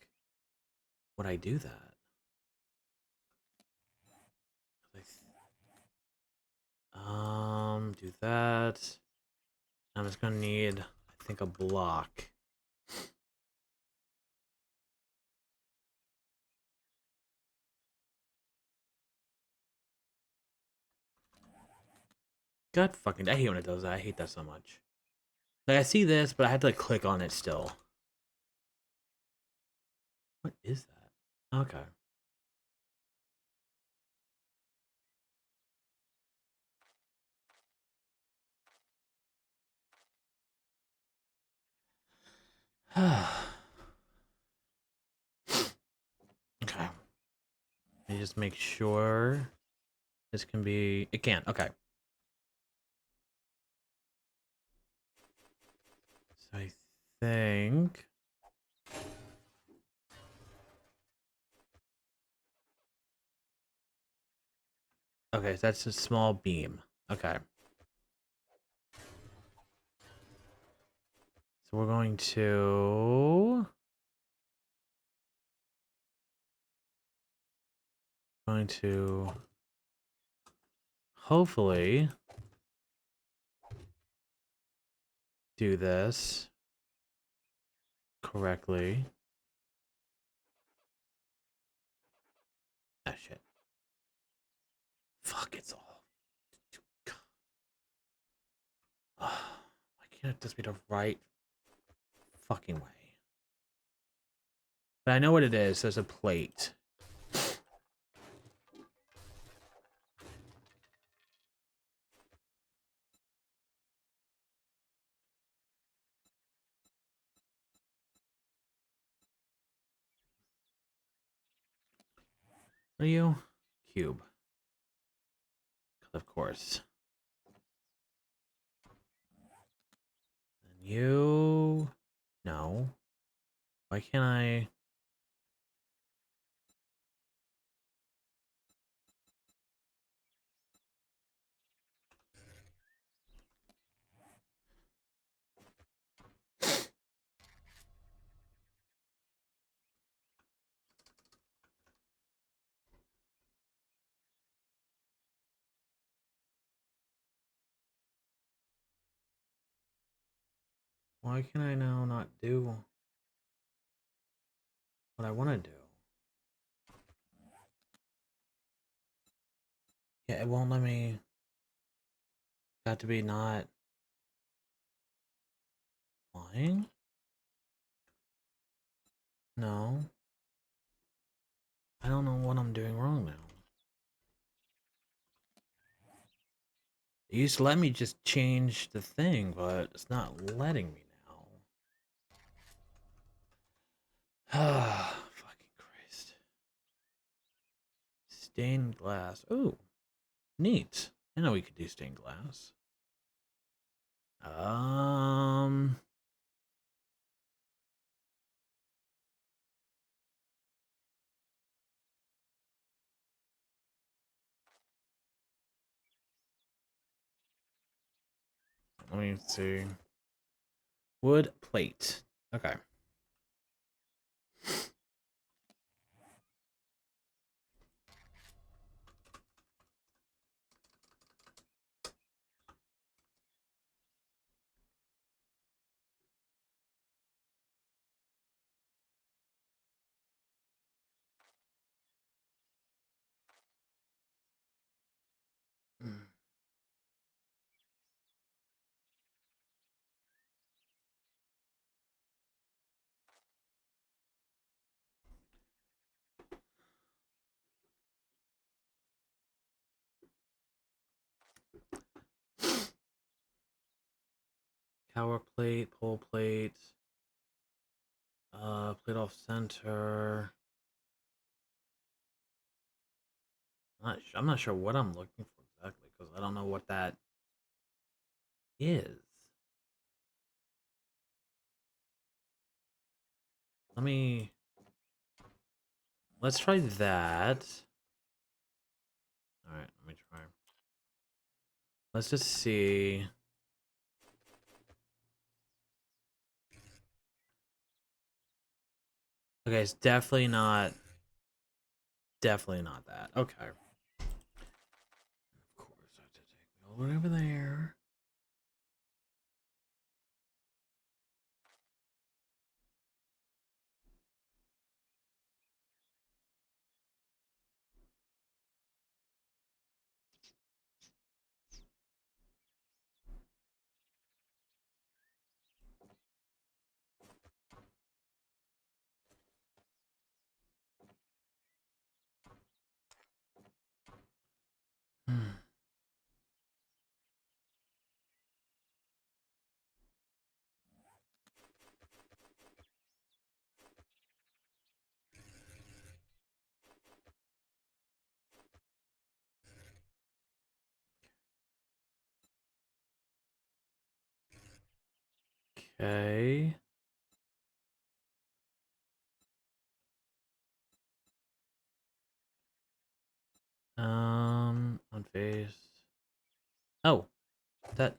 would I do that? Do that. I'm just gonna need, I think, a block. God fucking, I hate when it does that. I hate that so much. Like, I see this, but I have to like click on it still. What is that? Okay. Okay. Let me just make sure this can be. It can. Okay. So I think. Okay, so that's a small beam. Okay. So we're going to hopefully do this correctly. Ah, shit. Fuck, it's all. Why can't it just be the right fucking way? But I know what it is. There's a plate. Are you? Cube. Of course. And you... No. Why can't I... Why can I now not do what I want to do? Yeah, it won't let me... Got to be not... Flying? No. I don't know what I'm doing wrong now. It used to let me just change the thing, but it's not letting me Ah, fucking Christ. Stained glass. Ooh, neat. I know we could do stained glass. Um, Let me see. Wood plate. Okay. Power plate, pole plate. Plate off center. I'm not sure what I'm looking for exactly because I don't know what that is. Let's try that. All right, let me try. Let's just see. Okay, it's definitely not that. Okay. Of course, I have to take me all the way over there. Okay. On face. Oh, that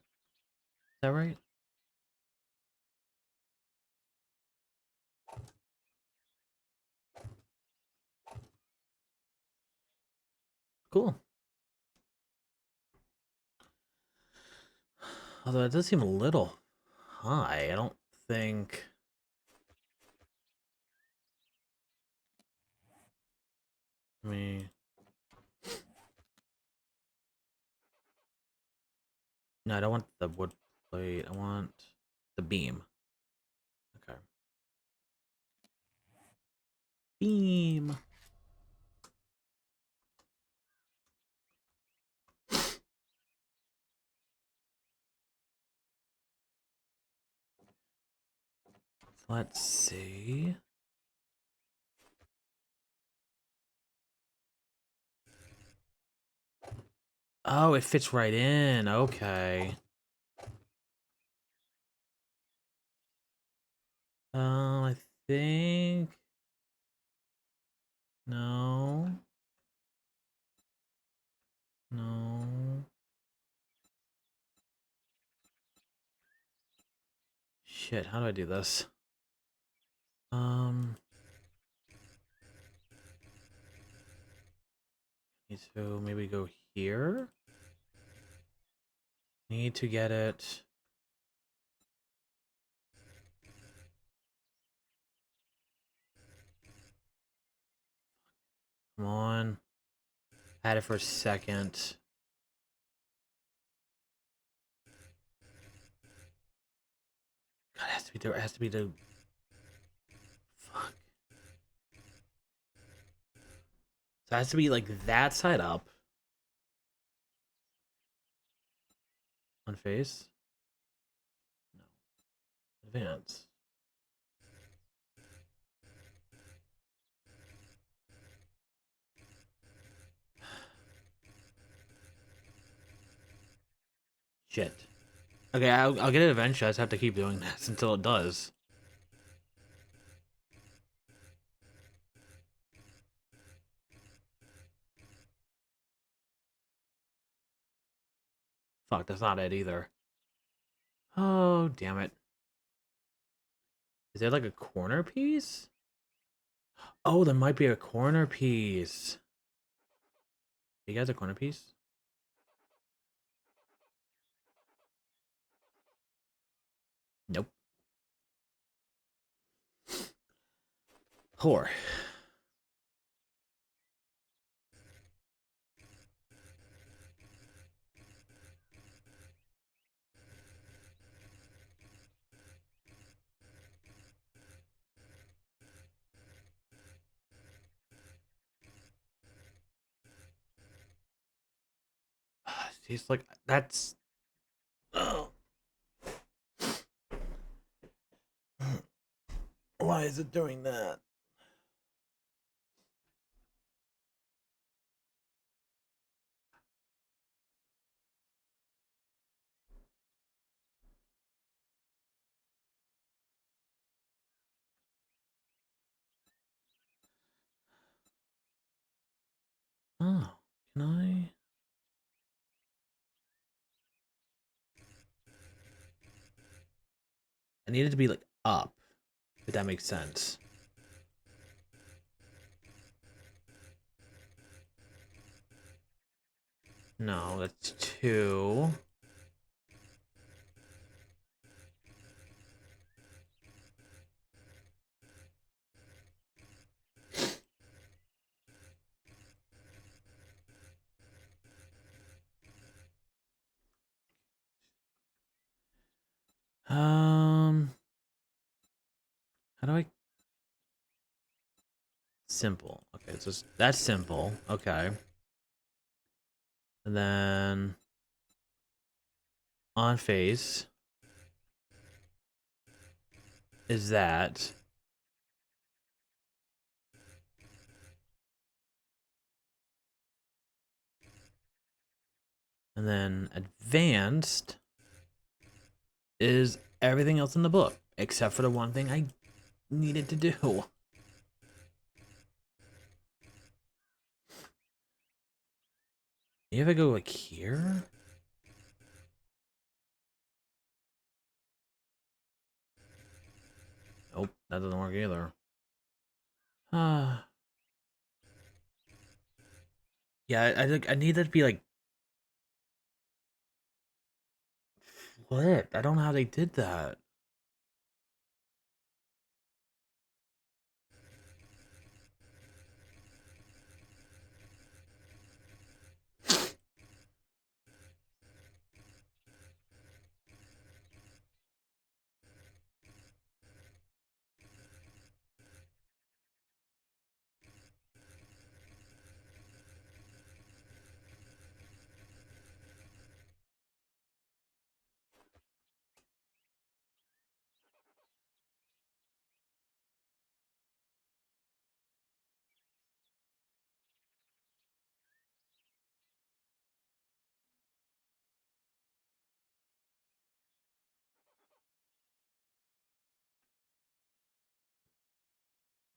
right? Cool. Although it does seem a little high. I don't think. I mean, no, I don't want the wood plate. I want the beam. Okay. Beam. Let's see. Oh, it fits right in. Okay. I think no, no. Shit, how do I do this? Um, need to maybe go here. Need to get it. Come on. Had it for a second. God, it has to be there. It has to be the. Fuck. So it has to be like that side up. On face. No. Advance. Shit. Okay, I'll get it eventually. I just have to keep doing this until it does. Fuck, that's not it either. Oh, damn it. Is there like a corner piece? Oh, there might be a corner piece. You guys a corner piece? Nope. Whore. She's like, that's. Oh. Why is it doing that? Oh, can I? I need it to be like up, if that makes sense. No, that's two. Um, how do I? Simple. Okay, so that's simple. Okay. And then on face is that. And then advanced is everything else in the book, except for the one thing I needed to do. Maybe if I go like here? Nope, that doesn't work either. Ah. Yeah, I think I need that to be like flipped. I don't know how they did that.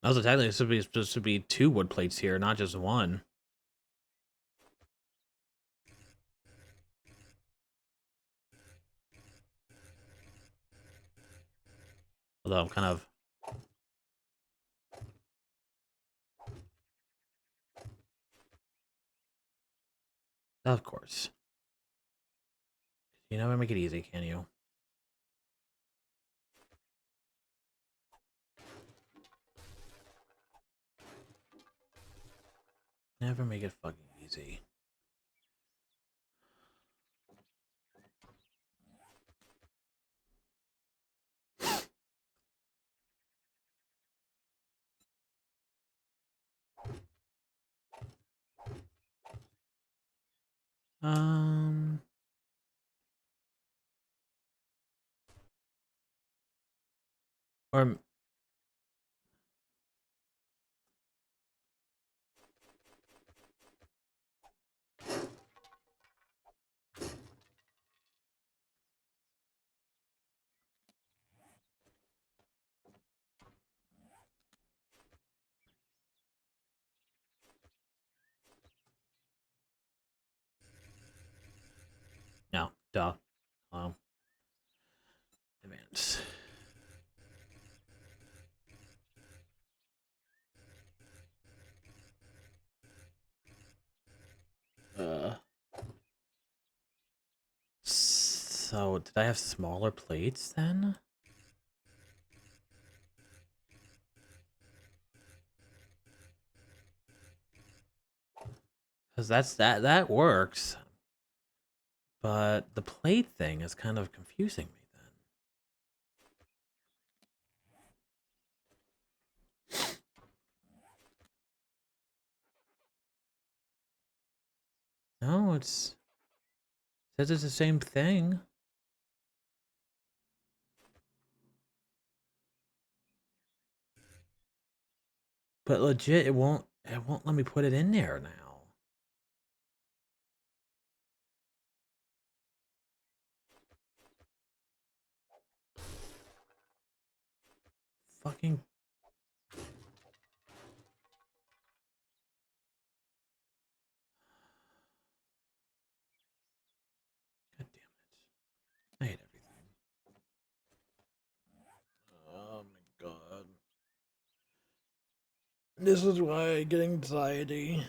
Also, technically, it's supposed to be two wood plates here, not just one. Although I'm kind of course, you never make it easy, can you? Never make it fucking easy. Um, or Duh. Advance. So, did I have smaller plates then? Because that works. But the plate thing is kind of confusing me then. No, says it's the same thing. But legit, it won't let me put it in there now. Fucking God damn it. I hate everything. Oh my god. This is why I get anxiety.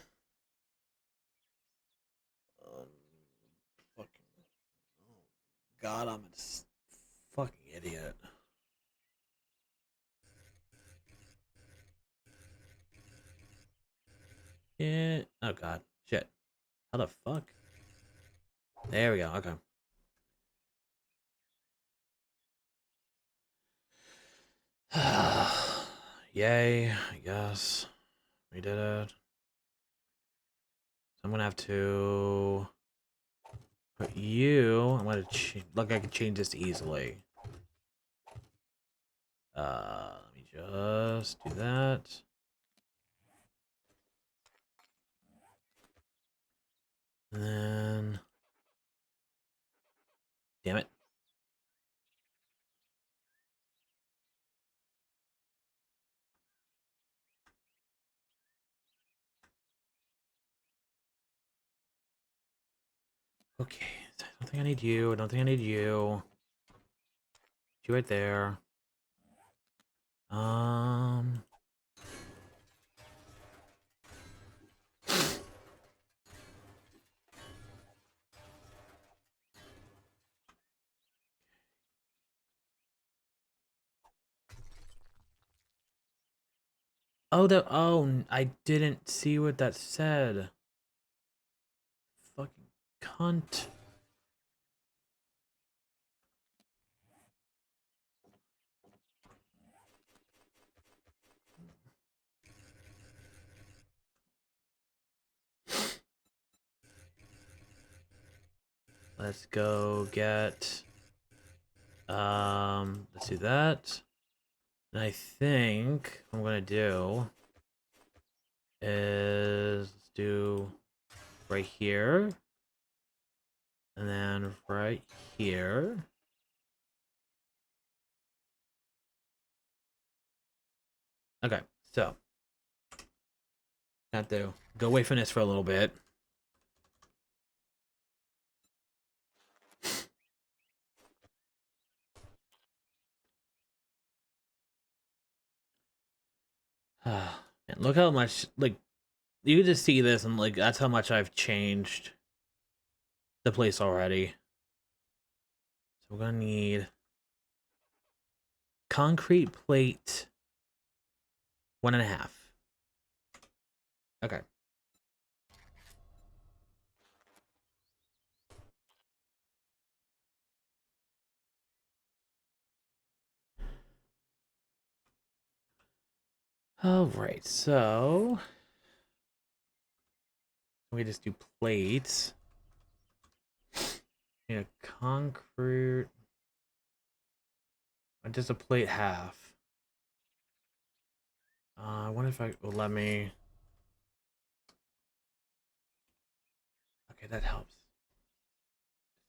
Fucking God, I'm a fucking idiot. Yeah. Oh god. Shit. How the fuck? There we go. Okay. Yay, I guess. We did it. So I'm gonna have to put you. I'm gonna look. I can change this easily. Let me just do that. And then, damn it. Okay, I don't think I need you. I don't think I need you. You right there. Um. I didn't see what that said. Fucking cunt. Let's go get. Let's do that. And I think what I'm gonna do is let's do right here, and then right here. Okay, so have to go away from this for a little bit. And look how much like you can just see this, and like that's how much I've changed the place already. So we're gonna need concrete plate 1.5. Okay. All right, so we just do plates. Yeah, concrete. Just a plate half. I wonder if I will let me. Okay, that helps.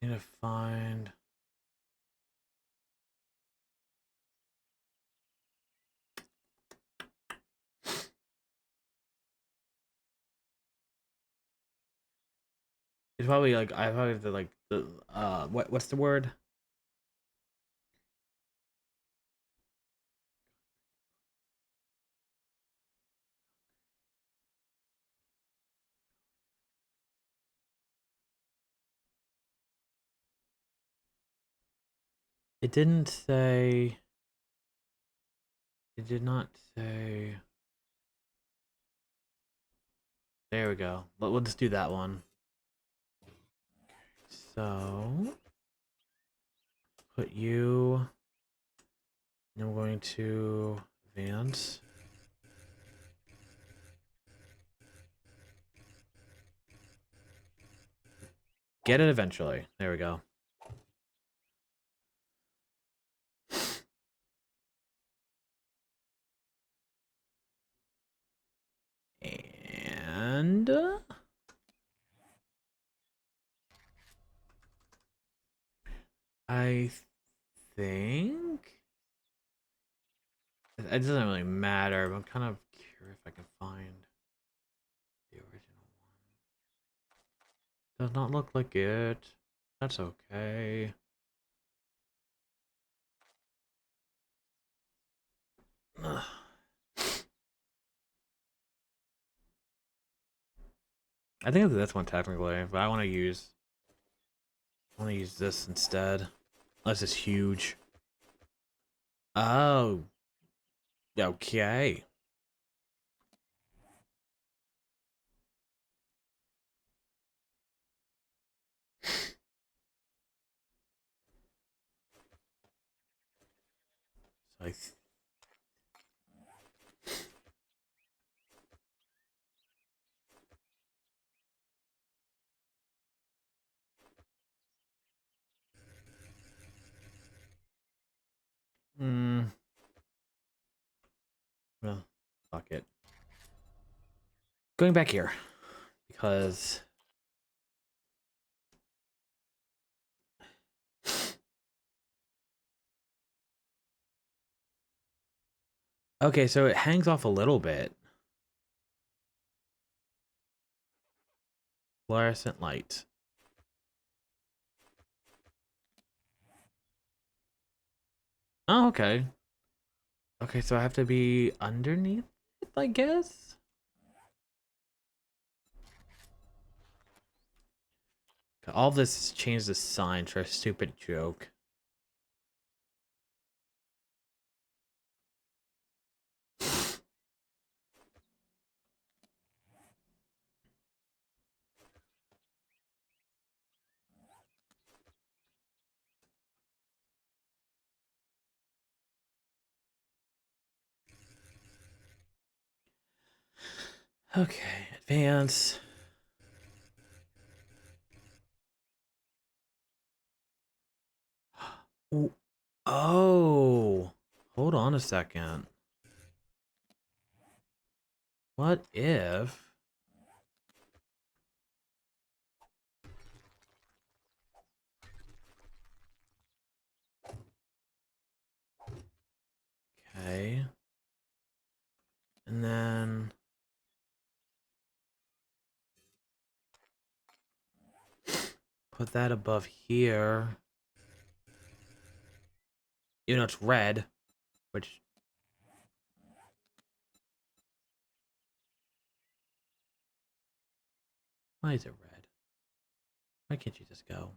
Need to find. It's probably like I probably have to like the what's the word? It didn't say. It did not say. There we go. We'll just do that one. So put you. And we're going to advance. Get it eventually. There we go. And I think it doesn't really matter, but I'm kind of curious if I can find the original one. Does not look like it. That's okay. Ugh. I think it's this one technically, but I want to use this instead. Unless it's huge. Oh, okay. So well, fuck it. Going back here because okay, so it hangs off a little bit. Fluorescent light. Oh, okay. Okay, so I have to be underneath it, I guess? All this changed the sign for a stupid joke. Okay, advance. Ooh. Oh, hold on a second. What if... Okay. And then... put that above here. Even though it's red, which... why is it red? Why can't you just go?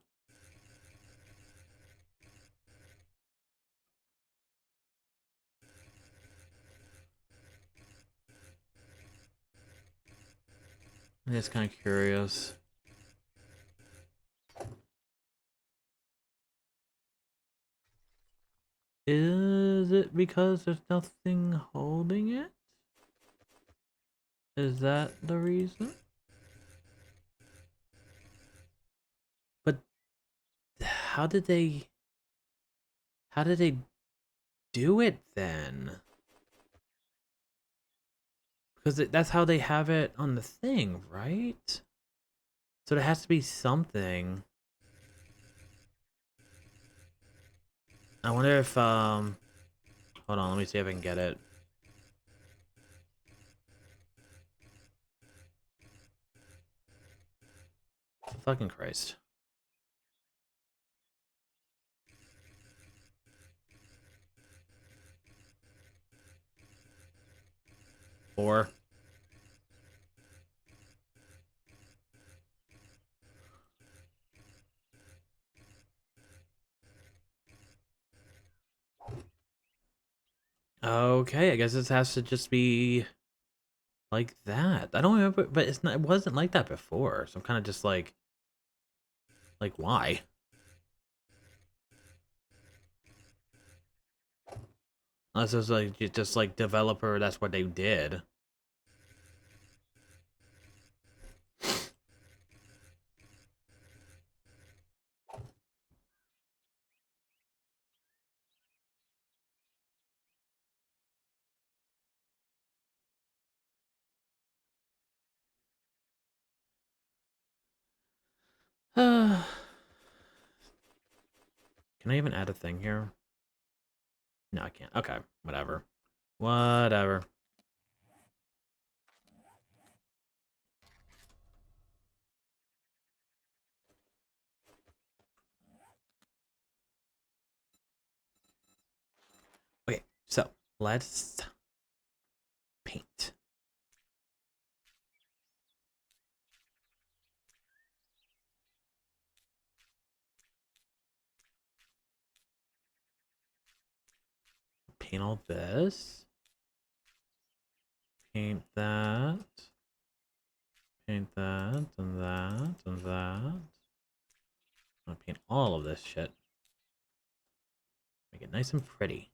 I'm just kind of curious. Is it because there's nothing holding it? Is that the reason? But how did they... how did they do it then? Because that's how they have it on the thing, right? So there has to be something. I wonder if, hold on, let me see if I can get it. fucking Christ. Four. Okay, I guess this has to just be like that. I don't remember, but it's not. It wasn't like that before. So I'm kind of just like why? Unless it was like just like developer. That's what they did. Can I even add a thing here? No, I can't. Okay, whatever. Whatever. Okay, so let's paint. Paint all this. Paint that. Paint that, and that, and that. I'm gonna paint all of this shit. Make it nice and pretty.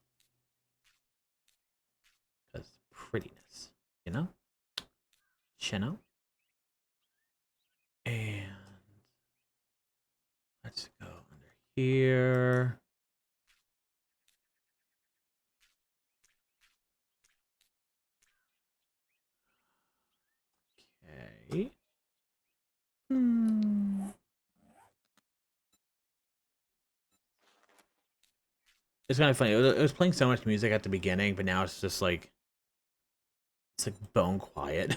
Because prettiness, you know? You know? And let's go under here. Okay. It's kind of funny. It was playing so much music at the beginning, but now it's just like it's like bone quiet.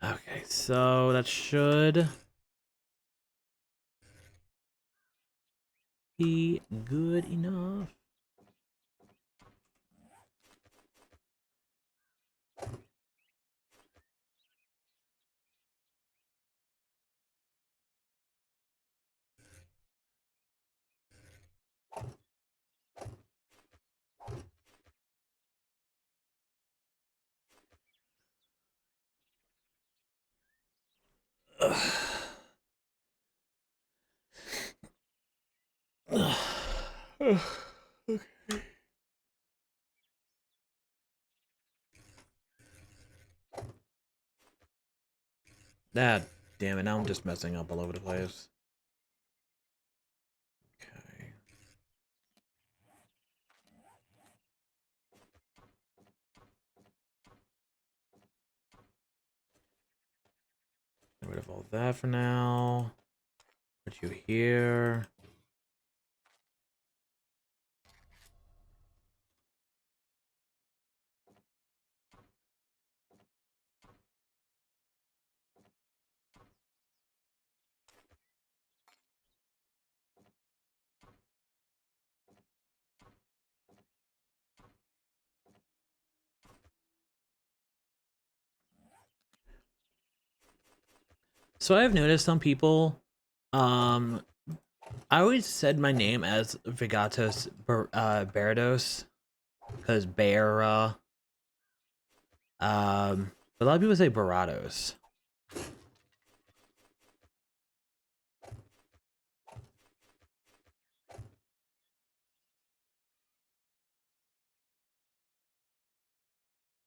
Okay, so that should be good enough. That damn it! Now I'm just messing up all over the place. Okay. Get rid of all that for now. Put you here. So I've noticed some people, um, I always said my name as Viggatos.Berados because bear. But a lot of people say Berados.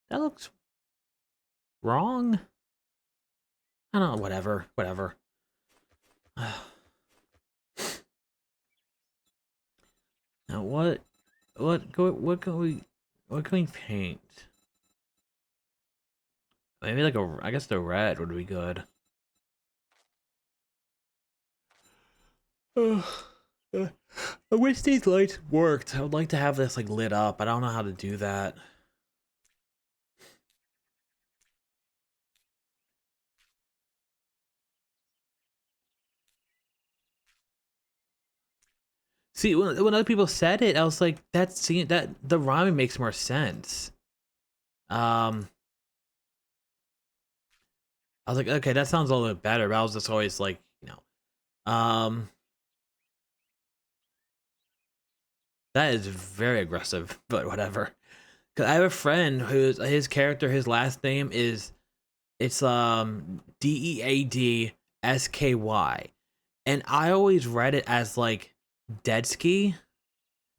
That looks wrong. I don't know. Whatever. Whatever. Now what can we paint? Maybe like I guess the red would be good. I wish these lights worked. I would like to have this like lit up. I don't know how to do that. See, when other people said it, I was like, that the rhyming makes more sense. Um, I was like, okay, that sounds a little bit better. But I was just always like, that is very aggressive. But whatever. Cause I have a friend who's his character. His last name is it's Deadsky, and I always read it as like Deadsky,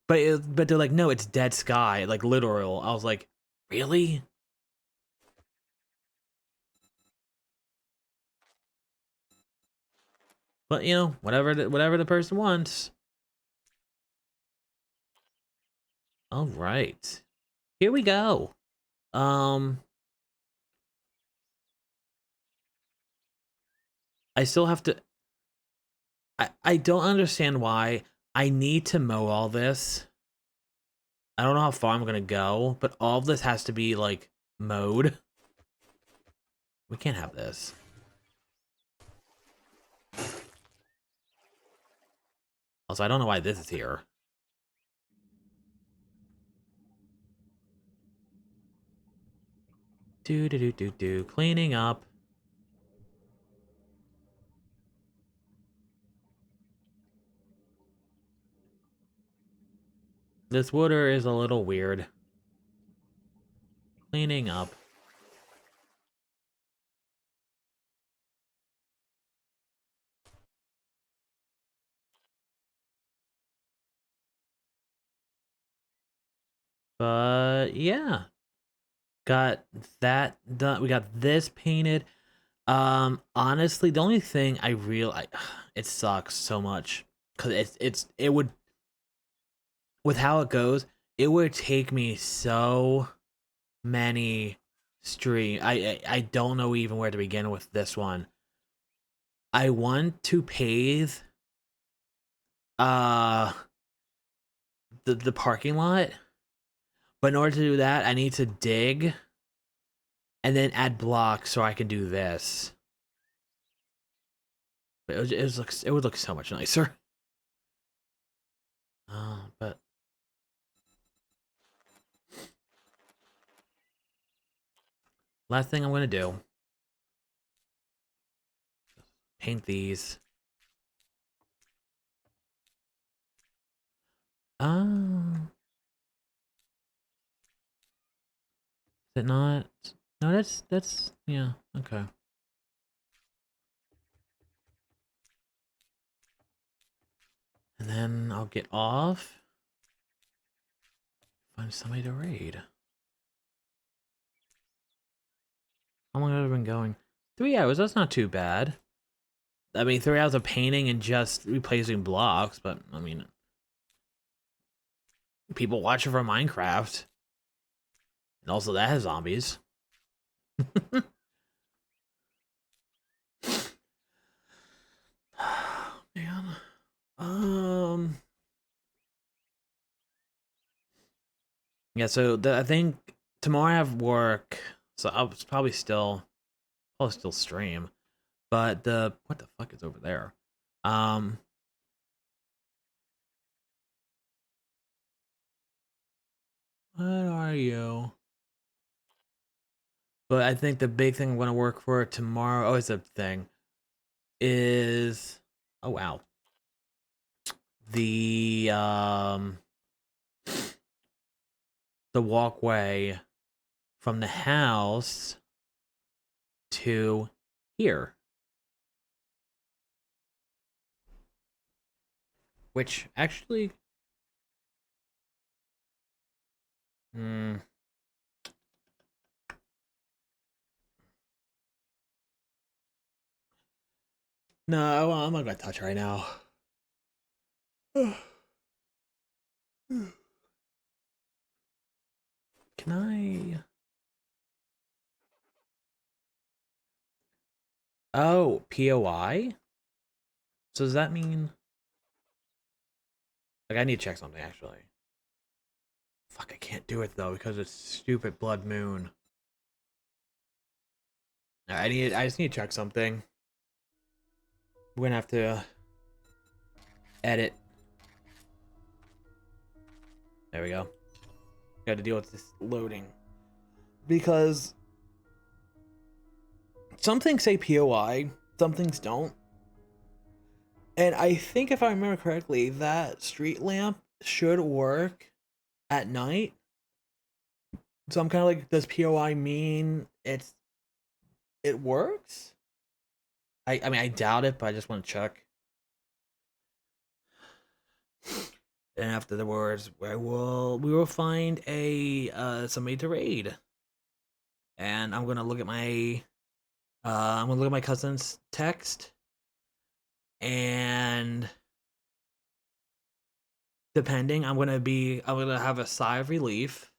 but they're like, no, it's Dead Sky, like literal. I was like, really? But whatever the person wants. All right, here we go. Um, I still have to. I don't understand why I need to mow all this. I don't know how far I'm gonna go, but all of this has to be like mowed. We can't have this. Also, I don't know why this is here. Do. Cleaning up. This water is a little weird. Cleaning up. But yeah. Got that done. We got this painted. Honestly, the only thing it sucks so much. Cause it would with how it goes, it would take me so many stream. I don't know even where to begin with this one. I want to pave uh the parking lot, but in order to do that, I need to dig and then add blocks so I can do this. But it would look so much nicer. But last thing I'm gonna do, paint these. Oh, is it not? No, that's yeah, okay. And then I'll get off. Find somebody to raid. How long have I been going? 3 hours, that's not too bad. I mean, 3 hours of painting and just replacing blocks, but I mean, people watch it for Minecraft. And also that has zombies. Man. Um Yeah, so I think tomorrow I have work, so I'll probably still stream. But what the fuck is over there? Um, what are you? But I think the big thing I'm gonna work for tomorrow. Oh, it's a thing. Is oh wow the the walkway from the house to here, which actually, mm, no, I'm not gonna touch right now. Can I? Oh, POI? So does that mean Like, I need to check something, actually. Fuck, I can't do it, though, because it's stupid Blood Moon. I just need to check something. We're gonna have to edit. There we go. Got to deal with this loading. Because some things say POI, some things don't. And I think if I remember correctly, that street lamp should work at night. So I'm kind of like, does POI mean it works? I mean, I doubt it, but I just want to check. And afterwards, we will find a somebody to raid. And I'm gonna look at my cousin's text, and depending, I'm gonna have a sigh of relief,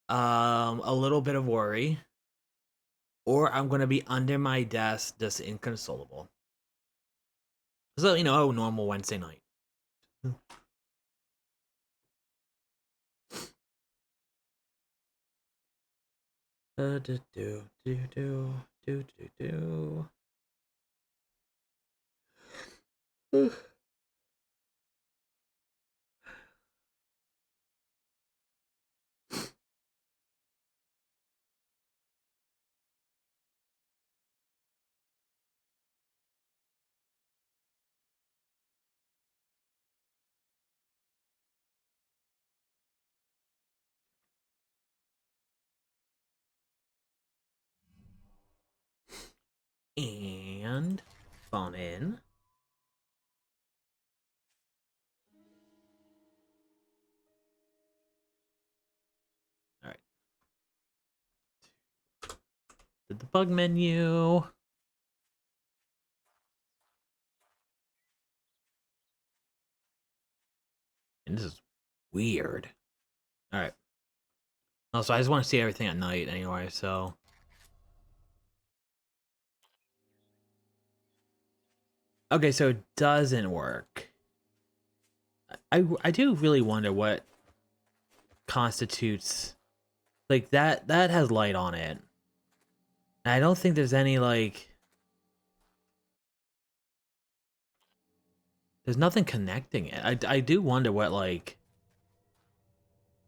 a little bit of worry, or I'm gonna be under my desk just inconsolable. So, you know, a normal Wednesday night. Do do do do do do do. And phone in. All right. The debug menu. And this is weird. All right. Also, I just want to see everything at night anyway, so. Okay, so it doesn't work. I do really wonder what constitutes, like, that has light on it. And I don't think there's any, like, there's nothing connecting it. I do wonder what, like,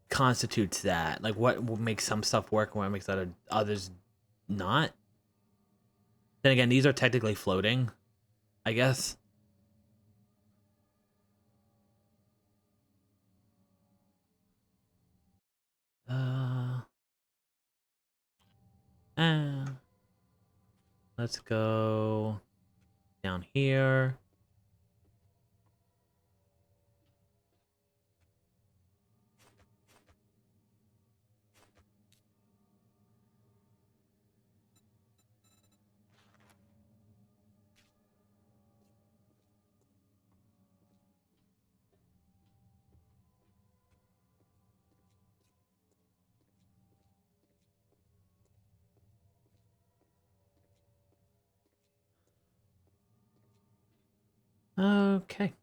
constitutes that. Like, what makes some stuff work and what makes others not. Then again, these are technically floating, I guess. Uh, eh. Let's go down here. Okay.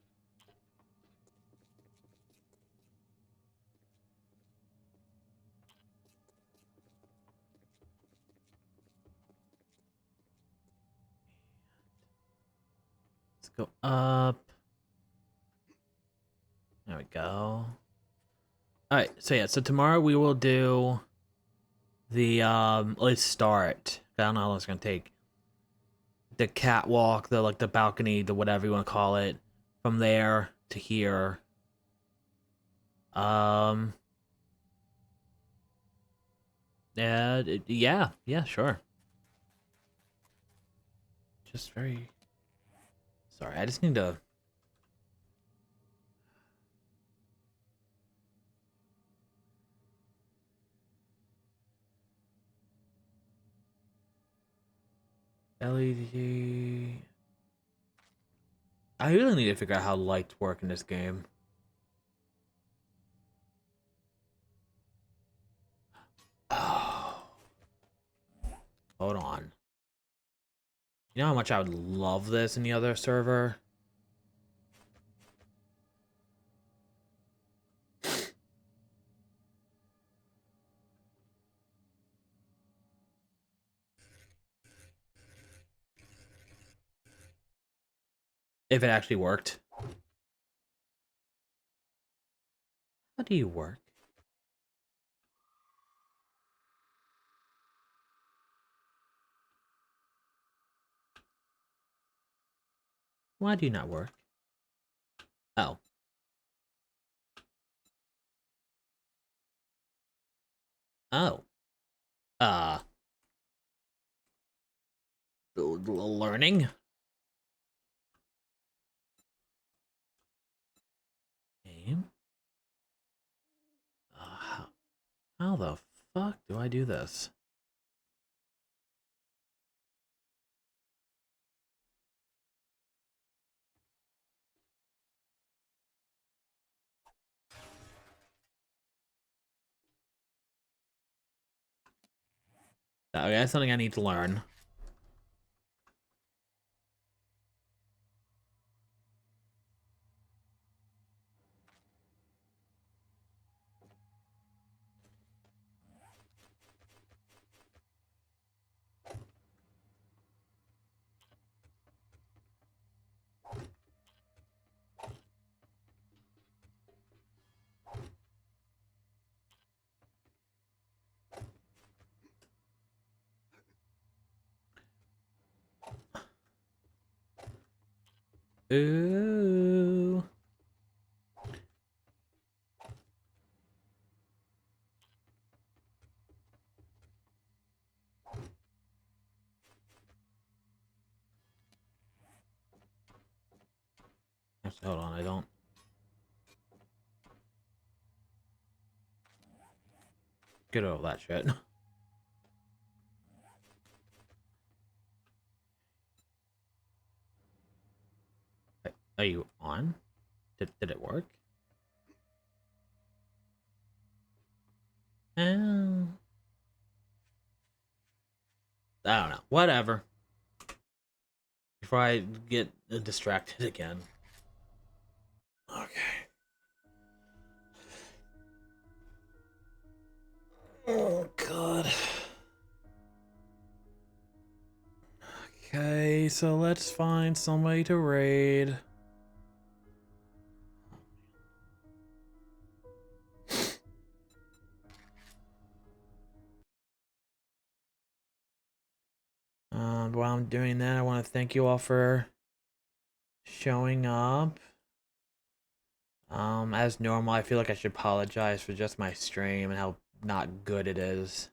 Let's go up. There we go. Alright, so yeah, so tomorrow we will do the, let's start. I don't know how long it's gonna take. The catwalk, the, like, the balcony, the whatever you want to call it. From there to here. Um, yeah, sure. Just very... Sorry, I just need to... LED... I really need to figure out how lights work in this game. Oh. Hold on. You know how much I would love this in the other server? If it actually worked. How do you work? Why do you not work? Oh. Oh. Uh, learning? Game? Uh, how the fuck do I do this? Okay, that's something I need to learn. Ooh. Actually, hold on, I don't. Get over that shit. Are you on? Did it work? Oh. I don't know. Whatever. Before I get distracted again. Okay. Oh, God. Okay, so let's find somebody to raid. While I'm doing that, I want to thank you all for showing up. As normal, I feel like I should apologize for just my stream and how not good it is.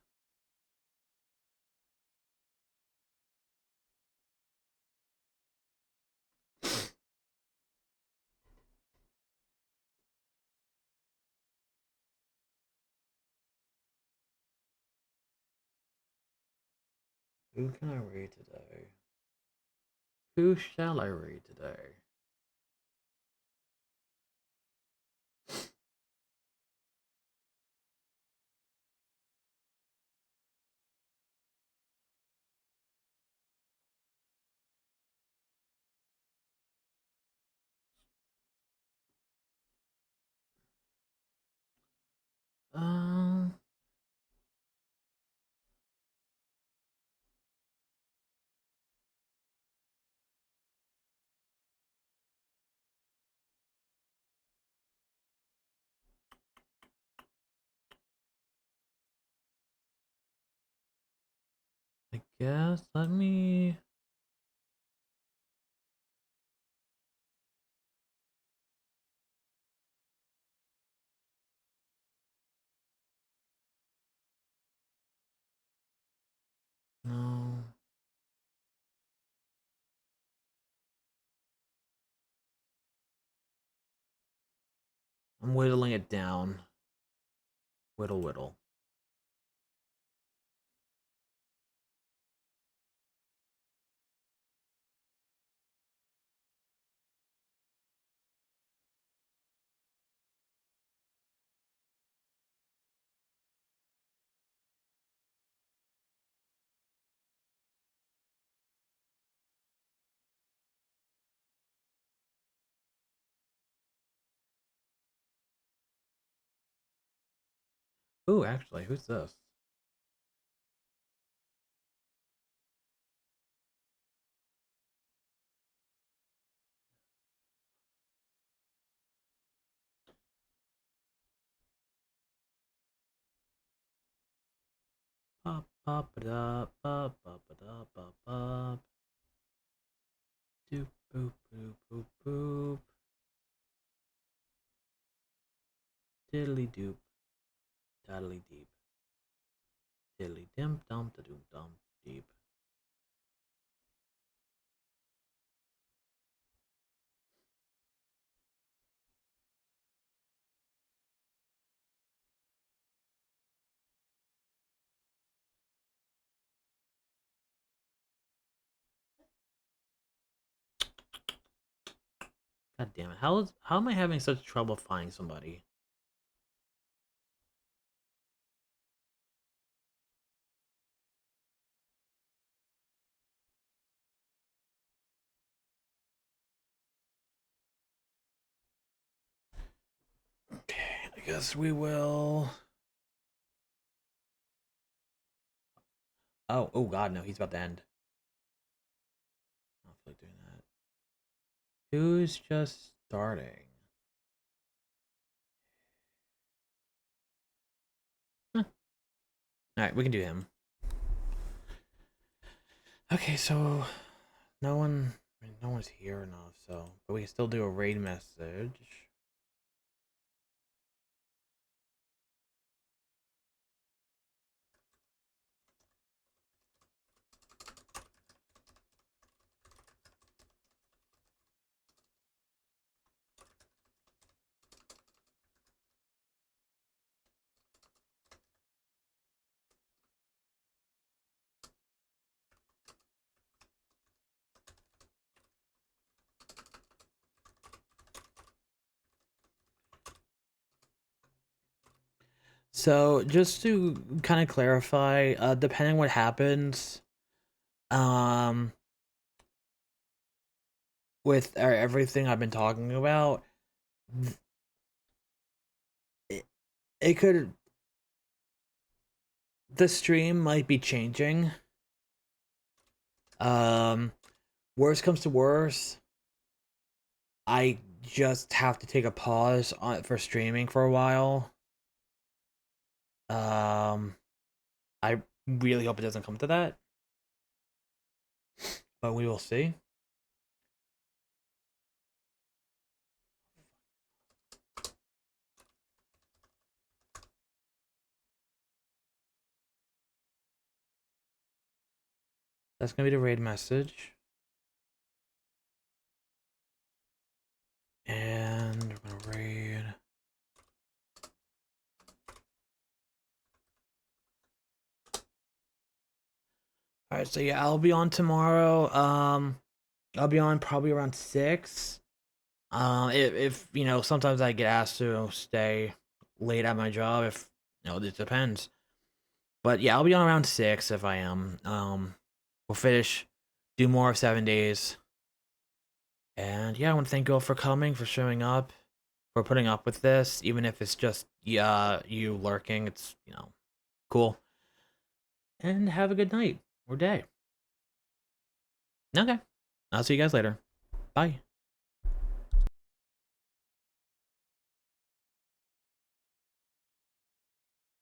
Who can I read today? Who shall I read today? Um, I guess let me. No. I'm whittling it down. Whittle, whittle. Ooh, actually, who's this? Pop it up, up, up it up, up, up. Doop, boop, boop, boop, boop. Diddly doop, daddly deep. Diddly dim, dum, da doom, dum, deep. God damn it. How am I having such trouble finding somebody? Okay, I guess we will. Oh god, no, he's about to end. I don't feel like doing that. Who's just starting? Huh. Alright, we can do him. Okay, so no one's here enough, so but we can still do a raid message. So just to kind of clarify, depending what happens, um, with everything I've been talking about, it, it could the stream might be changing. Um, Worst comes to worst, I just have to take a pause for streaming for a while. Um, I really hope it doesn't come to that, but we will see. That's gonna be the raid message. And we're gonna raid. Alright, so yeah, I'll be on tomorrow. I'll be on probably around 6. If you know, sometimes I get asked to stay late at my job. If you know, it depends. But yeah, I'll be on around 6 if I am. We'll finish, do more of 7 days. And yeah, I want to thank you all for coming, for showing up, for putting up with this, even if it's just you lurking. It's cool. And have a good night or day. Okay, I'll see you guys later. Bye.